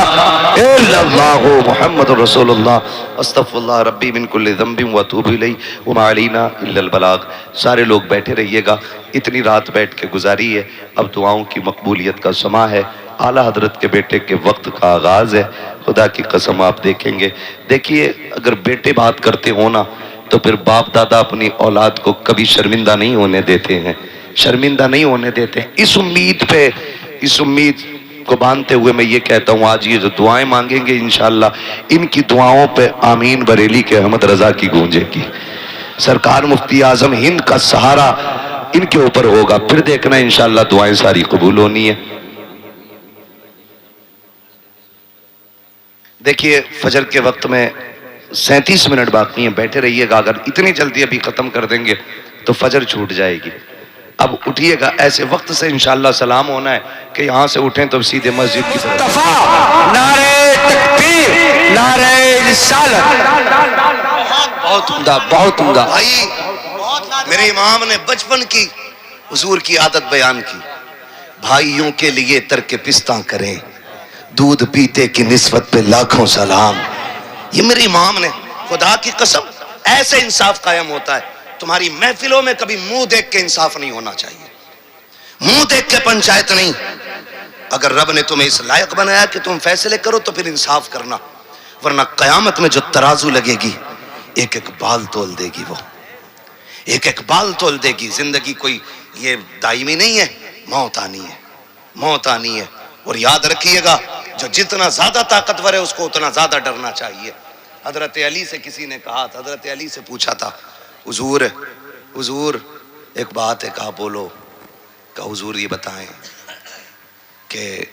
الا اللہ محمد رسول اللہ، استغفر اللہ ربی من کل ذنب واتوب الیہ وما علینا الا البلاغ۔ سارے لوگ بیٹھے رہیے گا، اتنی رات بیٹھ کے گزاری ہے، اب دعاؤں کی مقبولیت کا سماں ہے، اعلیٰ حضرت کے بیٹے کے وقت کا آغاز ہے۔ خدا کی قسم آپ دیکھیں گے، دیکھیے اگر بیٹے بات کرتے ہونا تو پھر باپ دادا اپنی اولاد کو کبھی شرمندہ نہیں ہونے دیتے ہیں، شرمندہ نہیں ہونے دیتے ہیں۔ اس امید کو باندھتے ہوئے میں یہ کہتا ہوں، آج یہ جو دعائیں مانگیں گے انشاءاللہ ان کی دعاؤں پہ آمین بریلی کے احمد رضا کی گونجے گی، سرکار مفتی اعظم ہند کا سہارا ان کے اوپر ہوگا، پھر دیکھنا انشاءاللہ دعائیں ساری قبول ہونی ہے۔ دیکھیے فجر کے وقت میں 37 منٹ باقی ہیں، بیٹھے رہیے گا، اگر اتنی جلدی ابھی ختم کر دیں گے تو فجر چھوٹ جائے گی۔ اب اٹھیے گا، ایسے وقت سے انشاءاللہ سلام ہونا ہے کہ یہاں سے اٹھیں تو سیدھے مسجد کی طرف۔ نعرہ تکبیر، نعرہ رسالت، بہت عمدہ، بہت عمدہ۔ بھائی میرے امام نے بچپن کی حضور کی عادت بیان کی، بھائیوں کے لیے ترک پستہ کریں، دودھ پیتے کی نسبت پہ لاکھوں سلام۔ یہ میرے امام نے، خدا کی قسم ایسے انصاف قائم ہوتا ہے۔ تمہاری محفلوں میں کبھی منہ دیکھ کے انصاف نہیں ہونا چاہیے، منہ دیکھ کے پنچایت نہیں۔ اگر رب نے تمہیں اس لائق بنایا کہ تم فیصلے کرو تو پھر انصاف کرنا، ورنہ قیامت میں جو ترازو لگے گی ایک ایک بال تول دے گی، وہ ایک ایک بال تول دے گی۔ زندگی کوئی یہ دائمی نہیں ہے، موت آنی ہے، موت آنی ہے۔ اور یاد رکھیے گا جو جتنا زیادہ طاقتور ہے اس کو اتنا زیادہ ڈرنا چاہیے۔ حضرت علی سے کسی نے کہا تھا، حضرت علی سے پوچھا تھا، حضور ایک بات ہے، کہا بولو، کہا حضور یہ بتائیں کہ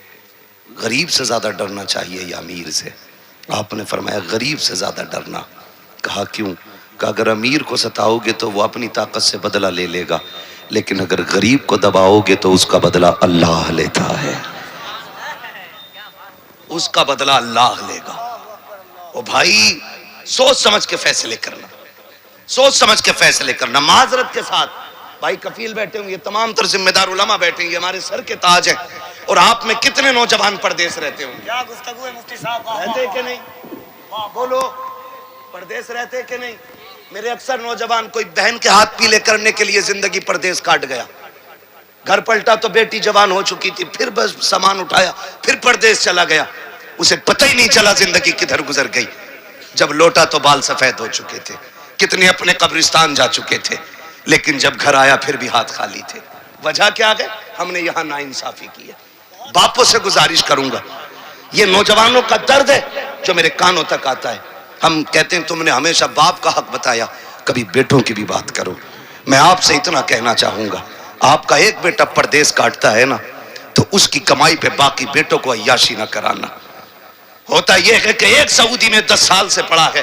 غریب سے زیادہ ڈرنا چاہیے یا امیر سے؟ آپ نے فرمایا غریب سے زیادہ ڈرنا۔ کہا کیوں؟ کہ اگر امیر کو ستاؤ گے تو وہ اپنی طاقت سے بدلہ لے لے گا، لیکن اگر غریب کو دباؤ گے تو اس کا بدلہ اللہ لیتا ہے، اس کا بدلہ اللہ لے گا۔ او بھائی سوچ سمجھ کے فیصلے کرنا، سوچ سمجھ کے فیصلے کرنا، معذرت کے ساتھ۔ بھائی کفیل بیٹھے ہوں، یہ تمام تر ذمہ دار علماء بیٹھے ہیں، یہ ہمارے سر کے تاج ہیں، اور آپ میں کتنے نوجوان پردیس رہتے ہوں گے؟ کیا گفتگو ہے مفتی صاحب، رہتے کہ نہیں؟ بولو، پردیس رہتے کہ نہیں؟ میرے اکثر نوجوان کوئی بہن کے ہاتھ پیلے کرنے کے لیے زندگی پردیس کاٹ گیا، گھر پلٹا تو بیٹی جوان ہو چکی تھی، پھر بس سامان اٹھایا پھر پردیس چلا گیا، اسے پتہ ہی نہیں چلا زندگی کدھر گزر گئی۔ جب لوٹا تو بال سفید ہو چکے تھے، کتنے اپنے قبرستان جا چکے تھے، لیکن جب گھر آیا پھر بھی ہاتھ خالی تھے۔ وجہ کیا ہے؟ ہم نے یہاں ناانصافی کی ہے۔ باپوں سے گزارش کروں گا، یہ نوجوانوں کا درد ہے جو میرے کانوں تک آتا ہے۔ ہم کہتے ہیں تم نے ہمیشہ باپ کا حق بتایا، کبھی بیٹوں کی بھی بات کرو۔ میں آپ سے اتنا کہنا چاہوں گا، آپ کا ایک بیٹا پردیس کاٹتا ہے نا تو اس کی کمائی پہ باقی بیٹوں کو عیاشی نہ کرانا۔ ہوتا یہ ہے کہ ایک سعودی میں 10 سال سے پڑا ہے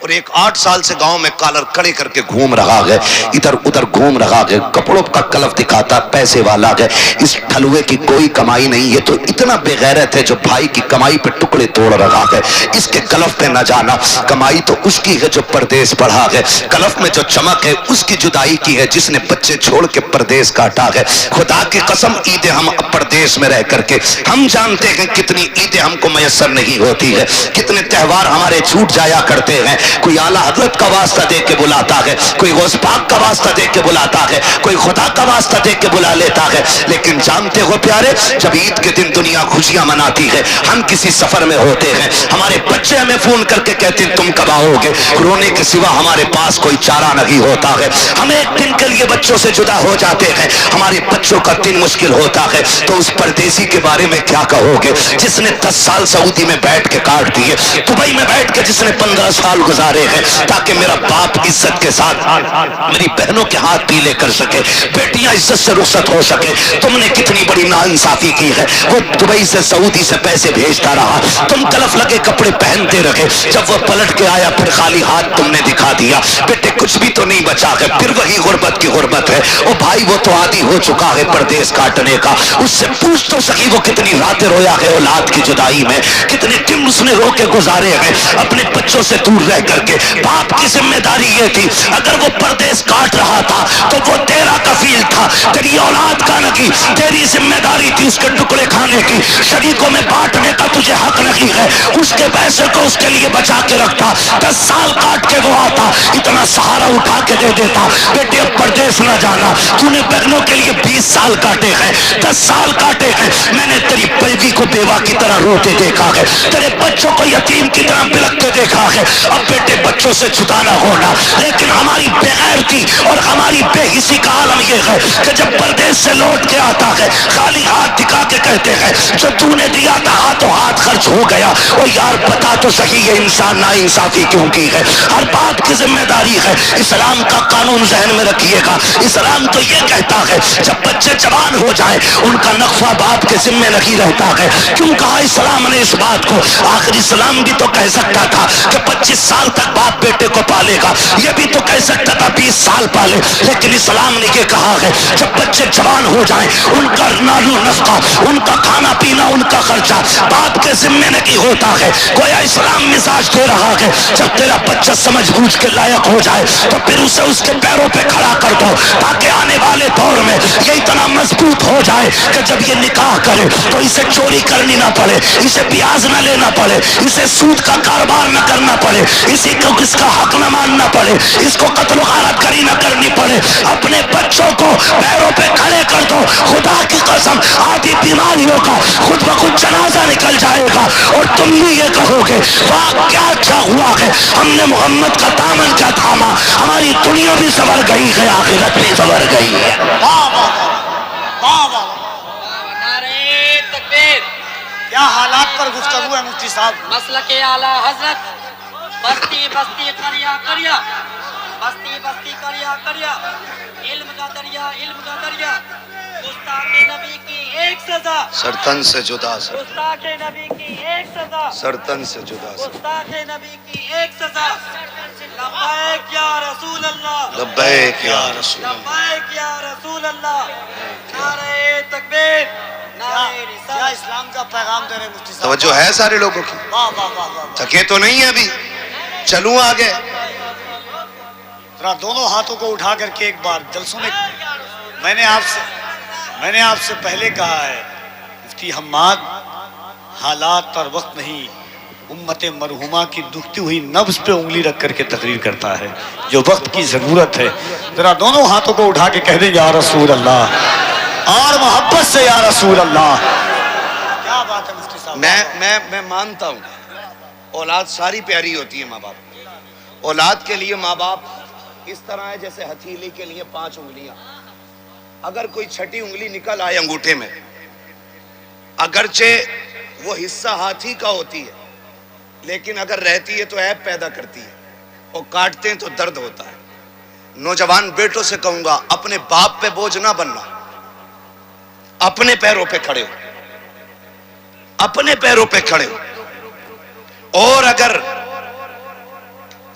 اور ایک 8 سال سے گاؤں میں کالر کھڑے کر کے گھوم رہا ہے، ادھر ادھر گھوم رہا ہے، کپڑوں کا کلف دکھاتا، پیسے والا ہے، اس ٹھلوے کی کوئی کمائی نہیں، یہ تو اتنا بے غیرت ہے جو بھائی کی کمائی پہ ٹکڑے توڑ رہا ہے، اس کے کلف پہ نہ جانا، کمائی تو اس کی ہے جو پردیس پڑھا ہے، کلف میں جو چمک ہے اس کی جدائی کی ہے جس نے بچے چھوڑ کے پردیس کاٹا ہے۔ خدا کی قسم عیدیں ہم پردیس میں رہ کر کے ہم جانتے ہیں کتنی عیدیں ہم کو میسر نہیں ہوتی ہے، کتنے تہوار ہمارے چھوٹ جایا کرتے ہیں، کوئی اعلیٰ حضرت کا واسطہ دے کے بلاتا ہے، کوئی غوث پاک کا واسطہ دے کے بلاتا ہے، کوئی خدا کا واسطہ دے کے بلا لیتا ہے، لیکن جانتے ہو پیارے جب عید کے دن دنیا خوشیاں مناتی ہے، ہم کسی سفر میں ہوتے ہیں، ہمارے بچے ہمیں فون کر کے کہتے ہیں تم کب آؤ گے، رونے کے سوا ہمارے پاس کوئی چارہ نہیں ہوتا ہے، ہم ایک دن کے لیے بچوں سے جدا ہو جاتے ہیں، ہمارے بچوں کا دن مشکل ہوتا ہے، تو اس پردیسی کے بارے میں کیا کہو گے جس نے 10 سال سعودی میں بیٹھ کے کاٹ دیے، دبئی میں بیٹھ کے جس نے 15 سال گزارے ہیں تاکہ میرا باپ عزت کے ساتھ میری بہنوں کے ہاتھ پیلے کر سکے، بیٹیاں عزت سے رخصت ہو سکے، تم نے کتنی بڑی ناانصافی کی ہے، وہ دبئی سے سعودی سے پیسے بھیجتا رہا، تم کلف لگے کپڑے پہنتے رہے، جب وہ پلٹ کے آیا پھر خالی ہاتھ تم نے دکھا دیا، بیٹے کچھ بھی تو نہیں بچا ہے، پھر وہی غربت کی غربت ہے، او بھائی وہ تو عادی ہو چکا ہے پردیس کاٹنے کا، اس سے پوچھ تو سکی وہ کتنی راتیں رویا ہے اولاد کی جدائی میں، کتنے دن اس نے رو کے گزارے ہیں اپنے بچوں سے دور رہ کر کے، باپ کی ذمہ داری یہ تھی اگر وہ پردیس کاٹ رہا تھا تو وہ تیرا کفیل تھا، تیری اولاد کا نہیں، تیری ذمہ داری تھی اس کے ٹکڑے کھانے کی، شریکوں میں بانٹنے کا تجھے حق نہیں ہے، اس کے پیسے کو اس کے لیے بچا کے رکھتا، 10 سال کاٹ کے وہ آتا اتنا سہارا اٹھا کے دے دیتا، بیٹے اب پردیس نہ جانا، تو نے بہنوں کے لیے 20 سال کاٹے ہیں، 10 سال کاٹے ہیں، میں نے تیری بیوی کو بیوہ کی طرح روتے دیکھا ہے، تیرے بچوں کو یتیم کی طرح بلکتے دیکھا ہے، اب بیٹے بچوں سے جدا نہ ہونا، لیکن ہماری بے غیرتی اور ہماری بے حسی کا عالم یہ ہے کہ جب پردیس سے لوٹ کے آتا ہے خالی ہاتھ دکھا کے کہتے ہیں جو تو نے دیا تھا ہاتھوں ہاتھ خرچ ہو گیا، اور یار بتا تو صحیح یہ انسان نا انصافی کیوں کی ہے، ہر بات کی ذمہ داری ہے، اسلام کا قانون ذہن میں رکھیے گا، اسلام تو یہ کہتا ہے جب بچے جوان ہو جائیں ان کا نقفہ باپ کے ذمہ نہیں رہتا ہے، کیوں کہا اسلام نے اس بات کو، آخر اسلام بھی تو کہہ سکتا تھا کہ 25 سال تک باپ بیٹے کو پالے گا، یہ بھی تو کہہ سکتا تھا 20 سال پالے، لیکن اسلام نے یہ کہا ہے جب بچے جوان ہو جائیں ان کا نالو نفقہ، ان کا کھانا پینا، ان کا خرچہ باپ کے ذمہ نہیں ہوتا ہے، گویا اسلام مزاج دے رہا ہے جب تیرا بچہ سمجھ بوجھ کے لائق ہو جائے تو پھر اسے اس کے پیروں پہ کھڑا کر دو تاکہ آنے والے دور میں یہ اتنا مضبوط ہو جائے کہ جب یہ نکاح کرے تو اسے چوری کرنی نہ پڑے، اسے بیاض نہ لینا پڑے، اسے سود کا کاروبار نہ کرنا پڑے، اسی کو اس کا حق نہ ماننا پڑے، اس کو قتل و غارت گری نہ کرنی پڑے، اپنے بچوں کو پیروں پہ کھڑے کر دو، خدا کی قسم آدھی بیماریوں کا خود بخود جنازہ نکل جائے گا اور تم بھی یہ کہو گے واہ کیا اچھا ہوا ہے ہم نے محمد کا دامن کیا تھاما، ہماری دنیا بھی سنور گئی ہے آخرت بھی سنور گئی ہے۔ نعرے تکبیر، کیا حالات پر گفتگو ہے مفتی صاحب؟ مسلک اعلیٰ حضرت، بستی بستی قریا قریا، بستی بستی قریا قریا، علم کا دریا علم کا دریا، گستاخ نبی کی ایک سزا، سرتن سے جدا، گستاخ نبی کی ایک سزا، سرتن سے جدا، گستاخ نبی کی ایک سزا، لبیک یا رسول اللہ، لبیک یا رسول اللہ، لبیک یا رسول اللہ، نعرہ تکبیر، نعرہ کیا رسالت۔ اسلام کا پیغام دے رہے مفتی صاحب؟ توجہ ہے سارے لوگوں کی؟ واہ واہ واہ واہ، تھکے تو نہیں ہے ابھی؟ چلوں آگے؟ ذرا دونوں ہاتھوں کو اٹھا کر کے ایک بار جلسوں میں میں نے آپ سے پہلے کہا ہے مفتی حماد حالات اور وقت نہیں، امت مرحومہ کی دکھتی ہوئی نبض پہ انگلی رکھ کر کے تقریر کرتا ہے، جو وقت کی ضرورت ہے، ذرا دونوں ہاتھوں کو اٹھا کے کہہ دیں یا رسول اللہ، اور محبت سے یا رسول اللہ۔ کیا بات ہے مفتی صاحب؟ میں مانتا ہوں اولاد ساری پیاری ہوتی ہے ماں باپ، اولاد کے لیے ماں باپ اس طرح ہے جیسے ہتھیلی کے لیے 5 انگلیاں، اگر کوئی چھٹی انگلی نکل آئے انگوٹھے میں اگرچہ وہ حصہ ہاتھی کا ہوتی ہے لیکن اگر رہتی ہے تو عیب پیدا کرتی ہے اور کاٹتے ہیں تو درد ہوتا ہے۔ نوجوان بیٹوں سے کہوں گا اپنے باپ پہ بوجھ نہ بننا، اپنے پیروں پہ کھڑے ہو، اپنے پیروں پہ کھڑے ہو، اور اگر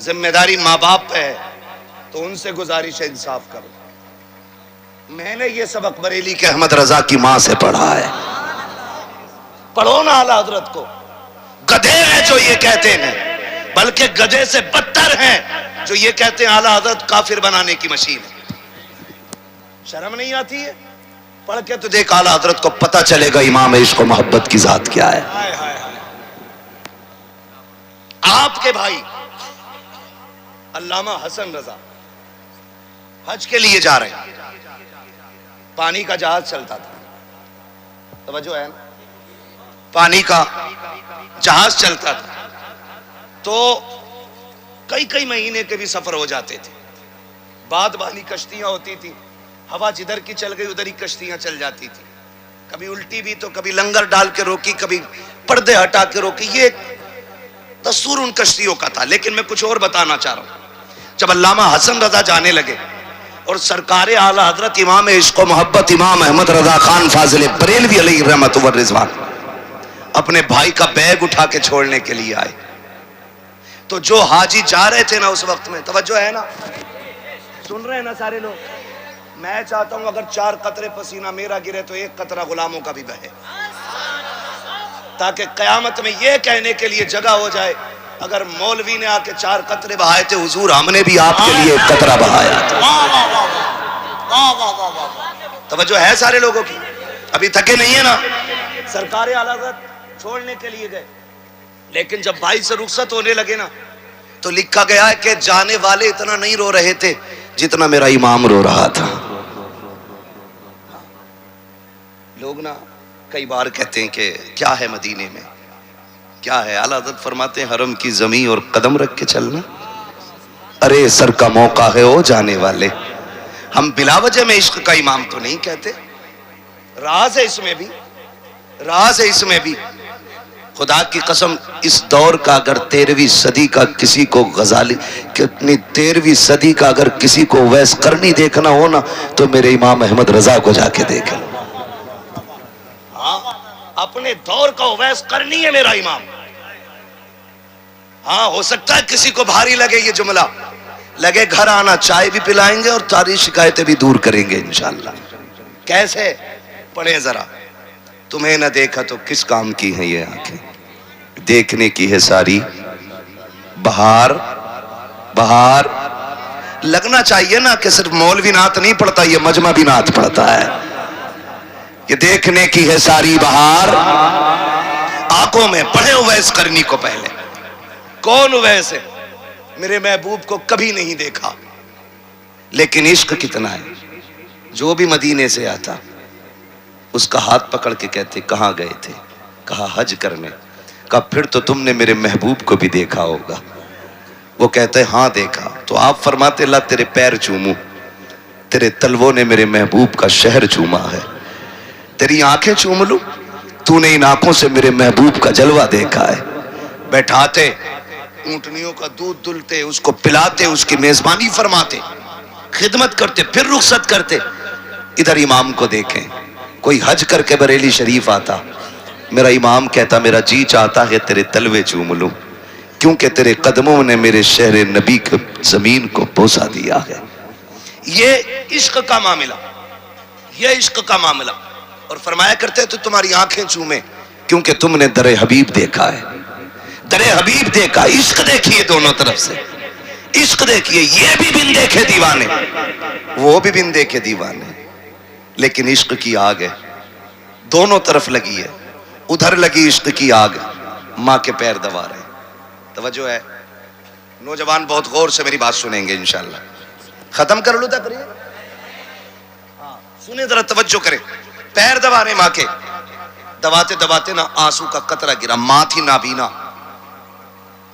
ذمہ داری ماں باپ پہ ہے تو ان سے گزارش ہے انصاف کرو. میں نے یہ سبق بریلی کے احمد رضا کی ماں سے پڑھا ہے. پڑھو نا اعلیٰ حضرت کو. گدھے ہیں جو یہ کہتے ہیں, بلکہ گدھے سے بدتر ہیں جو یہ کہتے ہیں اعلیٰ حضرت کافر بنانے کی مشین ہے. شرم نہیں آتی ہے؟ پڑھ کے تو دیکھ اعلیٰ حضرت کو پتہ چلے گا امام عشق و محبت کی ذات کیا ہے. آپ کے بھائی علامہ حسن رضا حج کے لیے جا رہے ہیں. پانی کا جہاز چلتا تھا, توجہ ہے نا, پانی کا جہاز چلتا تھا تو کئی مہینے کے بھی سفر ہو جاتے تھے. باد بانی کشتیاں ہوتی تھی, ہوا جدھر کی چل گئی ادھر ہی کشتیاں چل جاتی تھی. کبھی الٹی بھی تو کبھی لنگر ڈال کے روکی, کبھی پردے ہٹا کے روکی. یہ دستور ان کشتیوں کا تھا. لیکن میں کچھ اور بتانا چاہ رہا ہوں. جب علامہ حسن رضا جانے لگے اور سرکار اعلیٰ حضرت امام عشق و محبت امام احمد رضا خان فاضل بریلوی علیہ رحمت و رضوان اپنے بھائی کا بیگ اٹھا کے چھوڑنے کے لیے آئے, تو جو حاجی جا رہے تھے نا اس وقت میں, توجہ ہے نا, سن رہے ہیں نا سارے لوگ, میں چاہتا ہوں اگر 4 قطرے پسینہ میرا گرے تو 1 قطرہ غلاموں کا بھی بہے, تاکہ قیامت میں یہ کہنے کے لیے جگہ ہو جائے اگر مولوی نے آ کے 4 قطرے بہائے تھے حضور ہم نے بھی آپ کے لیے 1 قطرہ بہایا تھا. توجہ ہے سارے لوگوں کی؟ ابھی تھکے نہیں ہے نا. سرکار اعلیٰ حضرت چھوڑنے کے لیے گئے, لیکن جب بھائی سے رخصت ہونے لگے نا تو لکھا گیا ہے کہ جانے والے اتنا نہیں رو رہے تھے جتنا میرا امام رو رہا تھا. لوگ نا کئی بار کہتے ہیں کہ کیا ہے مدینے میں, کیا ہے. اعلیٰ حضرت فرماتے ہیں حرم کی زمین اور قدم رکھ کے چلنا, ارے سر کا موقع ہے او جانے والے. ہم بلا وجہ میں عشق کا امام تو نہیں کہتے, راز ہے اس میں بھی, راز ہے اس میں بھی. خدا کی قسم اس دور کا اگر 13ویں صدی کا کسی کو غزالی, کتنی 13ویں صدی کا اگر کسی کو ویس کرنی دیکھنا ہو نا تو میرے امام احمد رضا کو جا کے دیکھیں. اپنے دور کا اویس کرنی ہے میرا امام. ہاں ہو سکتا ہے کسی کو بھاری لگے یہ جملہ, لگے گھر آنا چائے بھی پلائیں گے اور ساری شکایتیں بھی دور کریں گے انشاءاللہ. کیسے؟ پڑھیں ذرا. تمہیں نہ دیکھا تو کس کام کی ہیں یہ آنکھیں, دیکھنے کی ہے ساری بہار. بہار لگنا چاہیے نا کہ صرف مولوی نعت نہیں پڑھتا, یہ مجمع بھی نعت پڑھتا ہے. کہ دیکھنے کی ہے ساری بہار آنکھوں میں. پڑھے اویس کرنی کو پہلے. کون اویس ہے؟ میرے محبوب کو کبھی نہیں دیکھا, لیکن عشق کتنا ہے. جو بھی مدینے سے آتا اس کا ہاتھ پکڑ کے کہتے کہاں گئے تھے؟ کہا حج کرنے. کہا پھر تو تم نے میرے محبوب کو بھی دیکھا ہوگا. وہ کہتے ہاں دیکھا. تو آپ فرماتے اللہ تیرے پیر چوموں, تیرے تلووں نے میرے محبوب کا شہر چوما ہے. تیری آنکھیں چوم لوں, تو نے ان آنکھوں سے میرے محبوب کا جلوہ دیکھا ہے. بیٹھاتے, اونٹنیوں کا دودھ دلتے, اس کو پلاتے, اس کی میزبانی فرماتے, خدمت کرتے, پھر رخصت کرتے. ادھر امام کو دیکھیں, کوئی حج کر کے بریلی شریف آتا, میرا امام کہتا میرا جی چاہتا ہے تیرے تلوے چوم لوں, کیونکہ تیرے قدموں نے میرے شہر نبی کی زمین کو بوسا دیا ہے. یہ عشق کا معاملہ, یہ عشق کا معاملہ. اور فرمایا کرتے تو تمہاری آنکھیں چومیں کیونکہ تم نے در حبیب دیکھا ہے. در حبیب دیکھا, عشق دیکھیے دونوں طرف سے, عشق دیکھیے. یہ بھی بن دیکھے دیوانے, وہ بھی بن دیکھے دیوانے, لیکن عشق کی آگ ہے دونوں طرف لگی ہے. ادھر لگی عشق کی آگ, ماں کے پیر دبا رہے. توجہ ہے نوجوان, بہت غور سے میری بات سنیں گے انشاءاللہ. ختم کر لوں تقریر, سنیں ذرا توجہ کریں. پیر دبا رہے ماں کے, دباتے دباتے نا آنسو کا قطرہ گرا. ماں تھی نابینا,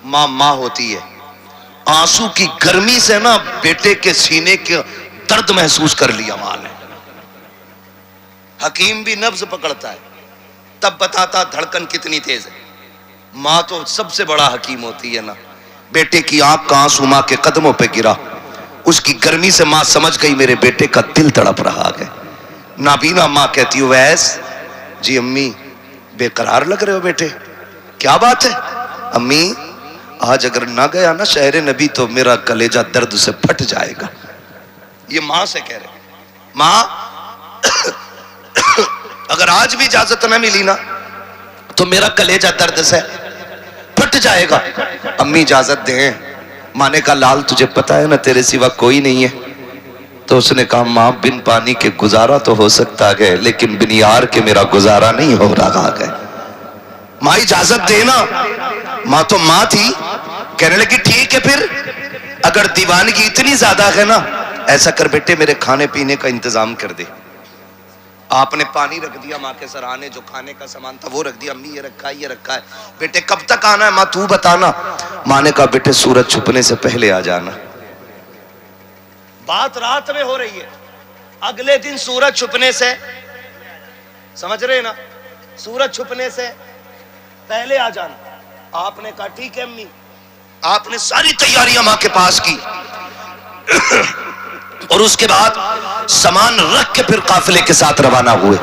ماں ہوتی ہے. آنسو کی گرمی سے نا بیٹے کے سینے کے درد محسوس کر لیا ماں نے. حکیم بھی نبض پکڑتا ہے تب بتاتا دھڑکن کتنی تیز ہے. ماں تو سب سے بڑا حکیم ہوتی ہے نا. بیٹے کی آنکھ کا آنسو ماں کے قدموں پہ گرا, اس کی گرمی سے ماں سمجھ گئی میرے بیٹے کا دل تڑپ رہا ہے. نابینا ماں کہتی ہو ویس جی امی بے قرار لگ رہے ہو بیٹے, کیا بات ہے؟ امی آج اگر نہ گیا نا شہر نبی تو میرا کلیجہ درد سے پھٹ جائے گا. یہ ماں سے کہہ رہے, ماں اگر آج بھی اجازت نہ ملی نا تو میرا کلیجہ درد سے پھٹ جائے گا. امی اجازت دیں. ماں نے کہا لال تجھے پتا ہے نا تیرے سوا کوئی نہیں ہے. تو اس نے کہا ماں بن پانی کے گزارا تو ہو سکتا ہے لیکن بن یار کے میرا گزارا نہیں ہو رہا ہے. ماں اجازت دینا. ماں تو ماں تھی, کہنے لگی ٹھیک ہے پھر اگر دیوانگی اتنی زیادہ ہے نا ایسا کر بیٹے میرے کھانے پینے کا انتظام کر دے. آپ نے پانی رکھ دیا ماں کے سرانے, جو کھانے کا سامان تھا وہ رکھ دیا. امی یہ رکھا ہے بیٹے کب تک آنا ہے ماں تو بتانا. ماں نے کہا بیٹے سورج چھپنے سے پہلے آ جانا. بات رات میں ہو رہی ہے, اگلے دن سورج چھپنے سے, سمجھ رہے نا, سورج چھپنے سے پہلے آ جانا. آپ نے کہا ٹھیک ہے امی. آپ نے ساری تیاریاں ماں کے پاس کی اور اس کے بعد سامان رکھ کے پھر قافلے کے ساتھ روانہ ہوئے.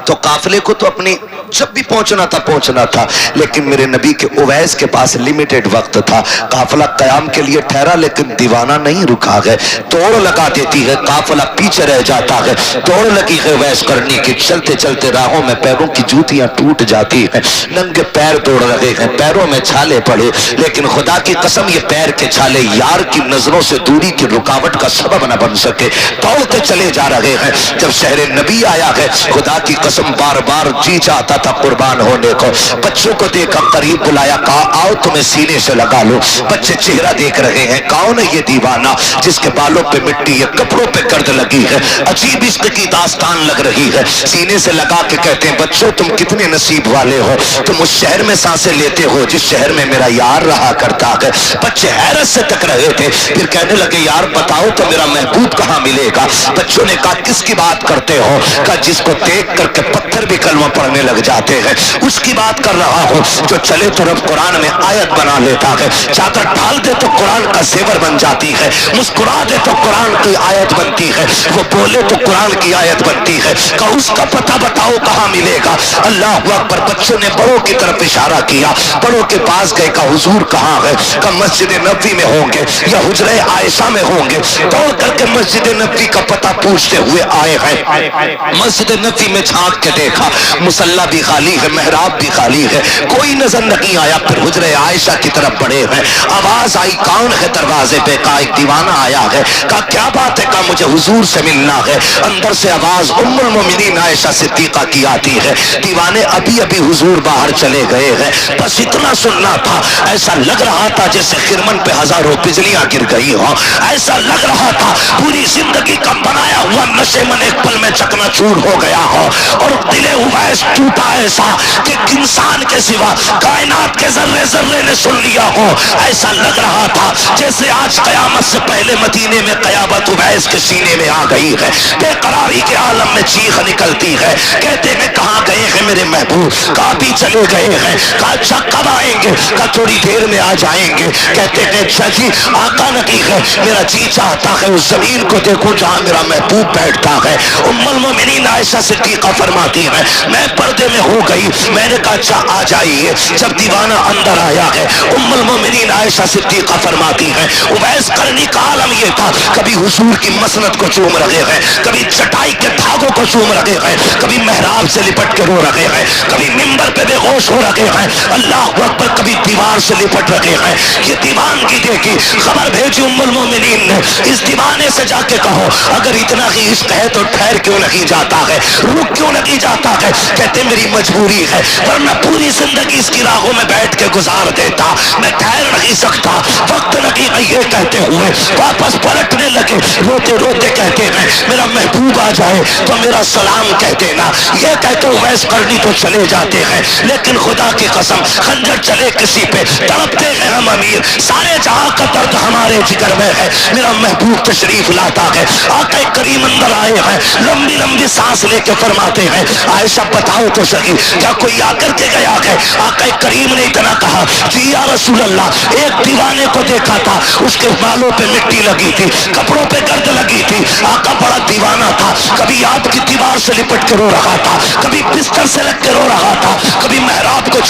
تو قافلے کو تو اپنی جب بھی پہنچنا تھا لیکن میرے نبی کے اویس کے پاس لیمیٹڈ وقت تھا. قافلہ قیام کے لیے ٹھہرا لیکن دیوانہ نہیں رکا ہے, توڑ لگا دیتی ہے, قافلہ پیچھے رہ جاتا ہے. توڑ لگی ہے اویس کرنی کی, چلتے چلتے راہوں میں پیروں کی جوتیاں ٹوٹ جاتی ہیں, ننگے پیر توڑ رہے ہیں, پیروں میں چھالے پڑے. لیکن خدا کی قسم یہ پیر کے چھالے یار کی نظروں سے دوری کی رکاوٹ کا سبب نہ بن سکے. دوڑتے چلے جا رہے ہیں. جب شہر نبی آیا ہے خدا کی قسم بار بار جی چاہتا تھا قربان ہونے کو. بچوں کو دیکھا, قریب بلایا, کہا آؤ تمہیں سینے سے لگا لو. بچے چہرہ دیکھ رہے ہیں, کون ہے یہ دیوانہ جس کے بالوں پہ مٹی ہے, کپڑوں پہ گرد لگی ہے, عجیب عشق کی داستان لگ رہی ہے. سینے سے لگا کے کہتے ہیں بچوں تم کتنے نصیب والے ہو, تم اس شہر میں سانسیں لیتے ہو جس شہر میں میرا یار رہا کرتا ہے. بچے حیرت سے تک رہے تھے, پھر کہنے لگے یار بتاؤ تو میرا محبوب کہاں ملے گا. بچوں نے کہا کس کی بات کرتے ہو؟ کہا جس کو دیکھ کر کے پتھر بھی کلمہ پڑھنے لگ جاتے ہیں اس کی بات کر رہا ہوں. جو چلے تو رب قرآن میں آیت بنا لیتا ہے, چادر ڈال دے تو قرآن کا زیور بن جاتی ہے, مسکرا دے تو قرآن کی آیت بنتی ہے, وہ بولے تو قرآن کی آیت بنتی ہے. کہ اس کا پتہ بتاؤ کہاں ملے گا. اللہ اکبر. بچوں نے بڑوں کی طرف اشارہ کیا, بڑوں کے پاس گئے. کہ حضور کہاں ہے؟ کہ مسجد نبوی میں ہوں گے یا حجرہ عائشہ میں ہوں گے. دوڑ کر کے مسجد نبوی کا پتہ پوچھتے ہوئے آئے ہیں. مسجد نبوی میں جھانک کے دیکھا, مصلی بھی خالی ہے, محراب بھی خالی ہے, کوئی نظر نہیں آیا. پھر حجرہ عائشہ کی طرف بڑھے ہیں. آواز آئی کون ہے دروازے پہ؟ کہا ایک دیوانہ آیا ہے. کہا کیا بات ہے؟ کہا مجھے حضور سے ملنا ہے. اندر سے آواز ام المومنین عائشہ صدیقہ کی آتی ہے. دیوانے ابھی ابھی حضور باہر چلے گئے ہیں. بس اتنا سننا تھا, ایسا لگ رہا تھا جیسے خرمن پہ ہزاروں بجلیاں گر گئی ہوں. ایسا لگ رہا تھا پوری زندگی کا بنایا ہوا نشے من ایک پل میں چکنا چور ہو گیا ہو اور دل اویس ٹوٹا ایسا کہ انسان کے سوا کائنات کے ذرے ذرے نے سن لیا ہو. ایسا لگ رہا تھا جیسے آج قیامت سے پہلے مدینے میں قیامت اویس کے سینے میں آ گئی ہے. بے قراری کے عالم میں چیخ نکلتی ہے. کہتے ہیں کہاں گئے ہیں میرے محبوب؟ کہاں بھی چلے گئے ہیں. کہا اچھا کب آئیں گے؟ کہا تھوڑی دیر میں آ جائیں گے. کہتے ہیں اچھا جی آقا نہیں ہے, میرا جی چاہتا ہے اس زمین کو دیکھو جہاں میرا محبوب بیٹھتا ہے. ام المومنین عائشہ صدیقہ فرماتی ہے میں پردے میں ہو گئی. میں نے کہا اچھا آ جائیے. جب دیوانہ اندر آیا ہے ام المومنین عائشہ صدیقہ فرماتی ہے اویس کرنی کا عالم یہ تھا, کبھی حضور کی مسند کو چوم رہے ہیں, کبھی چٹائی کے دھاگوں کو چوم رہے ہیں, کبھی محراب سے لپٹ کے رو رہے ہیں, کبھی منبر پہ بے ہوش ہو رہے ہیں. اللہ اکبر. کبھی دیوار سے لپٹ رہے ہیں. یہ دیوانگی دیکھی, خبر بھیجی ام المومنین نے اس دیوانے سے جا کے کہو اگر اتنا ہی عشق ہے تو ٹھہر کیوں نہیں جاتا ہے, رک کیوں نہیں جاتا ہے؟ کہتے میری مجبوری ہے ورنہ پوری زندگی اس کی راہوں میں بیٹھ کے گزار دیتا, میں ٹھہر نہیں سکتا, وقت نہیں ہے. یہ کہتے ہوئے واپس پلٹنے لگے, روتے روتے کہتے ہیں میرا محبوب آ جائے تو میرا سلام کہہ دینا. یہ کہتے اویس کرنی تو چلے جاتے ہیں لیکن خدا کی قسم خنجر چلے کسی پہ تڑپتے ہیں ہم امیر. سارے جہاں کا درد ہمارے جگر میں ہے, میرا محبوب تشریف لاتا ہے. آقا کریم اندر آئے ہیں, لمبی لمبی سانس لے کے فرماتے ہیں عائشہ بتاؤ تو صحیح کیا کوئی آ کر کے گیا ہے؟ آقا کریم نے اتنا کہا جی یا رسول اللہ, ایک دیوانے کو دیکھا تھا, اس کے بالوں پہ مٹی لگی تھی, کپڑوں پہ گرد لگی تھی. آقا بڑا دیوانہ تھا, کبھی آپ کی دیوار سے لپٹ کے رو رہا تھا, کبھی بستر سے لگ کے رو رہا تھا, کبھی محراب کو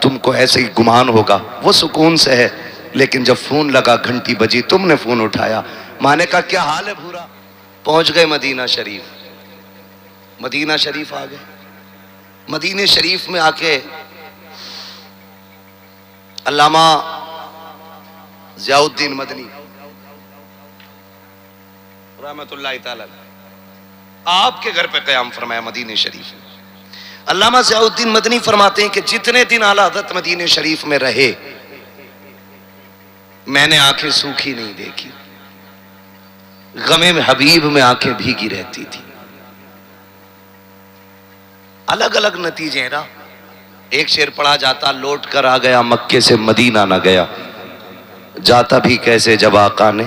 تم کو ایسے ہی گمان ہوگا، وہ سکون سے ہے، لیکن جب فون لگا، گھنٹی بجی، تم نے فون اٹھایا، ماں نے کہا کیا حال ہے بھورا؟ پہنچ گئے مدینہ شریف، مدینہ شریف آ گئے۔ مدینہ شریف میں آ کے علامہ ضیاء الدین مدنی رحمت اللہ تعالی آپ کے گھر پہ قیام فرمایا مدینہ شریف میں۔ علامہ ضیاء الدین مدنی فرماتے ہیں کہ جتنے دن اعلیٰ حضرت مدینہ شریف میں رہے، میں نے آنکھیں سوکھی نہیں دیکھی، غم حبیب میں آنکھیں بھیگی رہتی تھی۔ الگ الگ نتیجے ہیں نا، ایک شعر پڑھا جاتا لوٹ کر آ گیا مکے سے مدینہ نہ گیا، جاتا بھی کیسے جب آقا نے،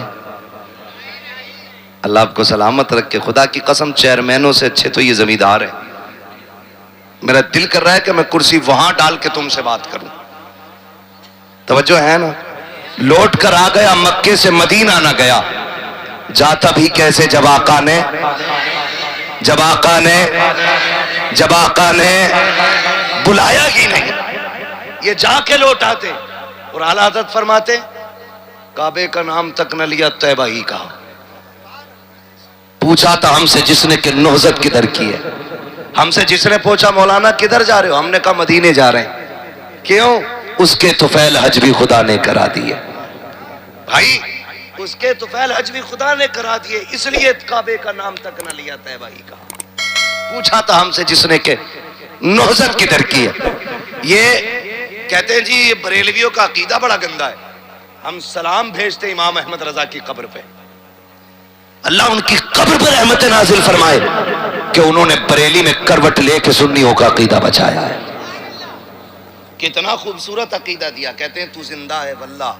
اللہ آپ کو سلامت رکھے، خدا کی قسم چیئرمینوں سے اچھے تو یہ زمیندار ہے۔ میرا دل کر رہا ہے کہ میں کرسی وہاں ڈال کے تم سے بات کروں، توجہ ہے نا؟ لوٹ کر آ گیا مکے سے مدینہ نہ گیا، جاتا بھی کیسے جب آقا نے، جب آقا نے، جب آقا نے بلایا ہی نہیں، یہ جا کے لوٹ آتے۔ اور اعلیٰ حضرت فرماتے کعبے کا نام تک نہ لیا، طیبہ ہی کہا۔ پوچھا تھا ہم سے جس نے کہ نہضت کدھر کی ہے، ہم سے جس نے پوچھا مولانا کدھر جا رہے ہو، ہم نے کہا مدینے جا رہے ہیں۔ کیوں؟ اس کے طفیل حج بھی خدا نے کرا دیے بھائی، اس کے طفیل حج بھی خدا نے کرا دیے، اس لیے کعبے کا نام تک نہ لیا، طیبہ ہی کہا۔ پوچھا تھا ہم سے جس نے کہ نہضت کدھر کی ہے۔ یہ کہتے ہیں جی یہ بریلویوں کا عقیدہ بڑا گندا ہے، ہم سلام بھیجتے امام احمد رضا کی قبر پہ، اللہ ان کی قبر پر رحمت نازل فرمائے کہ انہوں نے بریلی میں کروٹ لے کے سنیوں کا عقیدہ بچایا ہے۔ کتنا خوبصورت عقیدہ دیا، کہتے ہیں تو زندہ ہے واللہ،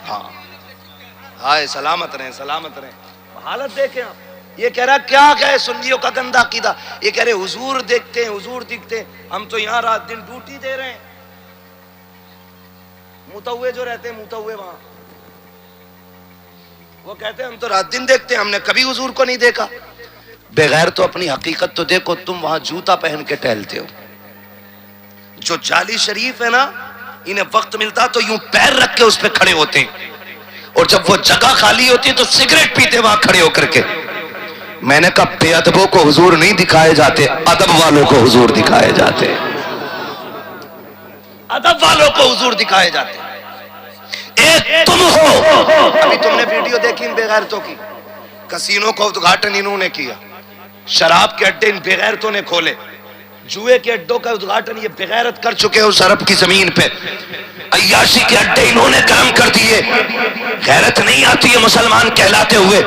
ہاں ہائے سلامت رہیں سلامت رہیں۔ حالت دیکھیں آپ، یہ کہہ رہا کیا ہے سنیوں کا گندا عقیدہ، یہ کہہ رہے حضور دیکھتے ہیں حضور دکھتے ہیں، ہم تو یہاں رات دن ڈیوٹی دے رہے ہیں۔ متوے جو رہتے ہیں متوے وہاں، وہ کہتے ہیں ہم تو رات دن دیکھتے ہیں، ہم نے کبھی حضور کو نہیں دیکھا۔ بغیر تو اپنی حقیقت تو دیکھو، تم وہاں جوتا پہن کے ٹہلتے ہو۔ جو جعلی شریف ہے نا، انہیں وقت ملتا تو یوں پیر رکھ کے اس پہ کھڑے ہوتے ہیں، اور جب وہ جگہ خالی ہوتی ہے تو سگریٹ پیتے وہاں کھڑے ہو کر کے۔ میں نے کہا بے ادبوں کو حضور نہیں دکھائے جاتے، ادب والوں کو حضور دکھائے جاتے، ادب والوں کو حضور دکھائے جاتے۔ ایک تم ہو، ابھی تم نے ویڈیو دیکھی ان بے غیرتوں کی، کسینوں کا ادگھاٹن انہوں نے کیا، شراب کے اڈے ان بے غیرتوں نے کھولے، جوئے کے اڈوں کا ادگھاٹن یہ بے غیرت کر چکے ہیں اس عرب کی زمین پہ، عیاشی کے اڈے انہوں نے کرم کر دیے۔ غیرت نہیں آتی ہے مسلمان کہلاتے ہوئے،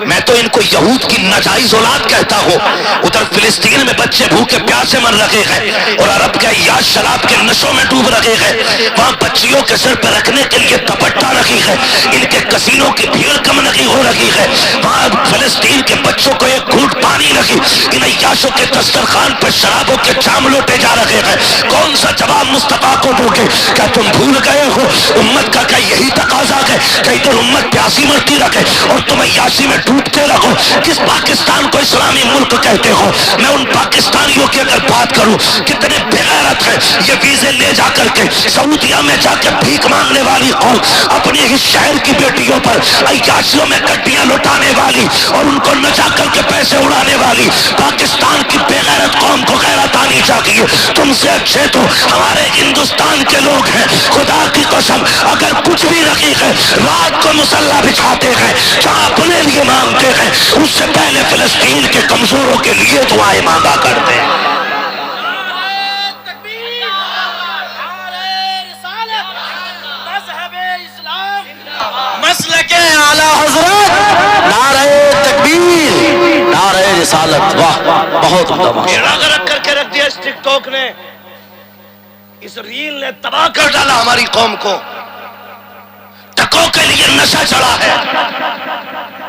میں تو ان کو یہود کی ناجائز اولاد کہتا ہوں۔ ادھر فلسطین میں بچے بھوکے پیاسے مر رہے ہیں، اور عرب کے عیاش شراب کے نشوں میں ڈوب رہے ہیں، وہاں بچیوں کے سر پہ رکھنے کے لیے کپٹا رکھی ہے، ان کے کسینوں کی بھیڑ کم نہیں ہو رہی ہے، وہاں فلسطین کے بچوں کو ایک گھونٹ پانی رکھی، ان عیاشوں کے دسترخوان پہ شرابوں کے جام لوٹے جا رہے ہیں۔ کون سا جواب مصطفیٰ کو دو گے؟ کیا تم بھول گئے ہو امت کا کیا یہی تقاضا ہے کہ ادھر امت پیاسی مرتی رکھے اور تم عیاشی میں ڈوبتے رہو؟ کس پاکستان کو اسلامی ملک کہتے ہو؟ میں ان پاکستانیوں کی اگر بات کروں کتنے بے غیرت ہیں، یہ ویزے لے جا کر کے سعودیہ میں جا کے بھیک مانگنے والی قوم، اپنے ہی شہر کی بیٹیوں پر عیاشیوں میں گڈیاں لٹانے والی اور ان کو نچا کر کے پیسے اڑانے والی پاکستان کی بے غیرت قوم کو غیرت آنی چاہیے۔ تم سے اچھے تو ہمارے ہندوستان کے لوگ ہیں، خدا کی قسم اگر کچھ بھی رکھی ہے رات کو مسلح بچھاتے ہیں، جہاں اپنے لیے مانگتے ہیں اس سے پہلے فلسطین کے کمزوروں کے لیے دعائیں مانگا کرتے ہیں۔ مسلک اعلی حضرت، نعرہ تکبیر، نعرہ رسالت، واہ بہت عمدہ۔ رکھ کر کے رکھ دیا اس ٹک ٹاک نے، اس ریل نے تباہ کر ڈالا ہماری قوم کو۔ ٹکوں کے لیے نشہ چڑھا ہے،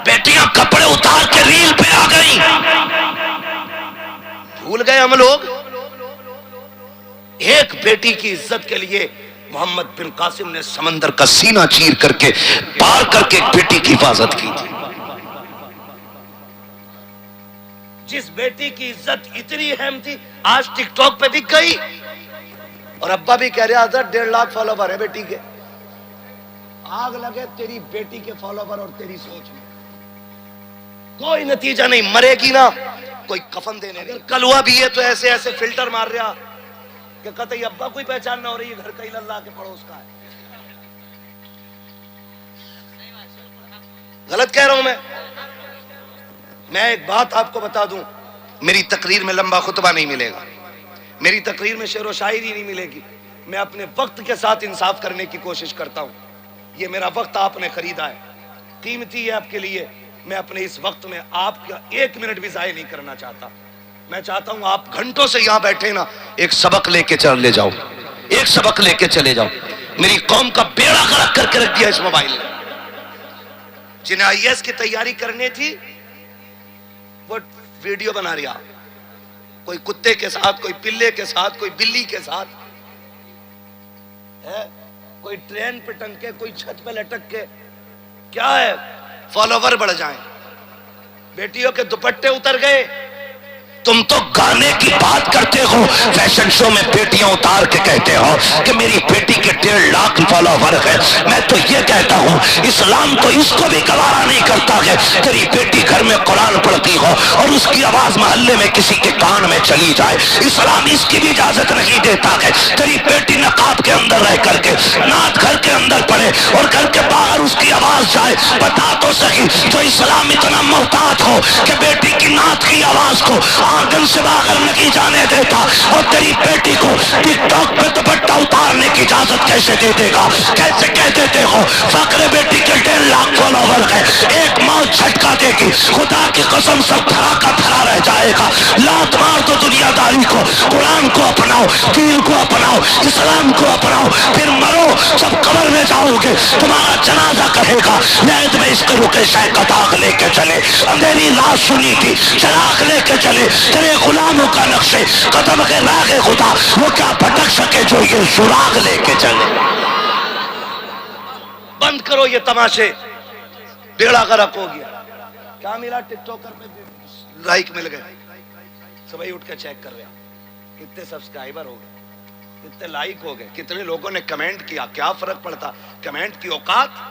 بیٹیاں کپڑے اتار کے ریل پہ آ گئی۔ بھول گئے ہم لوگ ایک بیٹی کی عزت کے لیے محمد بن قاسم نے سمندر کا سینہ چیر کر کے پار کر کے ایک بیٹی کی حفاظت کی تھی۔ جس بیٹی کی عزت اتنی اہم تھی آج ٹک ٹاک پہ بک گئی۔ اور ابا بھی کہہ رہے حضرت 1.5 لاکھ فالوور ہے بیٹی کے. آگ لگے تیری بیٹی کے فالوور اور تیری سوچ میں، کوئی نتیجہ نہیں. مرے گی نا کوئی کفن دینے نہیں. کلوا بھی ہے تو ایسے ایسے فلٹر مار رہا کہ قطعی ابا کوئی پہچان نہ ہو رہی ہے، گھر کا ہی اللہ کے پڑوس کا ہے. غلط کہہ رہا ہوں میں ایک بات آپ کو بتا دوں، میری تقریر میں لمبا خطبہ نہیں ملے گا، میری تقریر میں شعر و شاعری نہیں ملے گی. میں اپنے وقت کے ساتھ انصاف کرنے کی کوشش کرتا ہوں. یہ میرا وقت آپ نے خریدا ہے، قیمتی ہے آپ کے لیے. میں اپنے اس وقت میں آپ کا 1 منٹ بھی ضائع نہیں کرنا چاہتا. میں چاہتا ہوں آپ گھنٹوں سے یہاں بیٹھے نا، ایک سبق لے کے چلے جاؤ، ایک سبق لے کے چلے جاؤ. میری قوم کا بیڑا غرق کر کے رکھ دیا اس موبائل نے. جنہیں IAS کی تیاری کرنی تھی وہ ویڈیو بنا رہا، کوئی کتے کے ساتھ، کوئی پلے کے ساتھ، کوئی بلی کے ساتھ ہے، کوئی ٹرین پہ ٹنگ کے، کوئی چھت پہ لٹک کے. کیا ہے؟ فالوور بڑھ جائیں. بیٹیوں کے دوپٹے اتر گئے. تم تو گانے کی بات کرتے ہو، فیشن شو میں بیٹیاں اتار کے کہتے ہو کہ میری بیٹی کے 1.5 لاکھ فالوور ہے. میں تو یہ کہتا ہوں اسلام تو اس کو بھی گوارا نہیں کرتا ہے تیری بیٹی گھر میں قرآن پڑھتی ہو اور اس کی آواز محلے میں کسی کے کان میں چلی جائے. اسلام اس کی بھی اجازت نہیں دیتا ہے تیری بیٹی نقاب کے اندر رہ کر کے نعت گھر کے اندر پڑھے اور گھر کے باہر اس کی آواز جائے. بتا تو صحیح، جو اسلام اتنا محتاط ہو کہ بیٹی کی نعت کی آواز کو آنگن سے باہر نہیں جانے دیتا، اور تیری بیٹی کو ٹک ٹاک پہ دوپٹہ اتارنے کی اجازت کیسے دے دے گا؟ کیسے کہہ دیتے ہو فقر بیٹی کے 1.5 لاکھ فالوور ہے، ایک موت جھٹکا دے گی، خدا کی قسم سب دھرا کا دھرا رہ جائے گا. لات مار دو دنیا داری کو، قرآن کو اپناؤ، دین کو اپناؤ، اسلام کو اپناؤ، پھر مرو. جب قبر میں جاؤ گے تمہارا جنازہ کہے گا نیت میں اس کے رکے شے کا داغ لے کے چلے، اندھیری لاش سنی تھی چراغ لے کے چلے. تیرے غلاموں کا نقشے قدم کے راغ خدا وہ کیا بھٹک سکے جو یہ سراغ لے کے چلے. بند کرو یہ تماشے. بیڑا غرق ہو گیا. کیا ملا؟ ٹک ٹاکر پہ لائک مل گئے. صبح اٹھ کے چیک کر رہا کتنے سبسکرائبر ہو گئے، کتنے لائک ہو گئے، کتنے لوگوں نے کمنٹ کیا. کیا فرق پڑتا؟ کمنٹ کی اوقات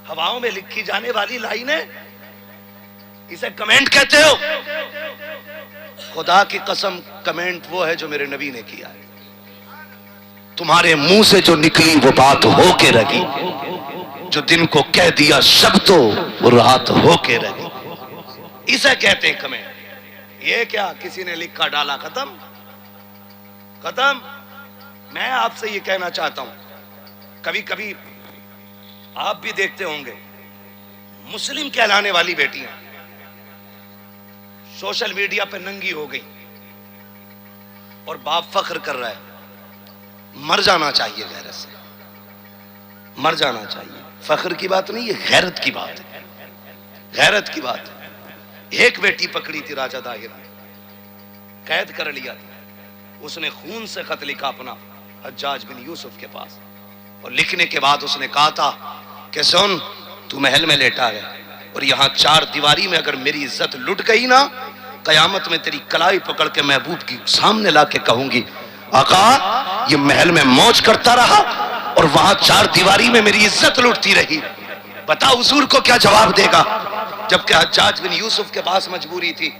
ہواؤں میں لکھی جانے والی لائنیں، اسے کمنٹ کہتے ہو؟ خدا کی قسم کمنٹ وہ ہے جو میرے نبی نے کیا ہے. تمہارے منہ سے جو نکلی وہ بات ہو کے رہی، جو دن کو کہہ دیا شب تو وہ رات ہو کے رہی. اسے کہتے ہیں کمنٹ. یہ کیا کسی نے لکھا ڈالا ختم ختم. میں آپ سے یہ کہنا چاہتا ہوں، کبھی کبھی آپ بھی دیکھتے ہوں گے مسلم کہلانے والی بیٹیاں سوشل میڈیا پہ ننگی ہو گئی اور باپ فخر کر رہا ہے. مر جانا چاہیے، غیرت سے مر جانا چاہیے. فخر کی بات نہیں، یہ غیرت کی بات ہے، غیرت کی بات ہے. ایک بیٹی پکڑی تھی راجہ طاہر نے، قید کر لیا تھا. اس نے خون سے خط لکھا اپنا حجاج بن یوسف کے پاس، اور لکھنے کے بعد اس نے کہا تھا کہ سن، تو محل میں لیٹا ہے اور یہاں 4 دیواری میں اگر میری عزت لٹ گئی نا، قیامت میں تیری کلائی پکڑ کے محبوب کی سامنے لا کے کہوں گی آقا یہ محل میں موج کرتا رہا اور وہاں 4 دیواری میں میری عزت لٹتی رہی. بتا حضور کو کیا جواب دے گا؟ جبکہ حجاج بن یوسف کے پاس مجبوری تھی،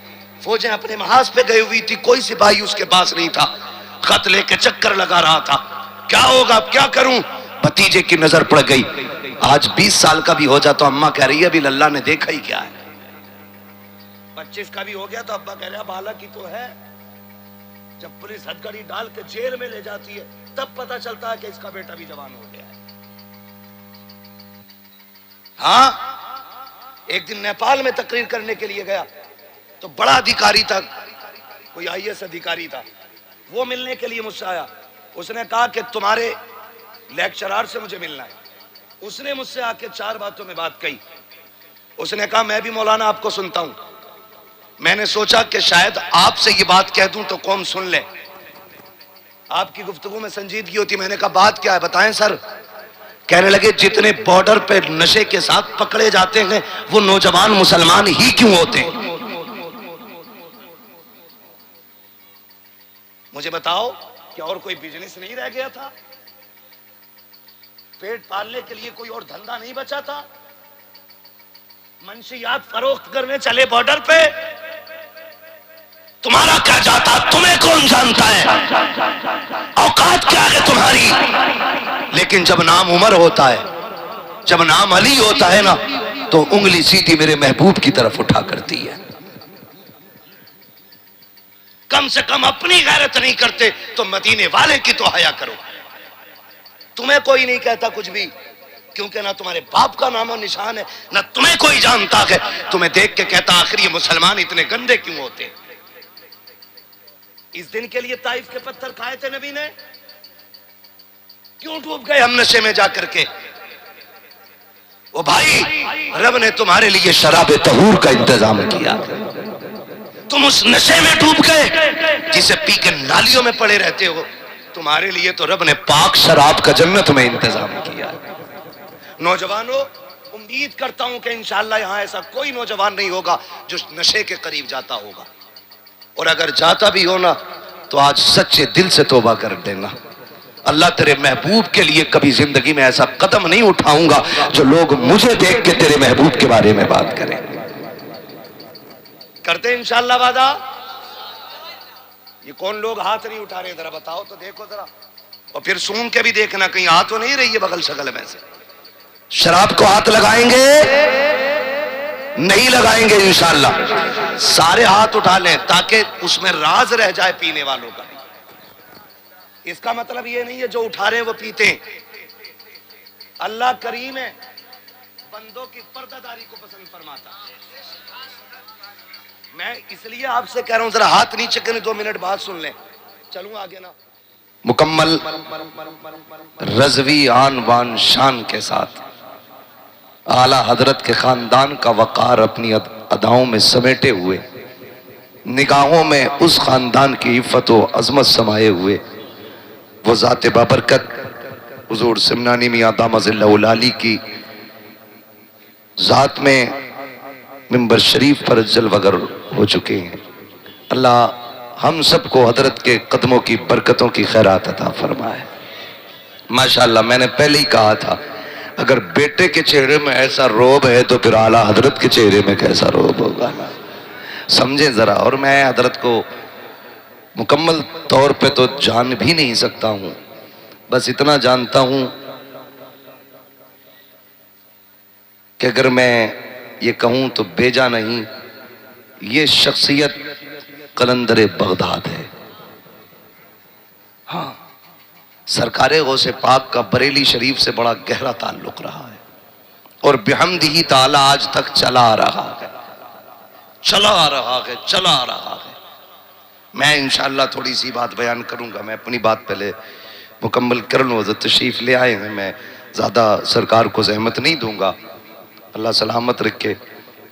فوجیں اپنے محاذ پہ گئی ہوئی تھی، کوئی سپاہی اس کے پاس نہیں تھا، خط لے کے چکر لگا رہا تھا. کیا ہوگا اب کیا کروں؟ بھتیجے کی نظر پڑ گئی. آج 20 سال کا بھی ہو جاتا، اماں کہہ رہی ہے ابھی اللہ نے دیکھا ہی کیا ہے. 25 کا بھی ہو گیا تو ابا کہہ رہا بالک ہی تو ہے. جب پولیس ہتھکڑی ڈال کے جیل میں لے جاتی ہے تب پتا چلتا ہے کہ اس کا بیٹا بھی جوان ہو گیا ہے. ہاں ایک دن نیپال میں تقریر کرنے کے لیے گیا تو بڑا ادھیکاری تھا، کوئی IAS ادھیکاری تھا، وہ ملنے کے لیے مجھ سے آیا. اس نے کہا کہ تمہارے لیکچرار سے مجھے ملنا ہے. اس نے مجھ سے آ کے 4 باتوں میں بات کہی. اس نے کہا میں بھی مولانا آپ کو سنتا ہوں. میں نے سوچا کہ شاید آپ سے یہ بات کہہ دوں تو قوم سن لے، آپ کی گفتگو میں سنجیدگی ہوتی. میں نے کہا بات کیا ہے بتائیں سر. کہنے لگے جتنے بارڈر پہ نشے کے ساتھ پکڑے جاتے ہیں وہ نوجوان مسلمان ہی کیوں ہوتے ہیں؟ مجھے بتاؤ کیا اور کوئی بزنس نہیں رہ گیا تھا؟ پیٹ پالنے کے لیے کوئی اور دھندا نہیں بچا تھا؟ منشیات فروخت کرنے چلے بارڈر پہ؟ تمہارا کیا جاتا تمہیں کون جانتا ہے؟ اوقات کیا ہے تمہاری؟ لیکن جب نام عمر ہوتا ہے، جب نام علی ہوتا ہے نا، تو انگلی سیدھی میرے محبوب کی طرف اٹھا کرتی ہے۔ کم سے کم اپنی غیرت نہیں کرتے تو مدینے والے کی تو حیا کرو۔ تمہیں کوئی نہیں کہتا کچھ بھی، کیونکہ نہ تمہارے باپ کا نام و نشان ہے، نہ تمہیں کوئی جانتا ہے۔ تمہیں دیکھ کے کہتا آخر یہ مسلمان اتنے گندے کیوں ہوتے ہیں؟ اس دن کے لیے طائف کے پتھر کھائے تھے نبی نے؟ کیوں ڈوب گئے ہم نشے میں جا کر کے؟ وہ بھائی، رب نے تمہارے لیے شراب طہور کا انتظام کیا، تم اس نشے میں ڈوب گئے جسے پی کے نالیوں میں پڑے رہتے ہو۔ تمہارے لیے تو رب نے پاک شراب کا جنت میں انتظام کیا۔ نوجوانوں، امید کرتا ہوں کہ انشاءاللہ یہاں ایسا کوئی نوجوان نہیں ہوگا جو نشے کے قریب جاتا ہوگا، اور اگر جاتا بھی ہونا تو آج سچے دل سے توبہ کر دینا۔ اللہ تیرے محبوب کے لیے کبھی زندگی میں ایسا قدم نہیں اٹھاؤں گا جو لوگ مجھے دیکھ کے تیرے محبوب کے بارے میں بات کریں۔ کرتے انشاءاللہ وعدہ؟ یہ کون لوگ ہاتھ نہیں اٹھا رہے؟ ذرا بتاؤ تو، دیکھو ذرا، اور پھر سون کے بھی دیکھنا کہیں ہاتھ تو نہیں رہی ہے بغل شگل میں سے۔ شراب کو ہاتھ لگائیں گے؟ نہیں لگائیں گے انشاءاللہ۔ سارے ہاتھ اٹھا لیں تاکہ اس میں راز رہ جائے پینے والوں کا۔ اس کا مطلب یہ نہیں ہے جو اٹھا رہے ہیں وہ پیتے ہیں۔ اللہ کریم ہے، بندوں کی پردہ داری کو پسند فرماتا۔ میں اس لیے آپ سے کہہ رہا ہوں ذرا ہاتھ نیچے کریں، 2 منٹ بعد سن لیں۔ چلوں آگے نا؟ مکمل رضوی آن بان شان کے ساتھ اعلیٰ حضرت کے خاندان کا وقار اپنی اداؤں میں سمیٹے ہوئے، نگاہوں میں اس خاندان کی عفت و عظمت سمائے ہوئے، وہ ذات بابرکت حضور سمنانی میاں دامت ظلہ العالی کی ذات میں منبر شریف پر جلوگر ہو چکے ہیں۔ اللہ ہم سب کو حضرت کے قدموں کی برکتوں کی خیرات عطا فرمائے۔ ماشاءاللہ، میں نے پہلے ہی کہا تھا اگر بیٹے کے چہرے میں ایسا روب ہے تو پھر اعلیٰ حضرت کے چہرے میں کیسا روب ہوگا، سمجھیں ذرا۔ اور میں حضرت کو مکمل طور پہ تو جان بھی نہیں سکتا ہوں، بس اتنا جانتا ہوں کہ اگر میں یہ کہوں تو بیجا نہیں، یہ شخصیت قلندر بغداد ہے۔ ہاں، سرکار غوث پاک کا بریلی شریف سے بڑا گہرا تعلق رہا ہے، اور بحمدہ تعالی آج تک چلا آ رہا ہے، چلا آ رہا ہے، چلا آ رہا ہے۔ میں انشاءاللہ تھوڑی سی بات بیان کروں گا۔ میں اپنی بات پہلے مکمل کر لوں، حضرت تشریف لے آئے ہیں، میں زیادہ سرکار کو زحمت نہیں دوں گا۔ اللہ سلامت رکھے،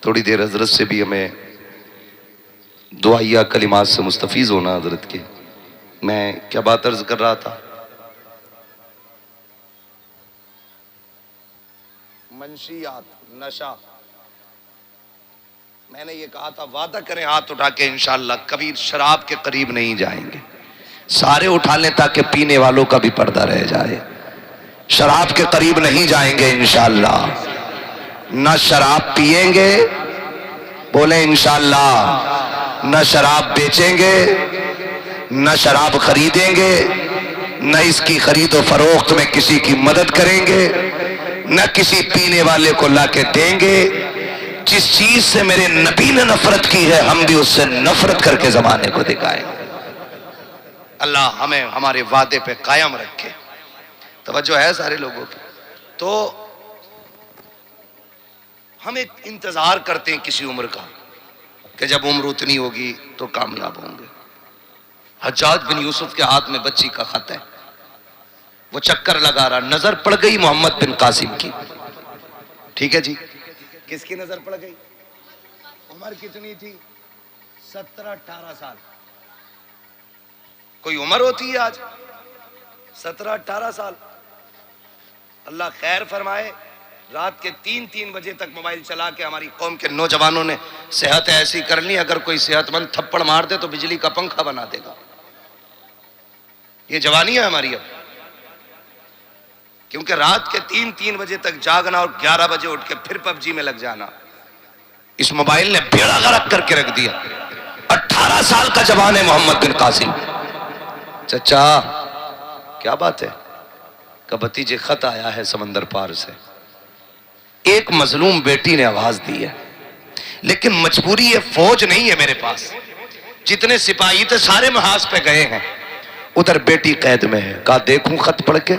تھوڑی دیر حضرت سے بھی ہمیں دعائیہ کلمات سے مستفیض ہونا حضرت کے۔ میں کیا بات عرض کر رہا تھا؟ منشیات، نشہ۔ میں نے یہ کہا تھا وعدہ کریں ہاتھ اٹھا کے انشاءاللہ کبھی شراب کے قریب نہیں جائیں گے۔ سارے اٹھا لیں تاکہ پینے والوں کا بھی پردہ رہ جائے۔ شراب کے قریب نہیں جائیں گے انشاءاللہ، نہ شراب پیئیں گے، بولیں انشاءاللہ، نہ شراب بیچیں گے، نہ شراب خریدیں گے، نہ اس کی خرید و فروخت میں کسی کی مدد کریں گے، نہ کسی پینے والے کو لا کے دیں گے۔ جس چیز سے میرے نبی نے نفرت کی ہے ہم بھی اس سے نفرت کر کے زمانے کو دکھائیں گے۔ اللہ ہمیں ہمارے وعدے پہ قائم رکھے۔ توجہ ہے سارے لوگوں کی؟ تو ہم ایک انتظار کرتے ہیں کسی عمر کا کہ جب عمر اتنی ہوگی تو کامیاب ہوں گے۔ حجاج بن یوسف کے ہاتھ میں بچی کا خط ہے، وہ چکر لگا رہا، نظر پڑ گئی محمد بن قاسم کی۔ ٹھیک ہے جی، کس کی نظر پڑ گئی؟ عمر کتنی تھی؟ 17-18 سال۔ کوئی عمر ہوتی ہے آج 17-18 سال؟ اللہ خیر فرمائے، رات کے 3 بجے تک موبائل چلا کے ہماری قوم کے نوجوانوں نے صحت ایسی کرنی، اگر کوئی صحت مند تھپڑ مار دے تو بجلی کا پنکھا بنا دے گا۔ یہ جوانی ہے ہماری اب، کیونکہ رات کے 3 بجے تک جاگنا اور 11 بجے اٹھ کے پھر پب جی میں لگ جانا، اس موبائل نے بیڑا غرق کر کے رکھ دیا۔ 18 سال کا جوان ہے محمد بن قاسم۔ چچا کیا بات ہے؟ کہ بھتیجے خط آیا ہے سمندر پار سے، ایک مظلوم بیٹی نے آواز دی ہے، لیکن مجبوری ہے، فوج نہیں ہے میرے پاس، جتنے سپاہی تھے سارے محاذ پہ گئے ہیں، ادھر بیٹی قید میں ہے۔ کہا دیکھوں خط پڑھ کے؟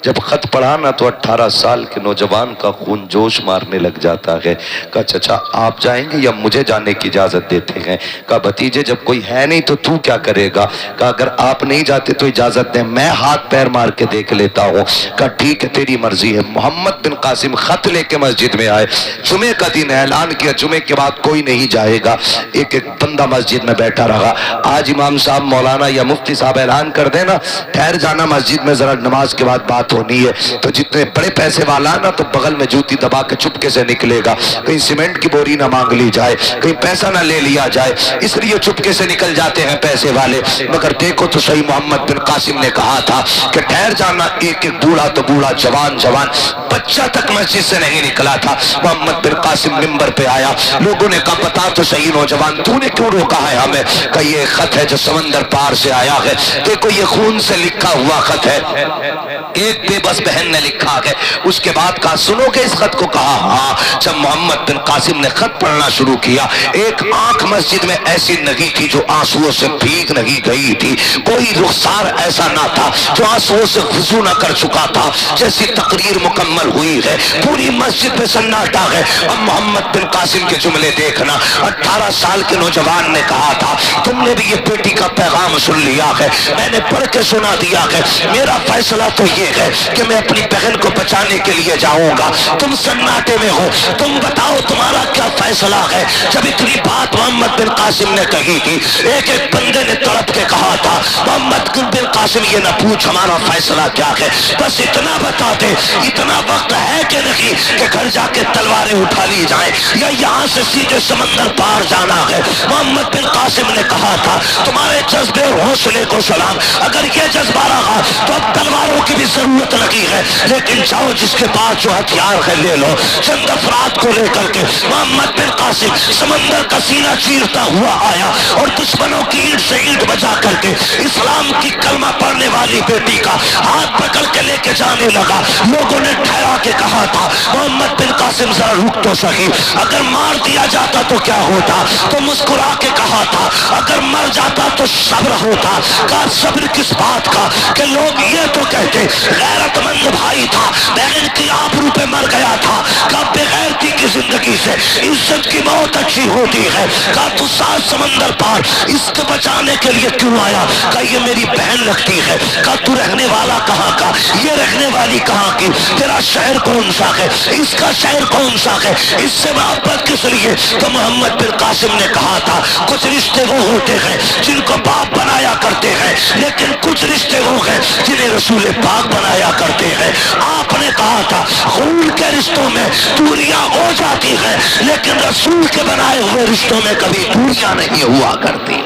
جب خط پڑھا نا تو 18 سال کے نوجوان کا خون جوش مارنے لگ جاتا ہے۔ کہا چچا آپ جائیں گے یا مجھے جانے کی اجازت دیتے ہیں؟ کہا بھتیجے جب کوئی ہے نہیں تو تو کیا کرے گا؟ کہا اگر آپ نہیں جاتے تو اجازت دیں، میں ہاتھ پیر مار کے دیکھ لیتا ہوں۔ کہا ٹھیک ہے تیری مرضی ہے۔ محمد بن قاسم خط لے کے مسجد میں آئے، جمعے کا دن اعلان کیا جمعے کے بعد کوئی نہیں جائے گا، ایک ایک بندہ مسجد میں بیٹھا رہا۔ آج امام صاحب مولانا یا مفتی صاحب اعلان کر دینا ٹھہر جانا مسجد میں، ذرا نماز کے بعد بات ہونی ہے، تو جتنے بڑے پیسے والا نا تو بغل میں جوتی دبا کے چپکے سے نکلے گا، کہیں سیمنٹ کی بوری نہ مانگ لی جائے، کہیں پیسہ نہ لے لیا جائے، اس لیے چپکے سے نکل جاتے ہیں پیسے والے۔ مگر دیکھو تو صحیح محمد بن قاسم نے کہا تھا کہ ٹھہر جانا، ایک ایک بوڑھا تو بوڑھا، جوان جوان، بچہ تک مسجد سے نہیں نکلا تھا۔ محمد بن قاسم منبر پہ آیا، لوگوں نے کہا بتا تو صحیح نوجوان تو نے کیوں روکا ہے ہمیں؟ کہ یہ خط ہے جو سمندر پار سے آیا ہے، دیکھو یہ خون سے لکھا ہوا خط ہے، ایک بے بس بہن نے لکھا ہے۔ اس کے بعد کہا سنو گے اس خط کو؟ کہا ہاں۔ جب محمد بن قاسم نے خط پڑھنا شروع کیا، ایک آنکھ مسجد میں ایسی نہیں تھی جو آنسوؤں سے بھیگ نہیں گئی تھی، کوئی رخسار ایسا نہ تھا جو آنسوؤں سے وضو نہ کر چکا تھا۔ جیسی تقریر مکمل ہوئی ہے پوری مسجد میں سناٹا ہے۔ اب محمد بن قاسم کے جملے دیکھنا، 18 سال کے نوجوان نے کہا تھا تم نے بھی یہ بیٹی کا پیغام سن لیا ہے، میں نے پڑھ کے سنا دیا ہے، میرا فیصلہ تو یہ ہے کہ میں اپنی بہن کو بچانے کے لیے جاؤں گا، تم سناٹے میں ہو، تم بتاؤ تمہارا کیا فیصلہ ہے؟ جب اتنی بات محمد بن قاسم نے کہی تھی، ایک ایک بندے نے تڑپ کے کہا تھا محمد بن قاسم یہ نہ پوچھ ہمارا فیصلہ کیا ہے، بس اتنا بتا دے اتنا وقت ہے کہ نہیں کہ گھر جا کے تلواریں اٹھا لی جائیں یا یہاں سے سیدھے سمندر پار جانا ہے؟ محمد بن قاسم نے کہا تھا تمہارے جذبے اور حوصلے کو سلام، اگر یہ جذبہ رہا تو اب تلواروں کی بھی ضرورت لگی ہے، لیکن جاؤ جس کے پاس جو ہتھیار ہے لے لو۔ چند افراد کو لے کر کے محمد بن قاسم سمندر کا سینہ چیرتا ہوا آیا اور دشمنوں کی اینٹ سے اینٹ بجا کر کے اسلام کی کلمہ پڑھنے والی بیٹی کا ہاتھ پکڑ کے لے کے جانے لگا۔ لوگوں نے ٹھہرا کے کہا تھا محمد بن قاسم ذرا رک تو صحیح، اگر مار دیا جاتا تو کیا ہوتا؟ تو مسکرا کے کہا تھا اگر مر جاتا تو صبر ہوتا۔ کہا صبر کس بات کا؟ کہ لوگ یہ تو کہتے غیرت مند بھائی تھا، بہن کی آبرو پہ مر گیا تھا۔ کہا بغیرتی کی زندگی سے عزت کی موت اچھی ہوتی ہے۔ کہا تو سات سمندر پار اس کو بچانے کے لیے کیوں آیا؟ کہا یہ میری بہن لگتی ہے۔ کہا تو رہنے والا کہاں کا؟ یہ رہنے والی کہاں کی؟ تیرا شہر کون سا ہے؟ اس کا شہر کون سا ہے؟ اس سے محبت کس لیے؟ تو محمد بن قاسم نے کہا تھا کچھ رشتے وہ ہوتے ہیں جن کو باپ بنایا کرتے ہیں، لیکن کچھ رشتے وہ ہیں جنہیں رسول پاک بنایا کرتے ہیں۔ آپ نے کہا تھا خون کے رشتوں میں دوریاں ہو جاتی ہیں، لیکن رسول کے بنائے ہوئے رشتوں میں کبھی دوریاں نہیں ہوا کرتی۔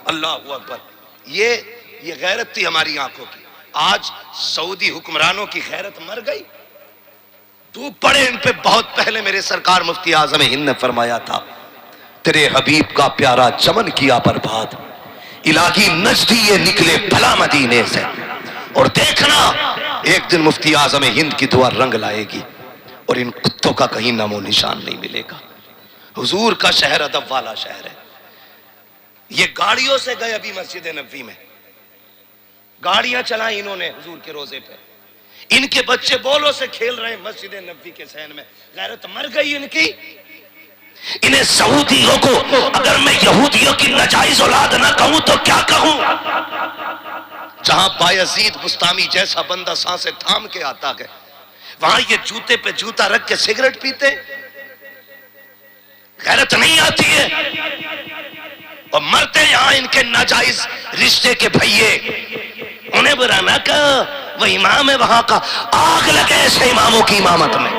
اللہ اکبر، یہ غیرت تھی ہماری آنکھوں کی۔ آج سعودی حکمرانوں کی غیرت مر گئی۔ تو پڑے ان پہ بہت پہلے میرے سرکار مفتی اعظم ہند نے فرمایا تھا تیرے حبیب کا پیارا چمن کیا برباد، الہی نجدی یہ نکلے بھلا مدینے سے۔ اور دیکھنا ایک دن مفتی اعظم ہند کی دعا رنگ لائے گی اور ان کتوں کا کہیں نام و نشان نہیں ملے گا۔ حضور کا شہر ادب والا شہر ہے۔ یہ گاڑیوں سے گئے ابھی مسجد نبوی میں، گاڑیاں چلائیں انہوں نے حضور کے روزے پہ، ان کے بچے بولوں سے کھیل رہے ہیں مسجد نبوی کے صحن میں۔ غیرت مر گئی ان کی۔ انہیں سعودیوں کو اگر میں یہودیوں کی ناجائز اولاد نہ کہوں تو کیا کہوں؟ جہاں بایزید بستامی جیسا بندہ سانسیں تھام کے آتا ہے، وہاں یہ جوتے پہ جوتا رکھ کے سگریٹ پیتے، غیرت نہیں آتی ہے؟ اور مرتے یہاں ان کے ناجائز رشتے کے بھائیے، انہیں برا نہ کہا، وہ امام ہے وہاں کا، آگ لگے ایسے اماموں کی امامت میں،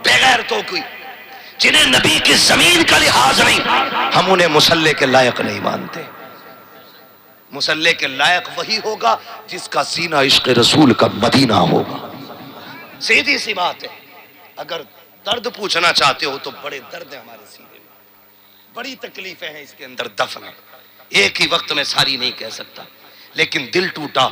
بغیر تو کوئی جنہیں نبی کی زمین کا لحاظ نہیں، ہم انہیں مصلی کے لائق نہیں مانتے۔ مسلح کے لائق وہی ہوگا جس کا سینہ عشق رسول کا مدینہ ہوگا. سیدھی سی بات ہے. اگر درد پوچھنا چاہتے ہو تو بڑے درد ہیں ہمارے سینے میں, بڑی تکلیفیں ہیں اس کے اندر دفن ہیں, ایک ہی وقت میں ساری نہیں کہہ سکتا. لیکن دل ٹوٹا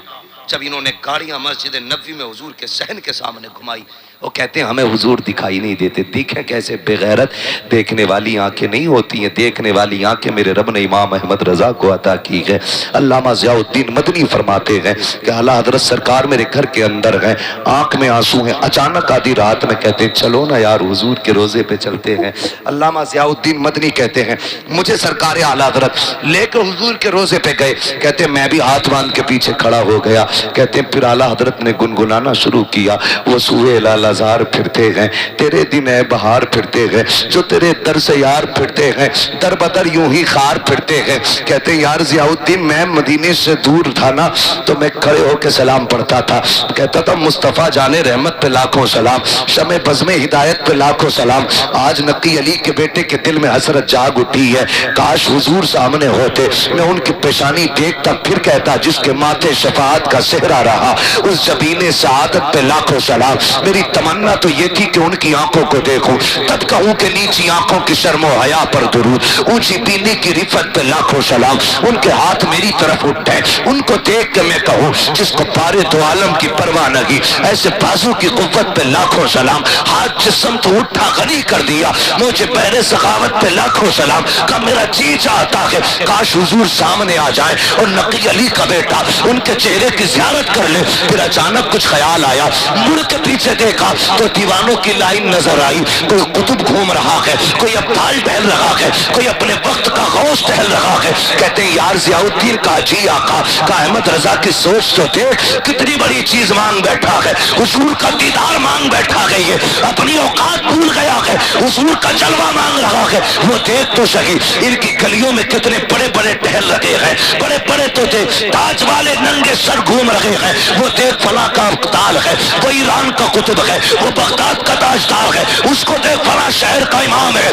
جب انہوں نے گاڑیاں مسجد نبوی میں حضور کے صحن کے سامنے گھمائی. وہ کہتے ہیں ہمیں حضور دکھائی نہیں دیتے. دیکھیں کیسے بے غیرت. دیکھنے والی آنکھیں نہیں ہوتی ہیں, دیکھنے والی آنکھیں میرے رب نے امام احمد رضا کو عطا کی ہے. علامہ ضیاء الدین مدنی فرماتے ہیں کہ اعلیٰ حضرت سرکار میرے گھر کے اندر ہیں, آنکھ میں آنسو ہیں. اچانک آدھی رات میں کہتے ہیں چلو نا یار حضور کے روزے پہ چلتے ہیں. علامہ ضیاء الدین مدنی کہتے ہیں مجھے سرکار اعلیٰ حضرت لے کر حضور کے روزے پہ گئے. کہتے ہیں میں بھی ہاتھ باندھ کے پیچھے کھڑا ہو گیا. کہتے ہیں پھر اعلیٰ حضرت نے گنگنانا شروع کیا, وہ سوئے لالازار پھرتے ہیں, تیرے دن اے بہار پھرتے ہیں, جو تیرے در سے یار پھرتے ہیں, در بدر یوں ہی خار پھرتے ہیں. کہتے ہیں یار ضیاء الدین میں مدینے سے دور تھا نا تو میں کھڑے ہو کے سلام پڑھتا تھا. کہتا تھا مصطفیٰ جان رحمت پہ لاکھوں سلام, شمع بزم ہدایت پہ لاکھوں سلام. آج نقی علی کے بیٹے کے دل میں حسرت جاگ اٹھی ہے, کاش حضور سامنے ہوتے, میں ان کی پیشانی دیکھتا پھر کہتا جس کے ماتھے شفاعت کا صحرا رہا اس جبین سعادت پہ لاکھوں سلام. میری تمنا تو یہ تھی کہ ان کی آنکھوں کو دیکھوں, تب کہوں کہ نیچی آنکھوں کی شرم و حیا پر درود, اونچی بینی کی رفت پہ لاکھوں سلام. ان کے ہاتھ میری طرف اٹھے, ان کو دیکھ کے میں کہوں جس کو پارے دو عالم کی پرواہ نگی, ایسے بازو کی قوت پہ لاکھوں سلام. ہاتھ جسم تو اٹھا غنی کر دیا, مجھے بہر سخاوت پہ لاکھوں سلام. کہ میرا جی چاہتا ہے کاش حضور سامنے آ جائے اور نقی علی کا بیٹا ان کے چہرے کی زیارت کر لے. پھر اچانک کچھ خیال آیا, مڑ کے پیچھے دیکھا تو دیوانوں کی لائن نظر آئی. کوئی قطب گھوم رہا ہے, کوئی ابدال ٹہل رہا ہے, کوئی اپنے وقت کا غوث ٹہل رہا ہے. کہتے ہیں یار ضیاء الدین کا جی آقا کا احمد رضا کی سوچ تو دیکھ, کتنی بڑی چیز مانگ بیٹھا ہے, حضور کا دیدار مانگ بیٹھا ہے, یہ اپنی اوقات بھول گیا ہے, حضور کا جلوہ مانگ رہا ہے. وہ دیکھ تو سہی ان کی گلیوں میں کتنے بڑے بڑے ٹہل رہے ہیں, بڑے بڑے تو تھے تاج والے ننگے سر گھوم رہے ہیں. وہ دیکھ فلاں کا ابدال ہے, وہ ایران کا قطب ہے, وہ بغداد کا تاجدار ہے, اس کو دیکھ فلاں شہر کا امام ہے.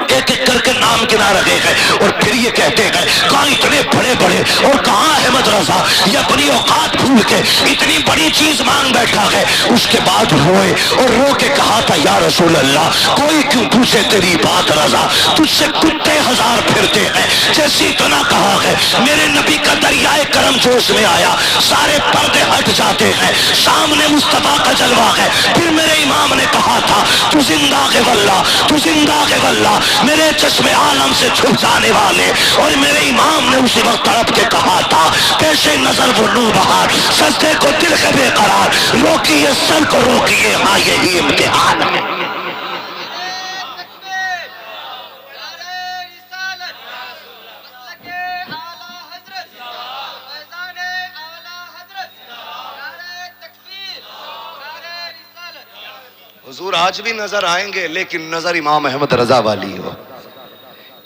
ایک ایک کر کے نام گنا رہے ہیں اور پھر یہ کہتے ہیں کہاں اتنے بڑے بڑے اور کہاں احمد رضا, یہ اپنی اوقات بھول کے اتنی بڑی چیز مانگ بیٹھا ہے. اس کے بعد روئے اور رو کے کہا تھا یا رسول اللہ کوئی کیوں پوچھے تیری بات رضا, تجھ سے کتے ہزار پھرتے ہیں. جیسی اتنا کہا ہے میرے نبی کا دریائے کرم جوش میں آیا, سارے پردے ہٹ جاتے ہیں, سامنے مصطفیٰ کا جلوہ ہے. پھر میرے امام نے کہا تھا تو زندہ ہے واللہ, تو زندہ ہے واللہ, میرے چشم عالم سے چھپ جانے والے. اور میرے امام نے اسی وقت تڑپ کے کہا تھا پیش نظر وہ نو بہار, سجدے کو دل ہے بے قرار, روکیے سر کو روکیے, ہاں یہی امتحان ہے. حضور آج بھی نظر آئیں گے لیکن نظر امام احمد رضا والی ہو,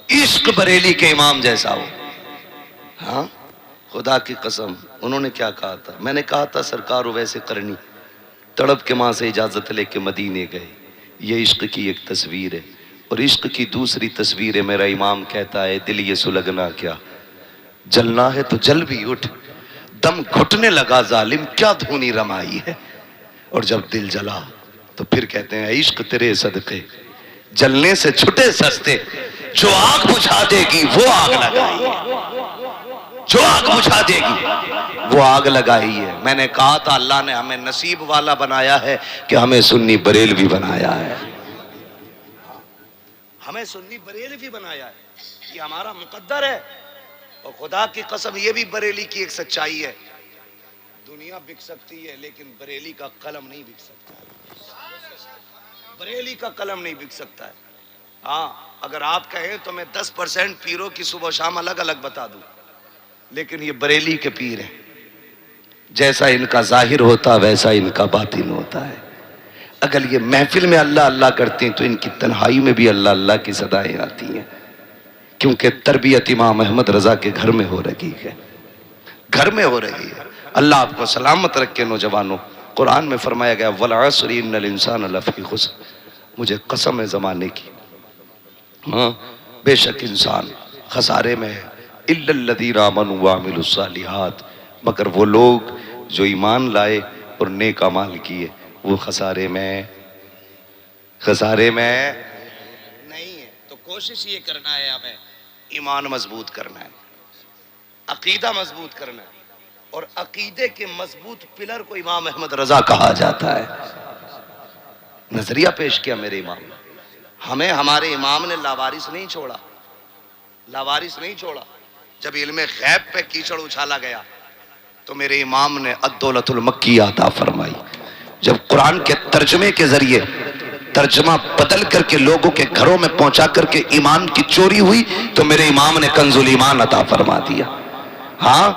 عشق بریلی کے امام جیسا ہو. ہاں خدا کی قسم انہوں نے کیا کہا تھا, میں نے کہا تھا سرکار ویسے کرنی, تڑپ کے ماں سے اجازت لے کے مدینے گئے. یہ عشق کی ایک تصویر ہے, اور عشق کی دوسری تصویر ہے میرا امام کہتا ہے دل یہ سلگنا کیا, جلنا ہے تو جل بھی اٹھ, دم گھٹنے لگا ظالم کیا دھونی رمائی ہے. اور جب دل جلا تو پھر کہتے ہیں عشق تیرے صدقے جلنے سے چھٹے سستے, جو آگ بجھا دے گی وہ آگ لگائی ہے, جو آگ بجھا دے گی وہ آگ لگائی ہے. میں نے کہا تھا اللہ نے ہمیں نصیب والا بنایا ہے کہ ہمیں سنی بریلوی بنایا ہے, ہمیں سنی بریلوی بنایا ہے, یہ ہمارا مقدر ہے. اور خدا کی قسم یہ بھی بریلی کی ایک سچائی ہے, دنیا بک سکتی ہے لیکن بریلی کا قلم نہیں بک سکتا ہے, بریلی کا قلم نہیں بک سکتا ہے. ہاں اگر آپ کہیں تو میں 10% پیروں کی صبح و شام الگ الگ بتا دوں, لیکن یہ بریلی کے پیر ہیں, جیسا ان کا ظاہر ہوتا ویسا ان کا باطن ہوتا ہے. اگر یہ محفل میں اللہ اللہ کرتے ہیں تو ان کی تنہائی میں بھی اللہ اللہ کی صدائیں آتی ہیں, کیونکہ تربیت امام احمد رضا کے گھر میں ہو رہی ہے, گھر میں ہو رہی ہے. اللہ آپ کو سلامت رکھے. نوجوانوں قرآن میں فرمایا گیا والعصر ان الانسان لفی خسر, مجھے قسم ہے زمانے کی, ہاں بے شک انسان خسارے میں ہے, الا الذین آمنوا وعملوا الصالحات، مگر وہ لوگ جو ایمان لائے اور نیک اعمال کیے وہ خسارے میں نہیں ہے۔ تو کوشش یہ کرنا ہے ہمیں ایمان مضبوط کرنا ہے، عقیدہ مضبوط کرنا ہے، اور عقیدے کے مضبوط پلر کو امام احمد رضا کہا جاتا ہے۔ نظریہ پیش کیا میرے امام نے، ہمیں ہمارے امام نے لاوارث نہیں چھوڑا، لاوارث نہیں چھوڑا۔ جب علم غیب پہ کیچڑ اچھالا گیا تو میرے امام نے الدولت المکی عطا فرمائی۔ جب قرآن کے ترجمے کے ذریعے ترجمہ بدل کر کے لوگوں کے گھروں میں پہنچا کر کے ایمان کی چوری ہوئی تو میرے امام نے کنز الایمان عطا فرما دیا۔ ہاں،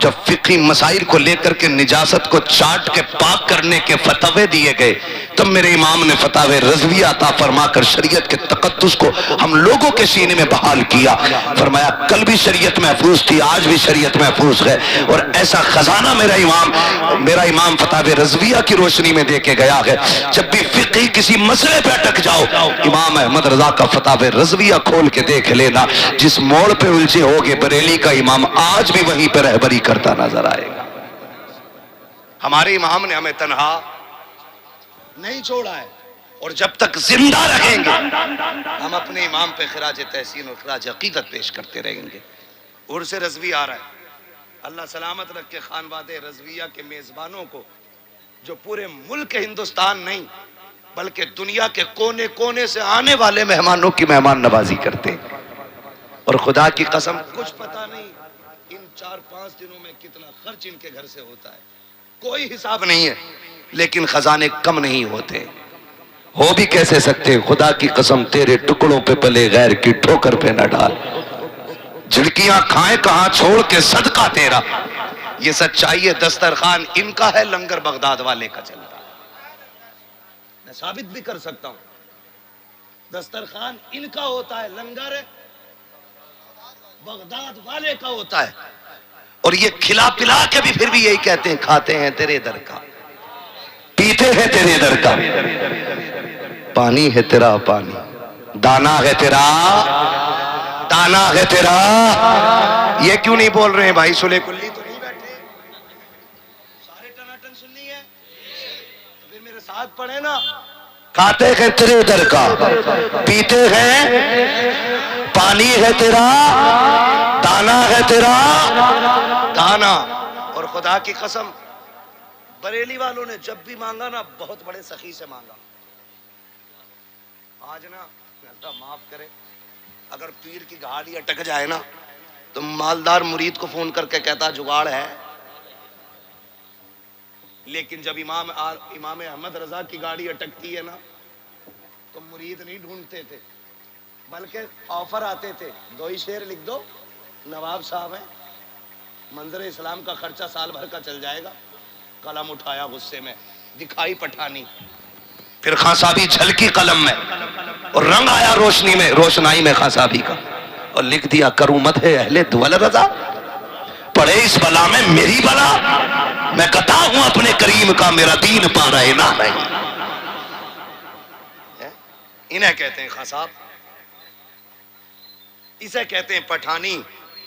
جب فقہی مسائل کو لے کر کے نجاست کو چاٹ کے پاک کرنے کے فتوے دیے گئے تب میرے امام نے فتاوی رضویہ عطا فرما کر شریعت کے تقدس کو ہم لوگوں کے سینے میں بحال کیا۔ فرمایا کل بھی شریعت محفوظ تھی، آج بھی شریعت محفوظ ہے، اور ایسا خزانہ میرا امام فتاوی رضویہ کی روشنی میں دے کے گیا ہے۔ جب بھی فقہی کسی مسئلے پہ اٹک جاؤ، امام احمد رضا کا فتاوی رضویہ کھول کے دیکھ لینا، جس موڑ پہ الجھے ہوگے بریلی کا امام آج بھی وہیں پہ رہبری کرتا نظر آئے گا۔ ہمارے امام نے ہمیں تنہا نہیں چھوڑا ہے، اور جب تک زندہ رہیں گے ہم اپنے امام پہ خراج تحسین اور خراج عقیدت پیش کرتے رہیں گے۔ عرس رضوی آ رہا ہے، اللہ سلامت رکھ کے خانوادے رضویہ کے میزبانوں کو، جو پورے ملک ہندوستان نہیں بلکہ دنیا کے کونے کونے سے آنے والے مہمانوں کی مہمان نوازی کرتے ہیں، اور خدا کی قسم کچھ پتہ نہیں ان 4-5 دنوں میں کتنا خرچ ان کے گھر سے ہوتا ہے، کوئی حساب نہیں ہے، لیکن خزانے کم نہیں ہوتے۔ ہو بھی کیسے سکتے؟ خدا کی قسم تیرے ٹکڑوں پہ پلے غیر کی ٹھوکر پہ نہ ڈال، جھڑکیاں کھائیں کہاں چھوڑ کے صدقہ تیرا۔ یہ سچائی ہے، دسترخوان ان کا ہے، لنگر بغداد والے کا چلتا ہے۔ میں ثابت بھی کر سکتا ہوں، دسترخوان ان کا ہوتا ہے، لنگر بغداد والے کا ہوتا ہے، اور یہ کھلا پلا کے بھی پھر بھی یہی کہتے ہیں کھاتے ہیں تیرے در کا، پیتے ہیں تیرے در کا، پانی ہے تیرا پانی، دانا ہے تیرا دانا ہے تیرا۔ یہ کیوں نہیں بول رہے ہیں بھائی؟ سلے کلی تو نہیں بیٹھے، سارے ٹناٹن سننی ہے تو پھر میرے ساتھ پڑھے نا، کھاتے ہیں تیرے در کا، پیتے ہیں، پانی ہے تیرا، دانا ہے تیرا دانا۔ اور خدا کی قسم بریلی والوں نے جب بھی مانگا نا بہت بڑے سخی سے مانگا۔ آج نا اللہ معاف کرے، اگر پیر کی گاڑی اٹک جائے نا تو مالدار مرید کو فون کر کے کہتا جگاڑ ہے، لیکن جب امام احمد رضا کی گاڑی اٹکتی ہے نا تو مرید نہیں ڈھونڈتے تھے بلکہ آفر آتے تھے، 2 ہی شعر لکھ دو، نواب صاحب ہیں، منظر اسلام کا خرچہ سال بھر کا چل جائے گا۔ قلم اٹھایا غصے میں، دکھائی پٹھانی، پھر خان صاحبی جھلکی قلم میں، اور رنگ آیا روشنائی میں خان صاحبی کا، اور لکھ دیا کروں مت ہے اہل دول رضا، پڑے اس بلا میں میری بلا، میں قطع ہوں اپنے کریم کا، میرا دین پا رہے نہ نہیں۔ انہیں کہتے ہیں خان صاحب، اسے کہتے ہیں پٹھانی،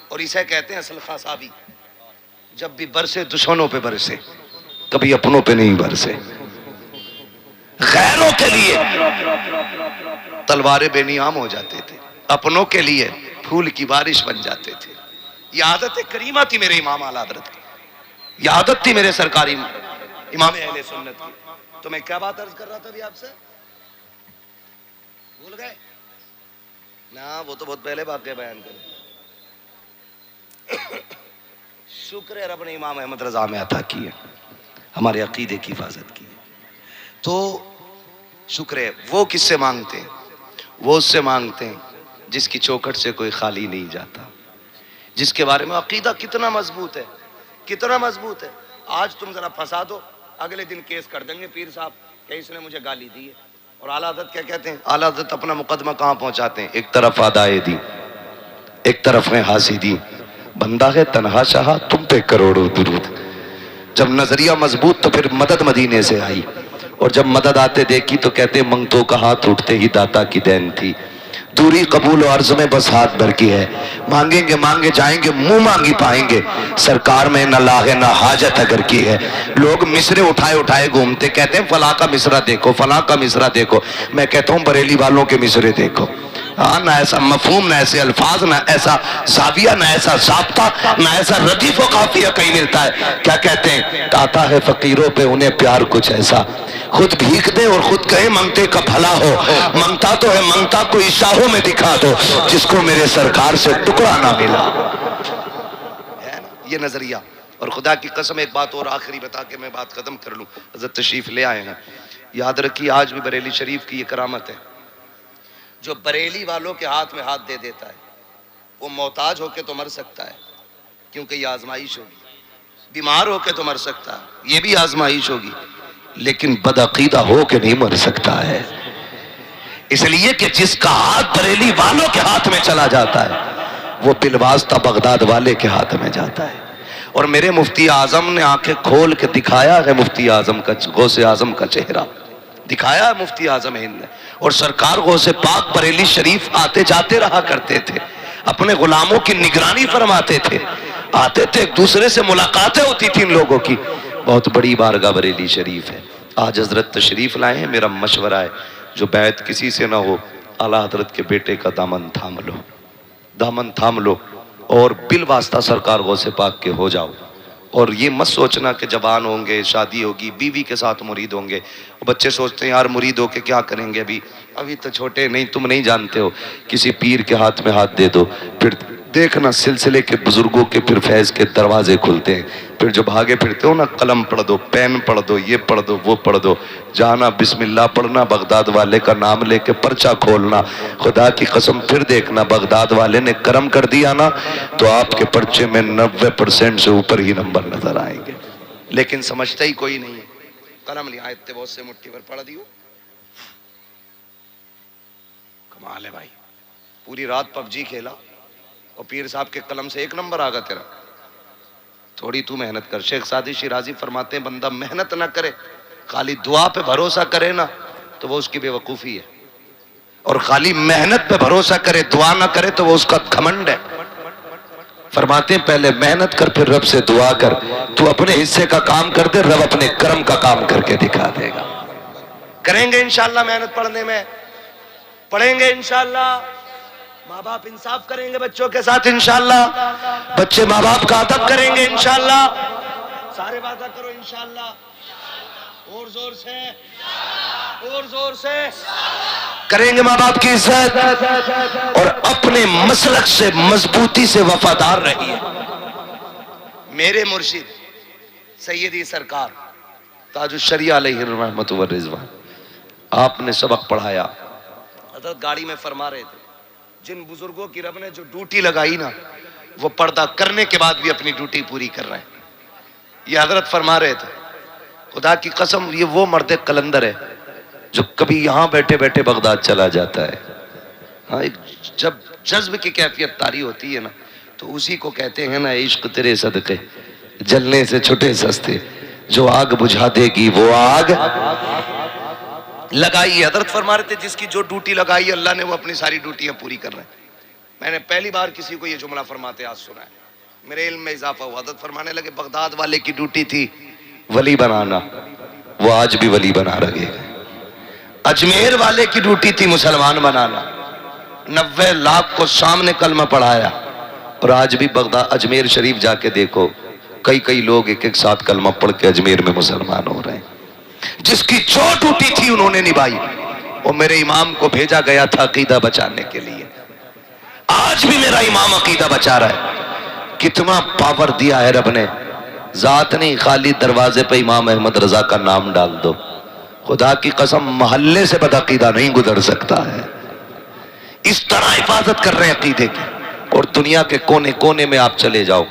اور اسے کہتے ہیں اصل خان صاحبی۔ جب بھی برسے دشمنوں پہ برسے، کبھی اپنوں پہ نہیں برسے۔ غیروں کے لیے تلواریں بے نیام ہو جاتے تھے، اپنوں کے لیے پھول کی بارش بن جاتے تھے۔ یہ عادت کریمہ تھی میرے امام اعلیٰ حضرت کی، یہ عادت تھی میرے سرکاری امام اہل سنت کی۔ تو میں کیا بات عرض کر رہا تھا ابھی آپ سے؟ بھول گئے نا؟ وہ تو بہت پہلے واقعہ بیان کرے۔ شکر ہے رب نے امام احمد رضا میں عطا کی ہے، ہمارے عقیدے کی حفاظت کی ہے۔ تو شکر ہے، وہ کس سے مانگتے ہیں؟ وہ اس سے مانگتے ہیں جس کی چوکھٹ سے کوئی خالی نہیں جاتا، جس کے بارے میں عقیدہ کتنا مضبوط ہے، کتنا مضبوط ہے۔ آج تم ذرا پھنسا دو، اگلے دن کیس کر دیں گے پیر صاحب کہ اس نے مجھے گالی دی ہے۔ اور اعلیٰ حضرت کیا کہتے ہیں؟ اعلیٰ حضرت اپنا مقدمہ کہاں پہنچاتے ہیں؟ ایک طرف ادائے دی، ایک طرف میں حاسدی، بندہ ہے تنہا شاہ تم پہ کروڑوں درود۔ جب نظریہ مضبوط تو پھر مدد مدینے سے آئی، اور جب مدد آتے دیکھی تو کہتے منگتوں کا ہاتھ اٹھتے ہی داتا کی دین تھی۔ دوری قبول و عرض میں بس ہاتھ بھر کی ہے، مانگیں گے مانگے جائیں گے، منہ مانگی پائیں گے، سرکار میں نہ لاغ نہ حاجت اگر کی ہے۔ لوگ مصرے اٹھائے اٹھائے گھومتے، کہتے ہیں فلاں کا مصرع دیکھو، فلاں کا مصرع دیکھو، میں کہتا ہوں بریلی والوں کے مصرے دیکھو۔ ہاں، نہ ایسا مفہوم، نہ ایسے الفاظ، نہ ایسا زاویہ، نہ ایسا ضابطہ، نہ ایسا ردیف و قافیہ کہیں ملتا ہے۔ کیا کہتے ہیں؟ آتا ہے فقیروں پہ انہیں پیار کچھ ایسا، خود بھیک دے اور خود کہے منگتے کا بھلا ہو، منگتا تو ہے منگتا کوئی شاہوں میں دکھا دو، جس کو میرے سرکار سے ٹکڑا نہ ملا۔ ہے نا یہ نظریہ؟ اور خدا کی قسم ایک بات اور آخری بتا کے میں بات ختم کر لوں، حضرت تشریف لے آئے ہیں، یاد رکھیے آج بھی بریلی شریف کی یہ کرامت ہے، جو بریلی والوں کے ہاتھ میں ہاتھ دے دیتا ہے وہ محتاج ہو کے تو مر سکتا ہے، کیونکہ یہ آزمائش ہوگی، بیمار ہو کے تو مر سکتا ہے، یہ بھی آزمائش ہوگی، لیکن بدعقیدہ ہو کے نہیں مر سکتا ہے۔ اس لیے کہ جس کا ہاتھ بریلی والوں کے ہاتھ میں چلا جاتا ہے وہ بالواسطہ بغداد والے کے ہاتھ میں جاتا ہے۔ اور میرے مفتی اعظم نے آنکھیں کھول کے دکھایا ہے مفتی اعظم کا، غوث اعظم کا چہرہ دکھایا ہے مفتی اعظم ہند نے، اور سرکار غوث پاک بریلی شریف آتے جاتے رہا کرتے تھے، اپنے غلاموں کی نگرانی فرماتے تھے، آتے تھے، ایک دوسرے سے ملاقاتیں ہوتی تھی ان لوگوں کی۔ بہت بڑی بارگاہ بریلی شریف ہے، آج حضرت تشریف لائے ہیں، میرا مشورہ ہے جو بیعت کسی سے نہ ہو، اعلیٰ حضرت کے بیٹے کا دامن تھام لو، دامن تھام لو، اور بالواسطہ سرکار غوث پاک کے ہو جاؤ۔ اور یہ مت سوچنا کہ جوان ہوں گے، شادی ہوگی، بیوی کے ساتھ مرید ہوں گے۔ بچے سوچتے ہیں یار مرید ہو کے کیا کریں گے، ابھی تو چھوٹے، نہیں تم نہیں جانتے ہو، کسی پیر کے ہاتھ میں ہاتھ دے دو، پھر دیکھنا سلسلے کے بزرگوں کے پھر فیض کے دروازے کھلتے ہیں، پھر جو بھاگے پھرتے ہو نا، قلم پڑھ دو، پین پڑھ دو، یہ پڑھ دو، وہ پڑھ دو، جانا بسم اللہ پڑھنا، بغداد والے کا نام لے کے پرچہ کھولنا، خدا کی قسم پھر دیکھنا بغداد والے نے کرم کر دیا نا تو آپ کے پرچے میں 90% سے اوپر ہی نمبر نظر آئیں گے، لیکن سمجھتا ہی کوئی نہیں ہے۔ قلم لیا آیت بہت سے مٹھی پر پڑھ دیو، کمال ہے بھائی، پوری رات پب جی کھیلا اور پیر صاحب کے قلم سے 1 نمبر آگا تیرا، تھوڑی تو محنت کر۔ شیخ سعدی شیرازی فرماتے ہیں بندہ محنت نہ کرے، خالی دعا پہ بھروسہ کرے نا تو وہ اس کی بے وقوفی ہے، اور خالی محنت پہ بھروسہ کرے، دعا نہ کرے تو وہ اس کا گھمنڈ ہے۔ فرماتے ہیں پہلے محنت کر پھر رب سے دعا کر، تو اپنے حصے کا کام کر دے، رب اپنے کرم کا کام کر کے دکھا دے گا۔ کریں گے انشاءاللہ محنت پڑھنے میں، پڑھیں گے انشاءاللہ، ماں باپ انصاف کریں گے بچوں کے ساتھ انشاءاللہ، بچے ماں باپ کا ادب کریں گے انشاءاللہ، سارے وعدہ کرو انشاءاللہ، اور زور سے، اور زور سے کریں گے ماں باپ کی عزت، اور اپنے مسلک سے مضبوطی سے وفادار رہیے۔ میرے مرشد سیدی سرکار تاج الشریعہ علیہ الرحمت والرضوان، آپ نے سبق پڑھایا، حضرت گاڑی میں فرما رہے تھے جن بزرگوں کی رب نے جو ڈیوٹی لگائی نا وہ پردہ کرنے کے بعد بھی اپنی ڈیوٹی پوری کر رہے ہیں، یہ حضرت فرما رہے تھے۔ خدا کی قسم یہ وہ مرد قلندر ہے جو کبھی یہاں بیٹھے بیٹھے بغداد چلا جاتا ہے۔ ہاں، جب جذب کی کیفیت طاری ہوتی ہے نا تو اسی کو کہتے ہیں نا عشق تیرے صدقے جلنے سے چھٹے سستے، جو آگ بجھا دے گی وہ آگ لگائی ہے۔ حضرت فرما رہے تھے جس کی جو ڈیوٹی لگائی ہے اللہ نے وہ اپنی ساری ڈیوٹیاں پوری کر رہے ہیں۔ میں نے پہلی بار کسی کو یہ جملہ فرماتے آج سنا ہے، میرے علم میں اضافہ ہوا۔ حضرت فرمانے لگے بغداد والے کی ڈیوٹی تھی ولی بنانا، وہ آج بھی ولی بنا رہے ہیں۔ اجمیر والے کی ڈیوٹی تھی مسلمان بنانا، 90 لاکھ کو سامنے کلمہ پڑھایا، اور آج بھی بغداد اجمیر شریف جا کے دیکھو کئی لوگ ایک ساتھ کلمہ پڑھ کے اجمیر میں مسلمان ہو رہے ہیں۔ جس کی جو ڈیوٹی تھی انہوں نے نبھائی، اور میرے امام کو بھیجا گیا تھا عقیدہ بچانے کے لیے، آج بھی میرا امام عقیدہ بچا رہا ہے۔ کتنا پاور دیا ہے رب نے، ذات نہیں، خالی دروازے پہ امام احمد رضا کا نام ڈال دو، خدا کی قسم محلے سے بدعقیدہ نہیں گزر سکتا ہے۔ اس طرح حفاظت کر رہے ہیں عقیدے کی، اور دنیا کے کونے کونے میں آپ چلے جاؤ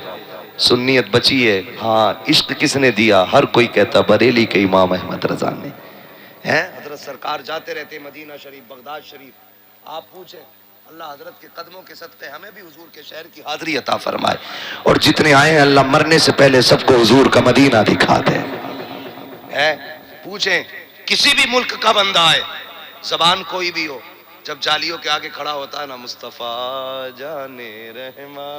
سنیت بچی ہے۔ ہاں، عشق کس نے دیا؟ ہر کوئی کہتا بریلی کے امام احمد رضا نے۔ حضرت سرکار جاتے رہتے مدینہ شریف، بغداد شریف، آپ پوچھیں اللہ حضرت کے قدموں کے صدقے ہمیں بھی حضور کے شہر کی حاضری عطا فرمائے، اور جتنے آئے ہیں اللہ مرنے سے پہلے سب کو حضور کا مدینہ دکھا دے۔ پوچھیں کسی بھی ملک کا بندہ آئے، زبان کوئی بھی ہو، جب جالیوں کے آگے کھڑا ہوتا ہے نا، مصطفیٰ جانے رحمہ،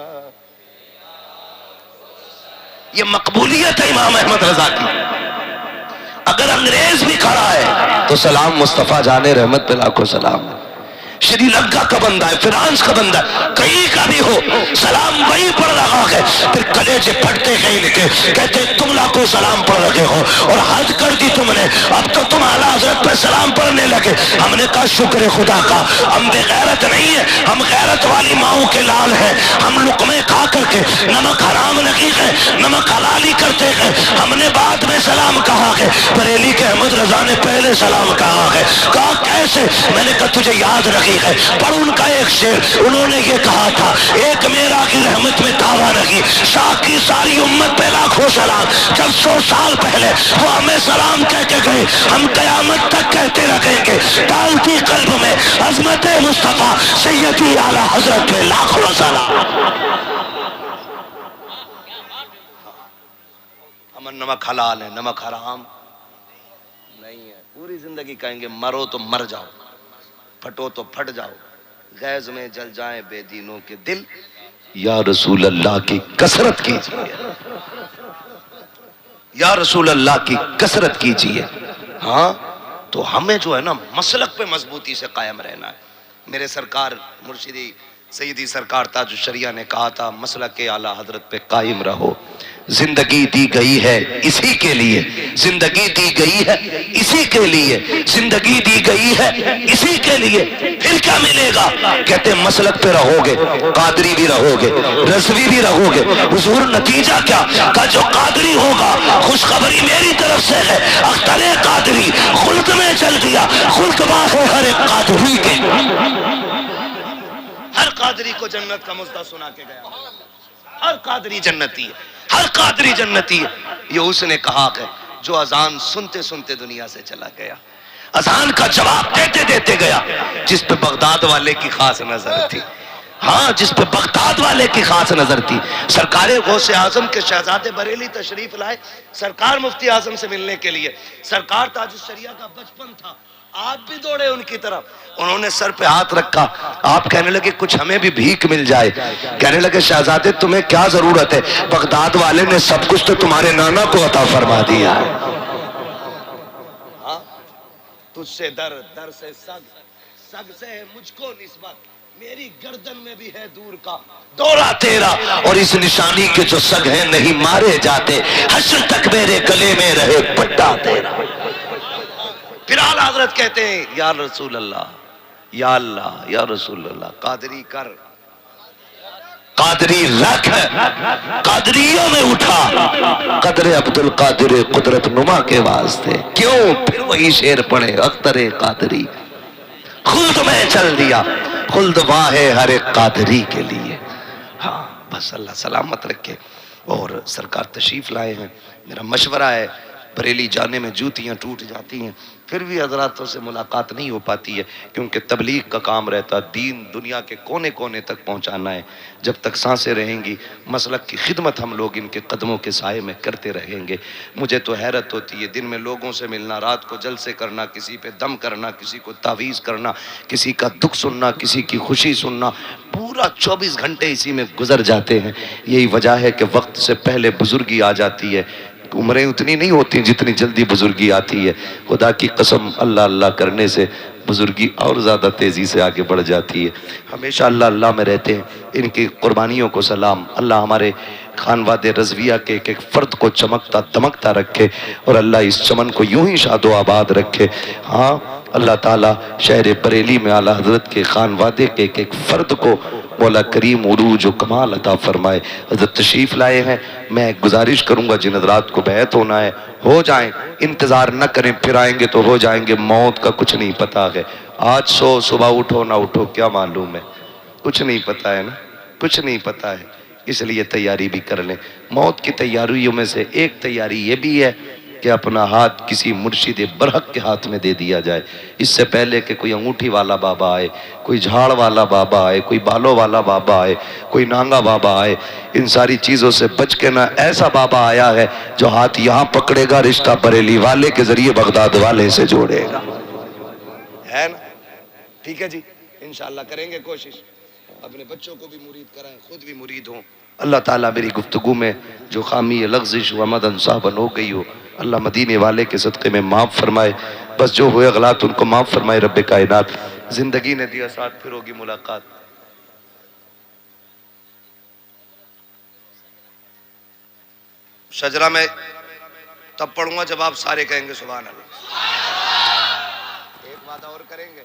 یہ مقبولیت ہے امام احمد رضا کی. اگر انگریز بھی کھڑا ہے تو سلام مصطفیٰ جانے رحمت پہ لاکھوں سلام. شری لنکا کا بندہ ہے، فرانس کا بندہ ہے، کہیں کا بھی ہو، سلام وہی پڑھ رہا ہے. پھر کلیجے پھٹتے کہیں لکھے کہتے تم لاکھوں سلام پڑھ رہے ہو اور حد کر دی تم نے، اب تو تم اعلیٰ حضرت پہ سلام پڑھنے لگے. ہم نے کہا شکر خدا کا، ہم بے غیرت نہیں ہیں، ہم غیرت والی ماؤں کے لال ہیں. ہم لقمے کھا کر کے نمک حرام نہیں ہے، نمک حلالی کرتے ہیں. ہم نے بعد میں سلام کہا ہے، بریلی کے احمد رضا نے پہلے سلام کہا ہے. کہا کیسے؟ میں نے کہا تجھے یاد رکھی ہے، پر ان کا ایک شعر انہوں نے یہ کہا تھا، ایک میرا کی رحمت میں دعویٰ نہیں، شاہ کی ساری امت پہ لاکھوں سلام. جب 100 سال پہلے وہ ہمیں سلام کہہ کے گئے، ہم قیامت تک کہتے رہیں گے. ڈالتی قلب میں عظمت مصطفیٰ سیدی اعلیٰ حضرت پہ لاکھوں سلام. ہم نمک حلال ہے، نمک حرام نہیں ہے. پوری زندگی کہیں گے مرو تو مر جاؤ، پھٹو تو پھٹ جاؤ، غیظ میں جل جائیں بے دینوں کے دل، یا رسول اللہ کی کثرت کیجیے، یا رسول اللہ کی کثرت کیجیے. ہاں تو ہمیں جو ہے نا مسلک پہ مضبوطی سے قائم رہنا ہے. میرے سرکار مرشدی سیدی سرکار تاج الشریعہ نے کہا تھا، مسلک اعلیٰ حضرت پہ قائم رہو. زندگی دی گئی ہے اسی کے لیے، زندگی دی گئی ہے اسی کے لیے، زندگی دی گئی ہے اسی کے لیے. پھر کیا ملے گا؟ کہتے ہیں مسلک پہ رہو گے، قادری بھی رہو گے، رضوی بھی رہو گے. حضور نتیجہ کیا؟ کہ جو قادری ہوگا، خوشخبری میری طرف سے ہے، اختر قادری خلد میں چل گیا. خلد باہ ہے ہر ایک قادری کے، ہر قادری کو جنت کا مژدہ سنا کے گیا. ہر قادری جنتی ہے، ہر قادری جنتی ہے. یہ اس نے کہا کہ جو اذان سنتے سنتے دنیا سے چلا گیا، اذان کا جواب دیتے دیتے گیا، جس پہ بغداد والے کی خاص نظر تھی. ہاں جس پہ بغداد والے کی خاص نظر تھی. سرکار غوث اعظم کے شہزادے بریلی تشریف لائے سرکار مفتی اعظم سے ملنے کے لیے. سرکار تاج الشریعہ کا بچپن تھا، آپ بھی دوڑے ان کی طرف. انہوں نے سر پہ ہاتھ رکھا، آپ کہنے لگے کچھ ہمیں بھی بھیک مل جائے. کہنے لگے شہزادے تمہیں کیا ضرورت ہے، بغداد والے نے سب کچھ تو تمہارے نانا کو عطا فرما دیا ہے. تجھ سے در، در سے سگ، سگ سے ہے مجھ کو نسبت، میری گردن میں بھی ہے دور کا دورہ تیرا، اور اس نشانی کے جو سگ ہیں نہیں مارے جاتے، حشر تک میرے گلے میں رہے پٹا تیرا. پھر اعلیٰ حضرت کہتے ہیں یا رسول اللہ، یا اللہ، یا رسول اللہ، قادری کر، قادری رکھ، قادریوں میں اٹھا، قدر عبد القادر قدرت نما کے واسطے. کیوں؟ پھر وہی شعر پڑھے، اختر قادری خلد میں چل دیا، خلد واہ ہے ہر ایک قادری کے لیے. ہاں بس اللہ سلامت رکھے. اور سرکار تشریف لائے ہیں. میرا مشورہ ہے، بریلی جانے میں جوتیاں ٹوٹ جاتی ہیں، پھر بھی حضراتوں سے ملاقات نہیں ہو پاتی ہے، کیونکہ تبلیغ کا کام رہتا، دین دنیا کے کونے کونے تک پہنچانا ہے. جب تک سانسیں رہیں گی مسلک کی خدمت ہم لوگ ان کے قدموں کے سائے میں کرتے رہیں گے. مجھے تو حیرت ہوتی ہے، دن میں لوگوں سے ملنا، رات کو جلسے کرنا، کسی پہ دم کرنا، کسی کو تعویذ کرنا، کسی کا دکھ سننا، کسی کی خوشی سننا، پورا 24 گھنٹے اسی میں گزر جاتے ہیں. یہی وجہ ہے کہ وقت سے پہلے بزرگی آ جاتی ہے. عمریں اتنی نہیں ہوتی جتنی جلدی بزرگی آتی ہے. خدا کی قسم اللہ اللہ کرنے سے بزرگی اور زیادہ تیزی سے آگے بڑھ جاتی ہے. ہمیشہ اللہ اللہ میں رہتے ہیں. ان کی قربانیوں کو سلام. اللہ ہمارے خانواد رضویہ کے ایک ایک فرد کو چمکتا دمکتا رکھے، اور اللہ اس چمن کو یوں ہی شاد و آباد رکھے. ہاں اللہ تعالیٰ شہر بریلی میں اعلیٰ حضرت کے خانوادے کے ایک ایک فرد کو مولا کریم عروج و کمال عطا فرمائے. حضرت تشریف لائے ہیں. میں گزارش کروں گا جن حضرات کو بیعت ہونا ہے ہو جائیں، انتظار نہ کریں، پھر آئیں گے تو ہو جائیں گے. موت کا کچھ نہیں پتا ہے. آج سو صبح اٹھو نہ اٹھو کیا معلوم ہے، کچھ نہیں پتا ہے نا، کچھ نہیں پتا ہے. اس لیے تیاری بھی کر لیں. موت کی تیاریوں میں سے ایک تیاری یہ بھی ہے کہ اپنا ہاتھ کسی مرشد برحق کے ہاتھ میں دے دیا جائے. اس سے پہلے کہ کوئی انگوٹھی والا بابا آئے، کوئی جھاڑ والا بابا آئے، کوئی بالوں والا بابا آئے، کوئی نانگا بابا آئے، ان ساری چیزوں سے بچ کے نہ ایسا بابا آیا ہے جو ہاتھ یہاں پکڑے گا، رشتہ بریلی والے کے ذریعے بغداد والے سے جوڑے گا. ہے نا؟ ٹھیک ہے جی. انشاءاللہ کریں گے کوشش، اپنے بچوں کو بھی مرید کرائیں، خود بھی مرید ہوں۔ اللہ تعالیٰ میری گفتگو میں جو خامی لغزش و مدن صاحبن ہو گئی ہو، اللہ مدینے والے کے صدقے میں معاف فرمائے، بس جو ہوئے غلط ان کو معاف فرمائے رب کائنات۔ زندگی نے دیا ساتھ، پھر ہوگی ملاقات۔ شجرہ میں تب پڑھوں گا جب آپ سارے کہیں گے سبحان اللہ۔ ایک وعدہ اور کریں گے،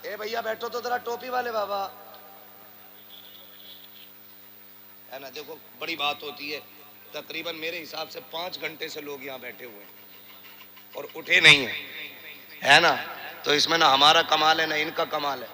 اے بھیا بیٹھو تو ذرا ٹوپی والے بابا، ہے نا؟ دیکھو بڑی بات ہوتی ہے، تقریباً میرے حساب سے 5 گھنٹے سے لوگ یہاں بیٹھے ہوئے ہیں اور اٹھے نہیں ہیں، ہے نا؟ تو اس میں نہ ہمارا کمال ہے نہ ان کا کمال ہے۔